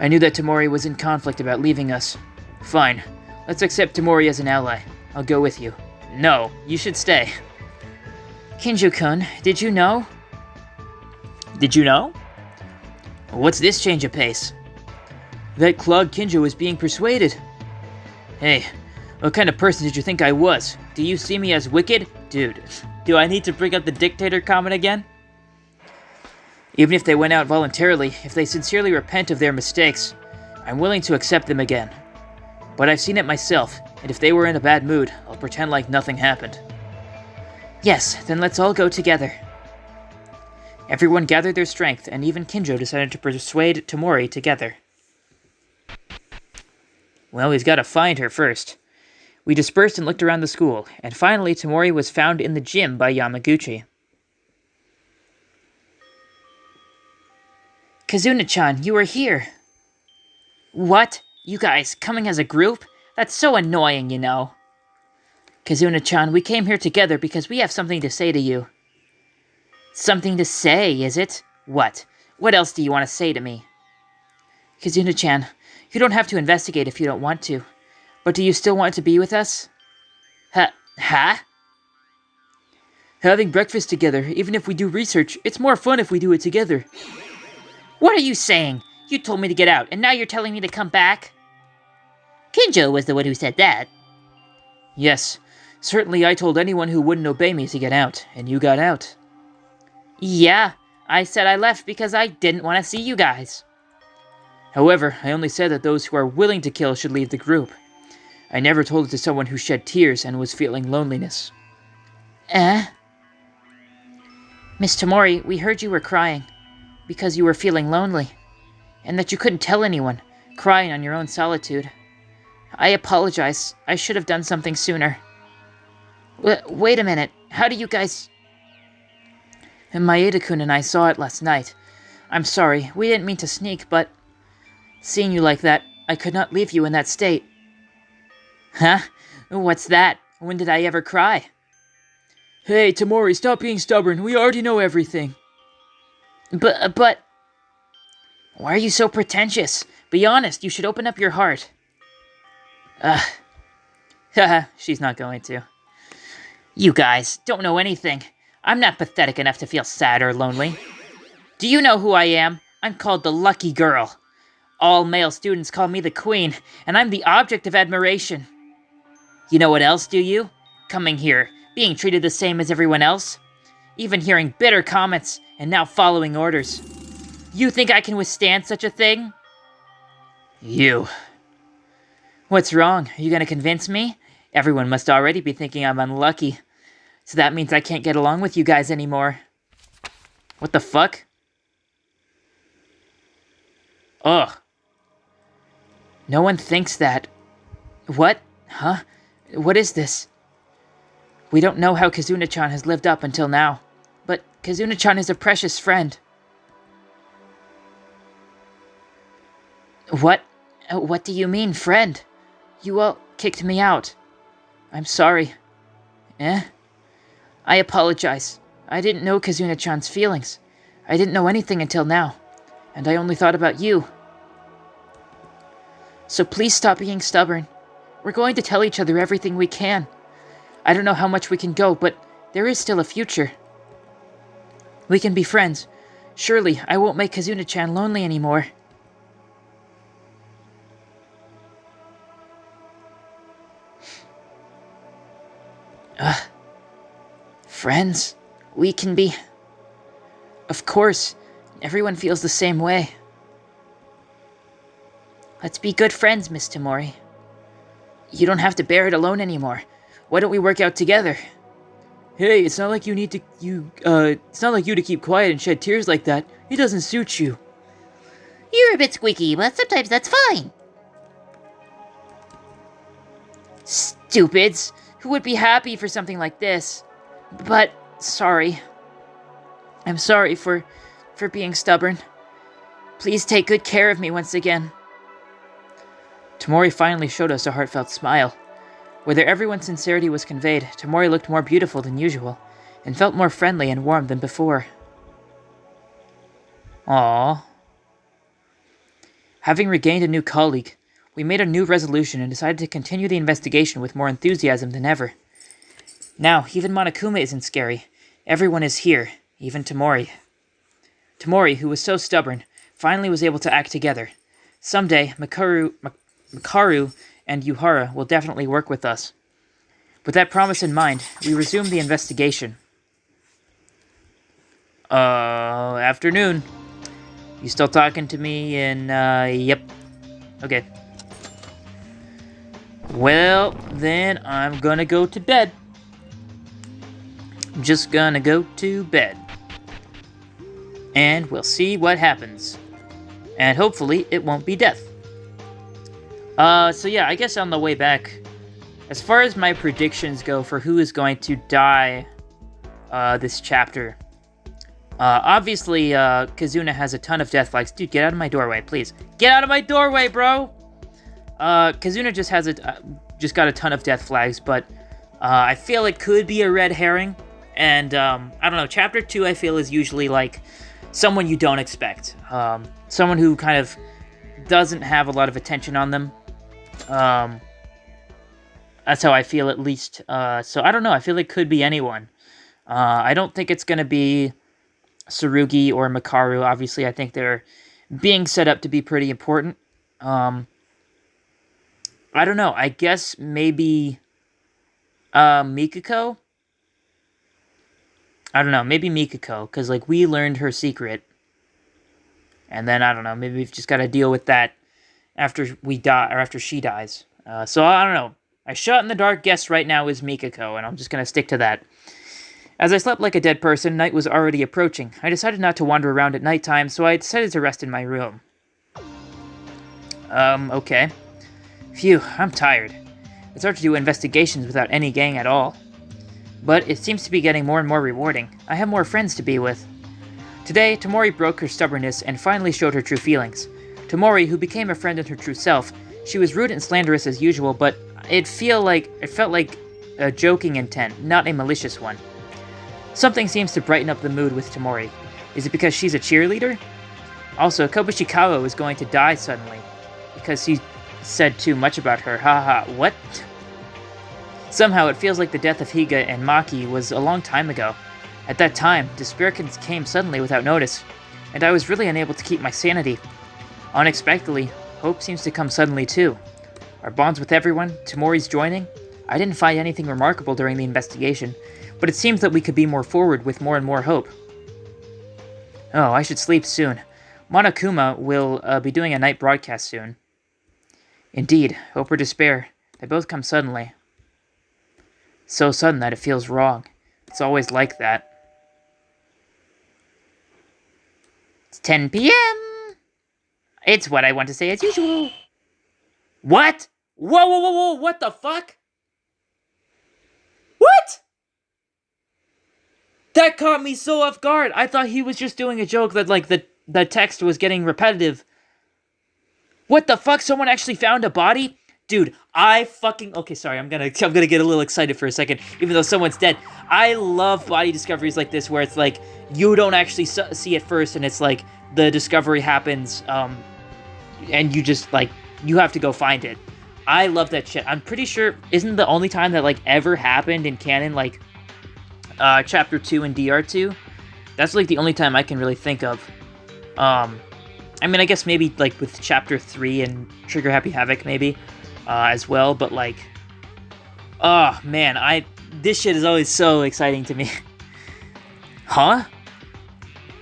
I knew that Tamori was in conflict about leaving us. Fine. Let's accept Tamori as an ally. I'll go with you. No, you should stay. Kinju-kun, did you know? Did you know? What's this change of pace? That clog Kinjo is being persuaded. Hey, what kind of person did you think I was? Do you see me as wicked? Dude, do I need to bring up the dictator comment again? Even if they went out voluntarily, if they sincerely repent of their mistakes, I'm willing to accept them again. But I've seen it myself, and if they were in a bad mood, I'll pretend like nothing happened. Yes, then let's all go together. Everyone gathered their strength, and even Kinjo decided to persuade Tamori together. Well, he's got to find her first. We dispersed and looked around the school, and finally Tamori was found in the gym by Yamaguchi. Kazuna-chan, you are here. What? You guys, coming as a group? That's so annoying, you know. Kazuna-chan, we came here together because we have something to say to you. Something to say, is it? What? What else do you want to say to me? Kazuna-chan, you don't have to investigate if you don't want to. But do you still want to be with us? Huh? Having breakfast together, even if we do research, it's more fun if we do it together. What are you saying? You told me to get out, and now you're telling me to come back? Kinjo was the one who said that. Yes, certainly I told anyone who wouldn't obey me to get out, and you got out. Yeah, I said I left because I didn't want to see you guys. However, I only said that those who are willing to kill should leave the group. I never told it to someone who shed tears and was feeling loneliness. Eh? Miss Tamori, we heard you were crying because you were feeling lonely, and that you couldn't tell anyone, crying on your own solitude. I apologize. I should have done something sooner. Wait a minute. How do you guys... Maeda-kun and I saw it last night. I'm sorry. We didn't mean to sneak, but... Seeing you like that, I could not leave you in that state. Huh? What's that? When did I ever cry? Hey, Tamori, stop being stubborn. We already know everything. But... Why are you so pretentious? Be honest, you should open up your heart. Haha, she's not going to. You guys don't know anything. I'm not pathetic enough to feel sad or lonely. Do you know who I am? I'm called the Lucky Girl. All male students call me the Queen, and I'm the object of admiration. You know what else, do you? Coming here, being treated the same as everyone else. Even hearing bitter comments, and now following orders. You think I can withstand such a thing? You. What's wrong? Are you gonna convince me? Everyone must already be thinking I'm unlucky. So that means I can't get along with you guys anymore. What the fuck? Ugh. No one thinks that. What? Huh? What is this? We don't know how Kazuna-chan has lived up until now. But Kazuna-chan is a precious friend. What? What do you mean, friend? You all kicked me out. I'm sorry. I apologize. I didn't know Kazuna-chan's feelings. I didn't know anything until now. And I only thought about you. So please stop being stubborn. We're going to tell each other everything we can. I don't know how much we can go, but there is still a future. We can be friends. Surely I won't make Kazuna-chan lonely anymore. Friends? We can be... Of course. Everyone feels the same way. Let's be good friends, Miss Tamori. You don't have to bear it alone anymore. Why don't we work out together? Hey, it's not like you need to... it's not like you to keep quiet and shed tears like that. It doesn't suit you. You're a bit squeaky, but sometimes that's fine. Stupids. Who would be happy for something like this? But, sorry. I'm sorry for being stubborn. Please take good care of me once again. Tamori finally showed us a heartfelt smile. Whether everyone's sincerity was conveyed, Tamori looked more beautiful than usual, and felt more friendly and warm than before. Aww. Having regained a new colleague, we made a new resolution and decided to continue the investigation with more enthusiasm than ever. Now, even Monokuma isn't scary. Everyone is here, even Tamori. Tamori, who was so stubborn, finally was able to act together. Someday, Makaru and Yuhara will definitely work with us. With that promise in mind, we resumed the investigation. Afternoon. You still talking to me yep. Okay. Well, then I'm gonna go to bed. I'm just gonna go to bed. And we'll see what happens. And hopefully it won't be death. So yeah, I guess on the way back, as far as my predictions go for who is going to die this chapter, obviously Kazuna has a ton of death flags. Dude, get out of my doorway, please. Get out of my doorway, bro! Kazuna just got a ton of death flags, but I feel it could be a red herring. And I don't know, chapter 2 I feel is usually like someone you don't expect. Someone who kind of doesn't have a lot of attention on them. That's how I feel, at least. So I don't know, I feel it could be anyone. I don't think it's going to be Tsurugi or Makaru. Obviously, I think they're being set up to be pretty important. I don't know, I guess maybe Mikako? I don't know, maybe Mikako, because, like, we learned her secret. And then, I don't know, maybe we've just got to deal with that after we die, or after she dies. So, I don't know. My shot in the dark guess right now is Mikako, and I'm just going to stick to that. As I slept like a dead person, night was already approaching. I decided not to wander around at nighttime, so I decided to rest in my room. Okay. Phew, I'm tired. It's hard to do investigations without any gang at all. But it seems to be getting more and more rewarding. I have more friends to be with. Today, Tamori broke her stubbornness and finally showed her true feelings. Tamori, who became a friend in her true self, she was rude and slanderous as usual, but it felt like a joking intent, not a malicious one. Something seems to brighten up the mood with Tamori. Is it because she's a cheerleader? Also, Kobushikawa was going to die suddenly because he said too much about her. Haha, what? Somehow it feels like the death of Higa and Maki was a long time ago. At that time, despair came suddenly without notice, and I was really unable to keep my sanity. Unexpectedly, hope seems to come suddenly too. Our bonds with everyone, Tamori's joining. I didn't find anything remarkable during the investigation, but it seems that we could be more forward with more and more hope. Oh, I should sleep soon. Monokuma will be doing a night broadcast soon. Indeed, hope or despair, they both come suddenly. So sudden that it feels wrong. It's always like that. It's 10 p.m. It's what I want to say as usual. What? Whoa, whoa, whoa, whoa, what the fuck? What? That caught me so off guard. I thought he was just doing a joke that, like, the text was getting repetitive. What the fuck? Someone actually found a body? Dude, I fucking... Okay, sorry, I'm gonna get a little excited for a second, even though someone's dead. I love body discoveries like this, where it's like, you don't actually see it first, and it's like, the discovery happens, and you just, like, you have to go find it. I love that shit. I'm pretty sure, isn't the only time that, like, ever happened in canon, like, Chapter 2 and DR2? That's, like, the only time I can really think of. I mean, I guess maybe, like, with Chapter 3 and Trigger Happy Havoc, maybe, as well, but, like, oh, man, this shit is always so exciting to me. Huh?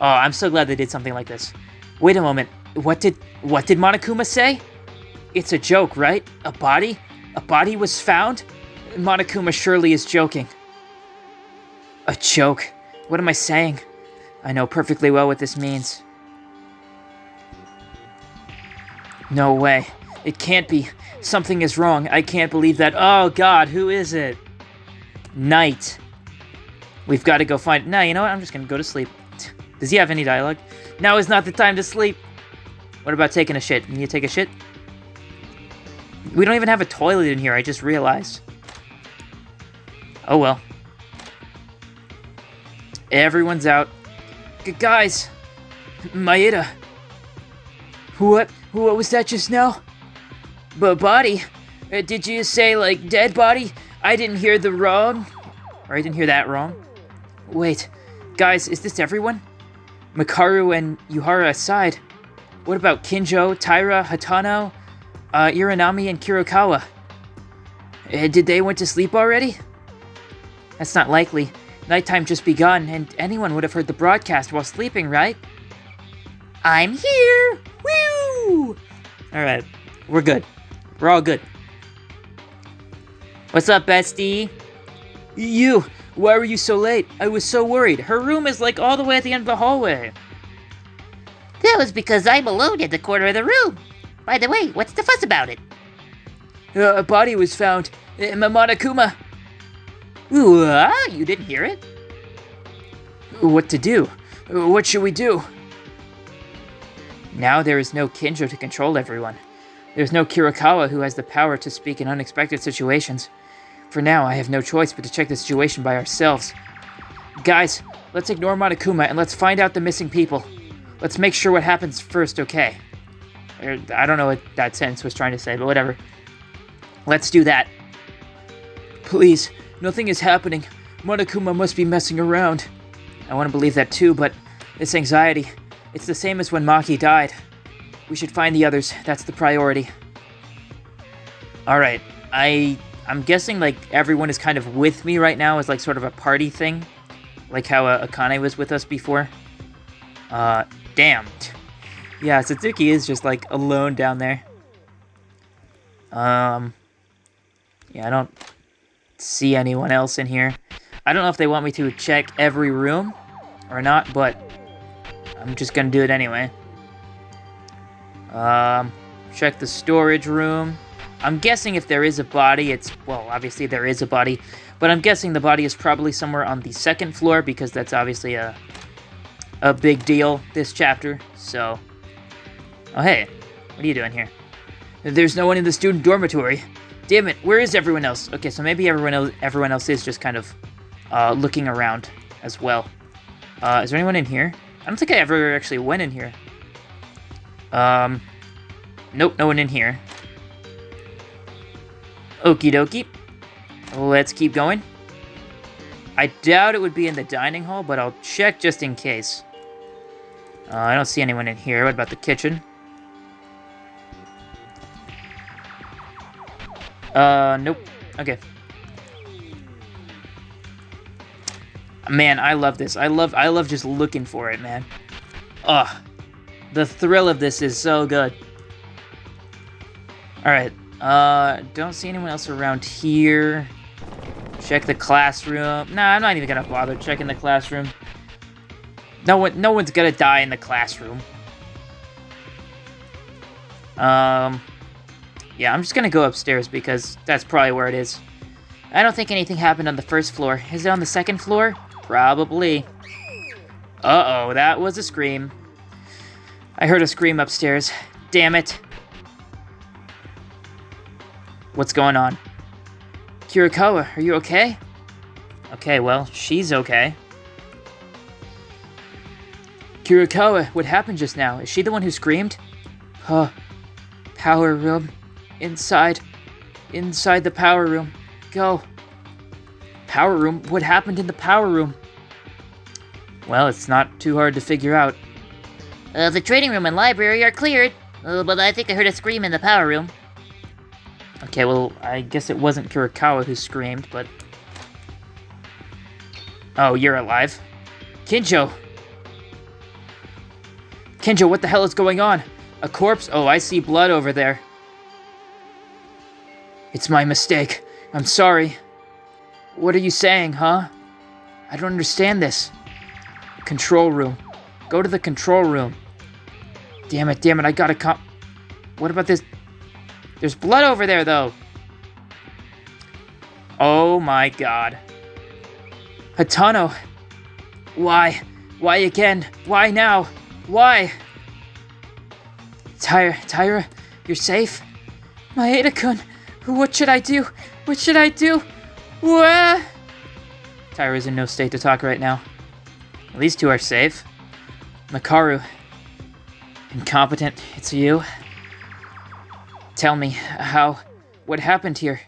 Oh, I'm so glad they did something like this. Wait a moment, what did Monokuma say? It's a joke, right? A body? A body was found? Monokuma surely is joking. A joke? What am I saying? I know perfectly well what this means. No way. It can't be. Something is wrong. I can't believe that. Oh god, who is it? Knight. We've got to go find... No, you know what? I'm just going to go to sleep. Does he have any dialogue? Now is not the time to sleep. What about taking a shit? Can you take a shit? We don't even have a toilet in here, I just realized. Oh well. Everyone's out. Guys! Maeda! What was that just now? Body? Did you say, like, dead body? I didn't hear the wrong... Or I didn't hear that wrong. Wait. Guys, is this everyone? Makaru and Yuhara aside. What about Kinjo, Taira, Hatano, Iranami, and Kirokawa? Did they went to sleep already? That's not likely. Nighttime just begun, and anyone would have heard the broadcast while sleeping, right? I'm here! Woo! Alright, we're good. We're all good. What's up, bestie? You! Why were you so late? I was so worried. Her room is, like, all the way at the end of the hallway. That was because I'm alone in the corner of the room. By the way, what's the fuss about it? A body was found. Monokuma. You didn't hear it? What to do? What should we do? Now there is no Kinjo to control everyone. There's no Kirokawa who has the power to speak in unexpected situations. For now, I have no choice but to check the situation by ourselves. Guys, let's ignore Monokuma and let's find out the missing people. Let's make sure what happens first, okay? I don't know what that sentence was trying to say, but whatever. Let's do that. Please, nothing is happening. Monokuma must be messing around. I want to believe that too, but this anxiety, it's the same as when Maki died. We should find the others. That's the priority. Alright, I'm guessing, like, everyone is kind of with me right now as, like, sort of a party thing. Like how Akane was with us before. Damn. Yeah, Satsuki is just, like, alone down there. Yeah, I don't see anyone else in here. I don't know if they want me to check every room or not, but I'm just gonna do it anyway. Check the storage room. I'm guessing if there is a body, well, obviously there is a body, but I'm guessing the body is probably somewhere on the second floor because that's obviously a big deal this chapter, so... Oh, hey, what are you doing here? There's no one in the student dormitory. Damn it, where is everyone else? Okay, so maybe everyone else is just kind of looking around as well. Is there anyone in here? I don't think I ever actually went in here. Nope, no one in here. Okie dokie. Let's keep going. I doubt it would be in the dining hall, but I'll check just in case. I don't see anyone in here. What about the kitchen? Nope. Okay. Man, I love this. I love just looking for it, man. Ugh. The thrill of this is so good. Alright. Don't see anyone else around here. Check the classroom. Nah, I'm not even gonna bother checking the classroom. No one's gonna die in the classroom. Yeah, I'm just gonna go upstairs because that's probably where it is. I don't think anything happened on the first floor. Is it on the second floor? Probably. Uh-oh, that was a scream. I heard a scream upstairs. Damn it. What's going on? Kirikawa, are you okay? Okay, well, she's okay. Kirikawa, what happened just now? Is she the one who screamed? Power room. Inside the power room. Go. Power room? What happened in the power room? Well, it's not too hard to figure out. The training room and library are cleared, but I think I heard a scream in the power room. Okay, well, I guess it wasn't Kirikawa who screamed, but... Oh, you're alive. Kinjo! Kinjo, what the hell is going on? A corpse? Oh, I see blood over there. It's my mistake. I'm sorry. What are you saying, huh? I don't understand this. Control room. Go to the control room. Damn it, I gotta come... What about this? There's blood over there, though. Oh my god. Hatano. Why? Why again? Why now? Why? Taira, you're safe? Maeda-kun, what should I do? What should I do? What? Taira's in no state to talk right now. These two are safe. Makaru. Incompetent, it's you. Tell me, what happened here?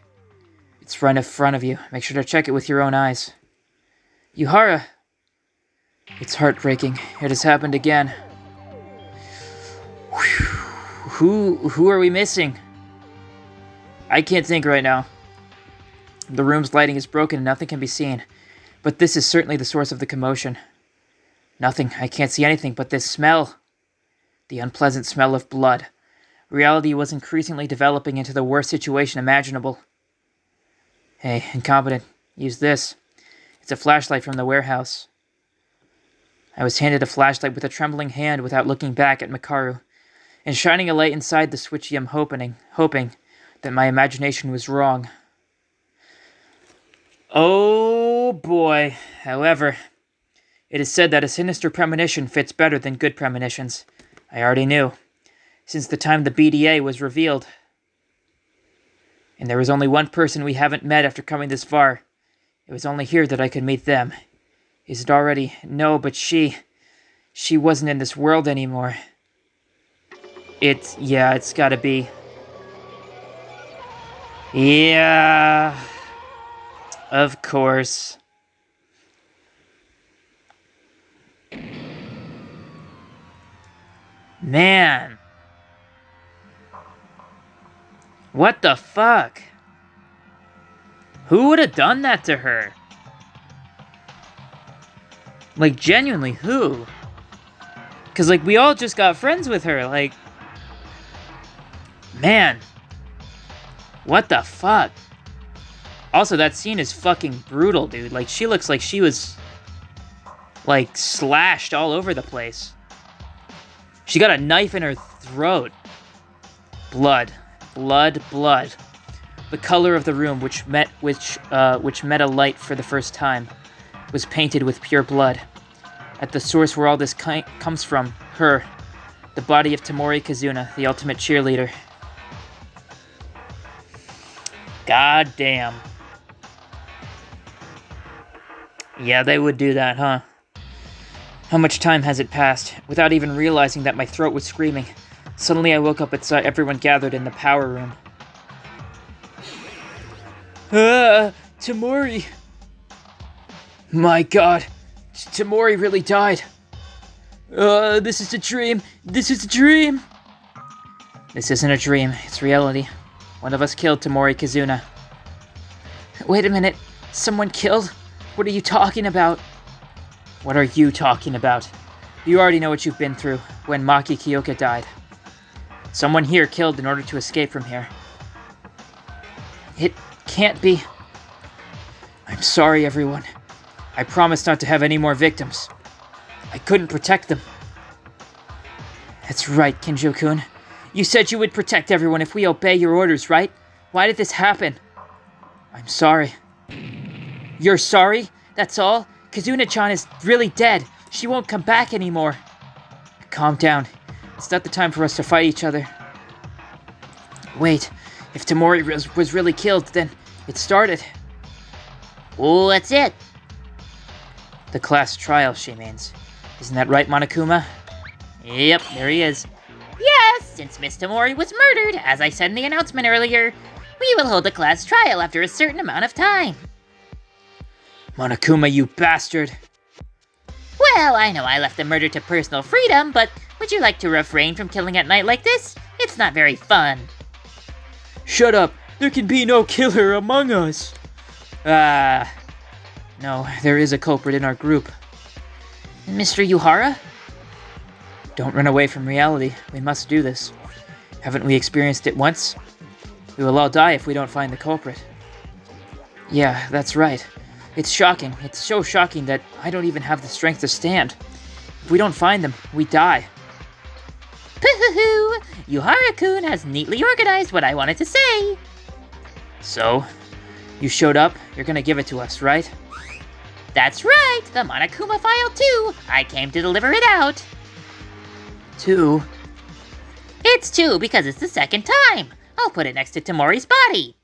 It's right in front of you. Make sure to check it with your own eyes. Yuhara. It's heartbreaking. It has happened again. Who are we missing? I can't think right now. The room's lighting is broken and nothing can be seen. But this is certainly the source of the commotion. Nothing. I can't see anything but this smell. The unpleasant smell of blood. Reality was increasingly developing into the worst situation imaginable. Hey, incompetent. Use this. It's a flashlight from the warehouse. I was handed a flashlight with a trembling hand without looking back at Makaru, and shining a light inside the switchium hoping that my imagination was wrong. Oh boy. However, it is said that a sinister premonition fits better than good premonitions. I already knew, since the time the BDA was revealed. And there was only one person we haven't met after coming this far. It was only here that I could meet them. Is it already? No, but she wasn't in this world anymore. It's gotta be. Yeah. Of course. Man. What the fuck? Who would have done that to her? Like, genuinely, who? Because, like, we all just got friends with her, like... Man. What the fuck? Also, that scene is fucking brutal, dude. Like, she looks like she was, like, slashed all over the place. She got a knife in her throat. Blood. Blood, blood. The color of the room, which met a light for the first time, was painted with pure blood. At the source where all this comes from, her, the body of Tamori Kazuna, the ultimate cheerleader. God damn. Yeah, they would do that, huh? How much time has it passed, without even realizing that my throat was screaming? Suddenly I woke up and saw everyone gathered in the power room. Tamori! My god, Tamori really died. This is a dream. This is a dream. This isn't a dream, it's reality. One of us killed Tamori Kazuna. Wait a minute, someone killed? What are you talking about? What are you talking about? You already know what you've been through when Maki Kyoka died. Someone here killed in order to escape from here. It can't be. I'm sorry, everyone. I promised not to have any more victims. I couldn't protect them. That's right, Kinjo-kun. You said you would protect everyone if we obey your orders, right? Why did this happen? I'm sorry. You're sorry? That's all? Kazuna-chan is really dead. She won't come back anymore. Calm down. It's not the time for us to fight each other. Wait, if Tamori was really killed, then it started. What's it? The class trial, she means. Isn't that right, Monokuma? Yep, there he is. Yes, since Miss Tamori was murdered, as I said in the announcement earlier, we will hold a class trial after a certain amount of time. Monokuma, you bastard! Well, I know I left the murder to personal freedom, but would you like to refrain from killing at night like this? It's not very fun. Shut up! There can be no killer among us! No, there is a culprit in our group. Mr. Yuhara? Don't run away from reality. We must do this. Haven't we experienced it once? We will all die if we don't find the culprit. Yeah, that's right. It's shocking. It's so shocking that I don't even have the strength to stand. If we don't find them, we die. Pooh-hoo-hoo! Yuhara-kun has neatly organized what I wanted to say. So, you showed up, you're gonna give it to us, right? That's right, the Monokuma File 2. I came to deliver it out. 2? It's 2 because it's the second time. I'll put it next to Tamori's body.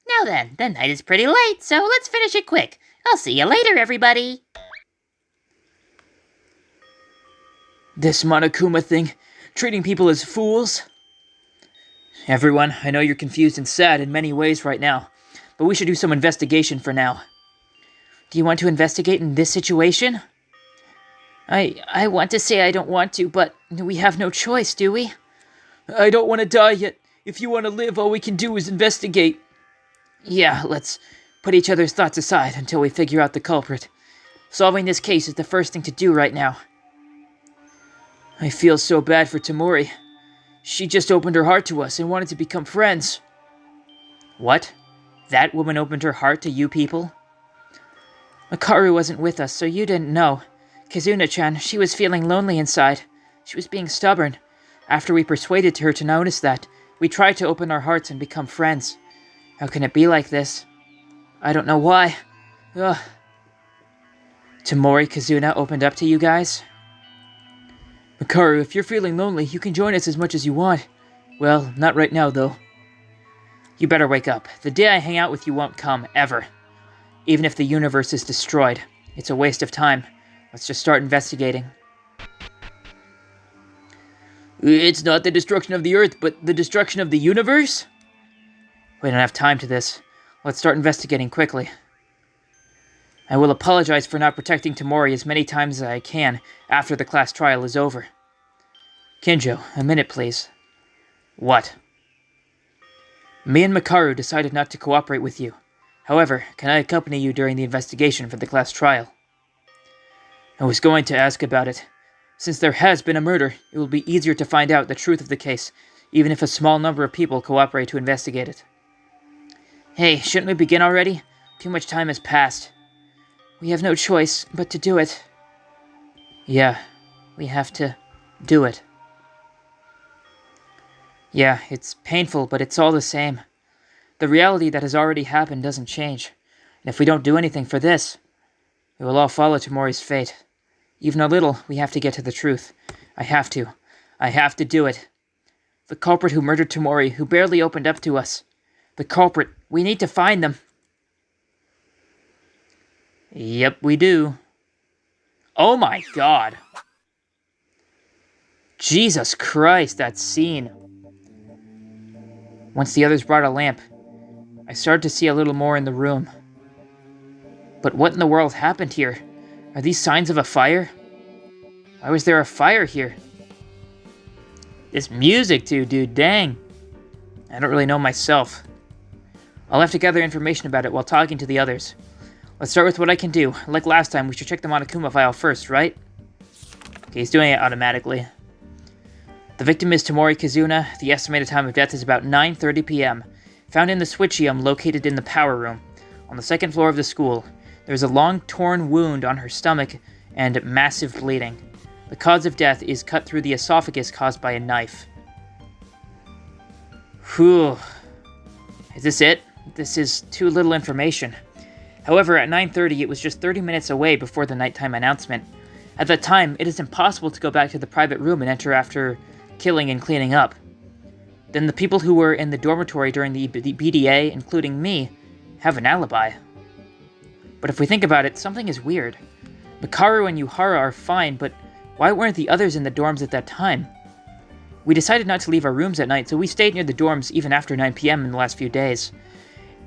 Now then, the night is pretty late, so let's finish it quick. I'll see you later, everybody. This Monokuma thing, treating people as fools? Everyone, I know you're confused and sad in many ways right now, but we should do some investigation for now. Do you want to investigate in this situation? I want to say I don't want to, but we have no choice, do we? I don't want to die yet. If you want to live, all we can do is investigate. Yeah, let's put each other's thoughts aside until we figure out the culprit. Solving this case is the first thing to do right now. I feel so bad for Tamori. She just opened her heart to us and wanted to become friends. What? That woman opened her heart to you people? Makaru wasn't with us, so you didn't know. Kazuna-chan, she was feeling lonely inside. She was being stubborn. After we persuaded her to notice that, we tried to open our hearts and become friends. How can it be like this? I don't know why. Ugh. Tamori Kazuna opened up to you guys? Makaru, if you're feeling lonely, you can join us as much as you want. Well, not right now, though. You better wake up. The day I hang out with you won't come, ever. Even if the universe is destroyed, it's a waste of time. Let's just start investigating. It's not the destruction of the Earth, but the destruction of the universe? We don't have time to this. Let's start investigating quickly. I will apologize for not protecting Tamori as many times as I can after the class trial is over. Kinjo, a minute please. What? Me and Makaru decided not to cooperate with you. However, can I accompany you during the investigation for the class trial? I was going to ask about it. Since there has been a murder, it will be easier to find out the truth of the case, even if a small number of people cooperate to investigate it. Hey, shouldn't we begin already? Too much time has passed. We have no choice but to do it. Yeah, we have to do it. Yeah, it's painful, but it's all the same. The reality that has already happened doesn't change, and if we don't do anything for this, we will all follow Tamori's fate. Even a little, we have to get to the truth. I have to. I have to do it. The culprit who murdered Tamori, who barely opened up to us. The culprit. We need to find them. Yep, we do. Oh my god. Jesus Christ, that scene. Once the others brought a lamp, I started to see a little more in the room. But what in the world happened here? Are these signs of a fire? Why was there a fire here? This music too, dude, dang. I don't really know myself. I'll have to gather information about it while talking to the others. Let's start with what I can do. Like last time, we should check the Monokuma file first, right? Okay, he's doing it automatically. The victim is Tomori Kizuna. The estimated time of death is about 9:30 p.m. Found in the switchium located in the power room, on the second floor of the school. There is a long torn wound on her stomach and massive bleeding. The cause of death is cut through the esophagus caused by a knife. Whew. Is this it? This is too little information. However, at 9:30, it was just 30 minutes away before the nighttime announcement. At that time, it is impossible to go back to the private room and enter after killing and cleaning up. Then the people who were in the dormitory during the BDA, including me, have an alibi. But if we think about it, something is weird. Mikaru and Yuhara are fine, but why weren't the others in the dorms at that time? We decided not to leave our rooms at night, so we stayed near the dorms even after 9 p.m. in the last few days.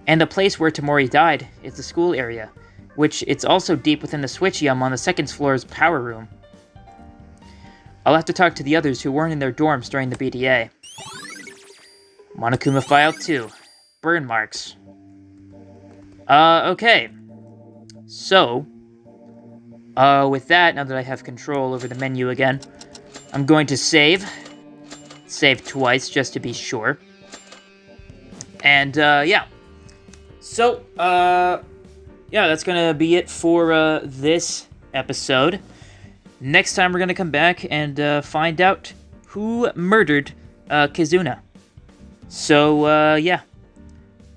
And the place where Tomori died is the school area, which it's also deep within the switchium on the second floor's power room. I'll have to talk to the others who weren't in their dorms during the BDA. Monokuma File 2. Burn marks. Okay. So, with that, now that I have control over the menu again, I'm going to save. Save twice, just to be sure. And, yeah. So, yeah, that's gonna be it for, this episode. Next time we're gonna come back and, find out who murdered, Kizuna. So, yeah.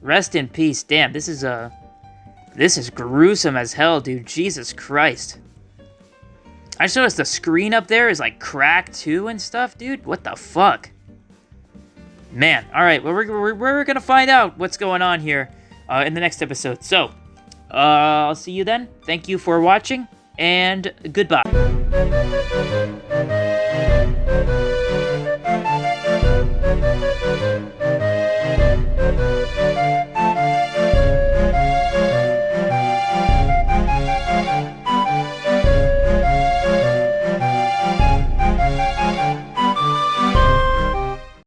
Rest in peace. Damn, this is gruesome as hell, dude. Jesus Christ. I just noticed the screen up there is, like, cracked, too, and stuff, dude. What the fuck? Man, alright, well, we're gonna find out what's going on here, in the next episode. So, I'll see you then. Thank you for watching, and goodbye.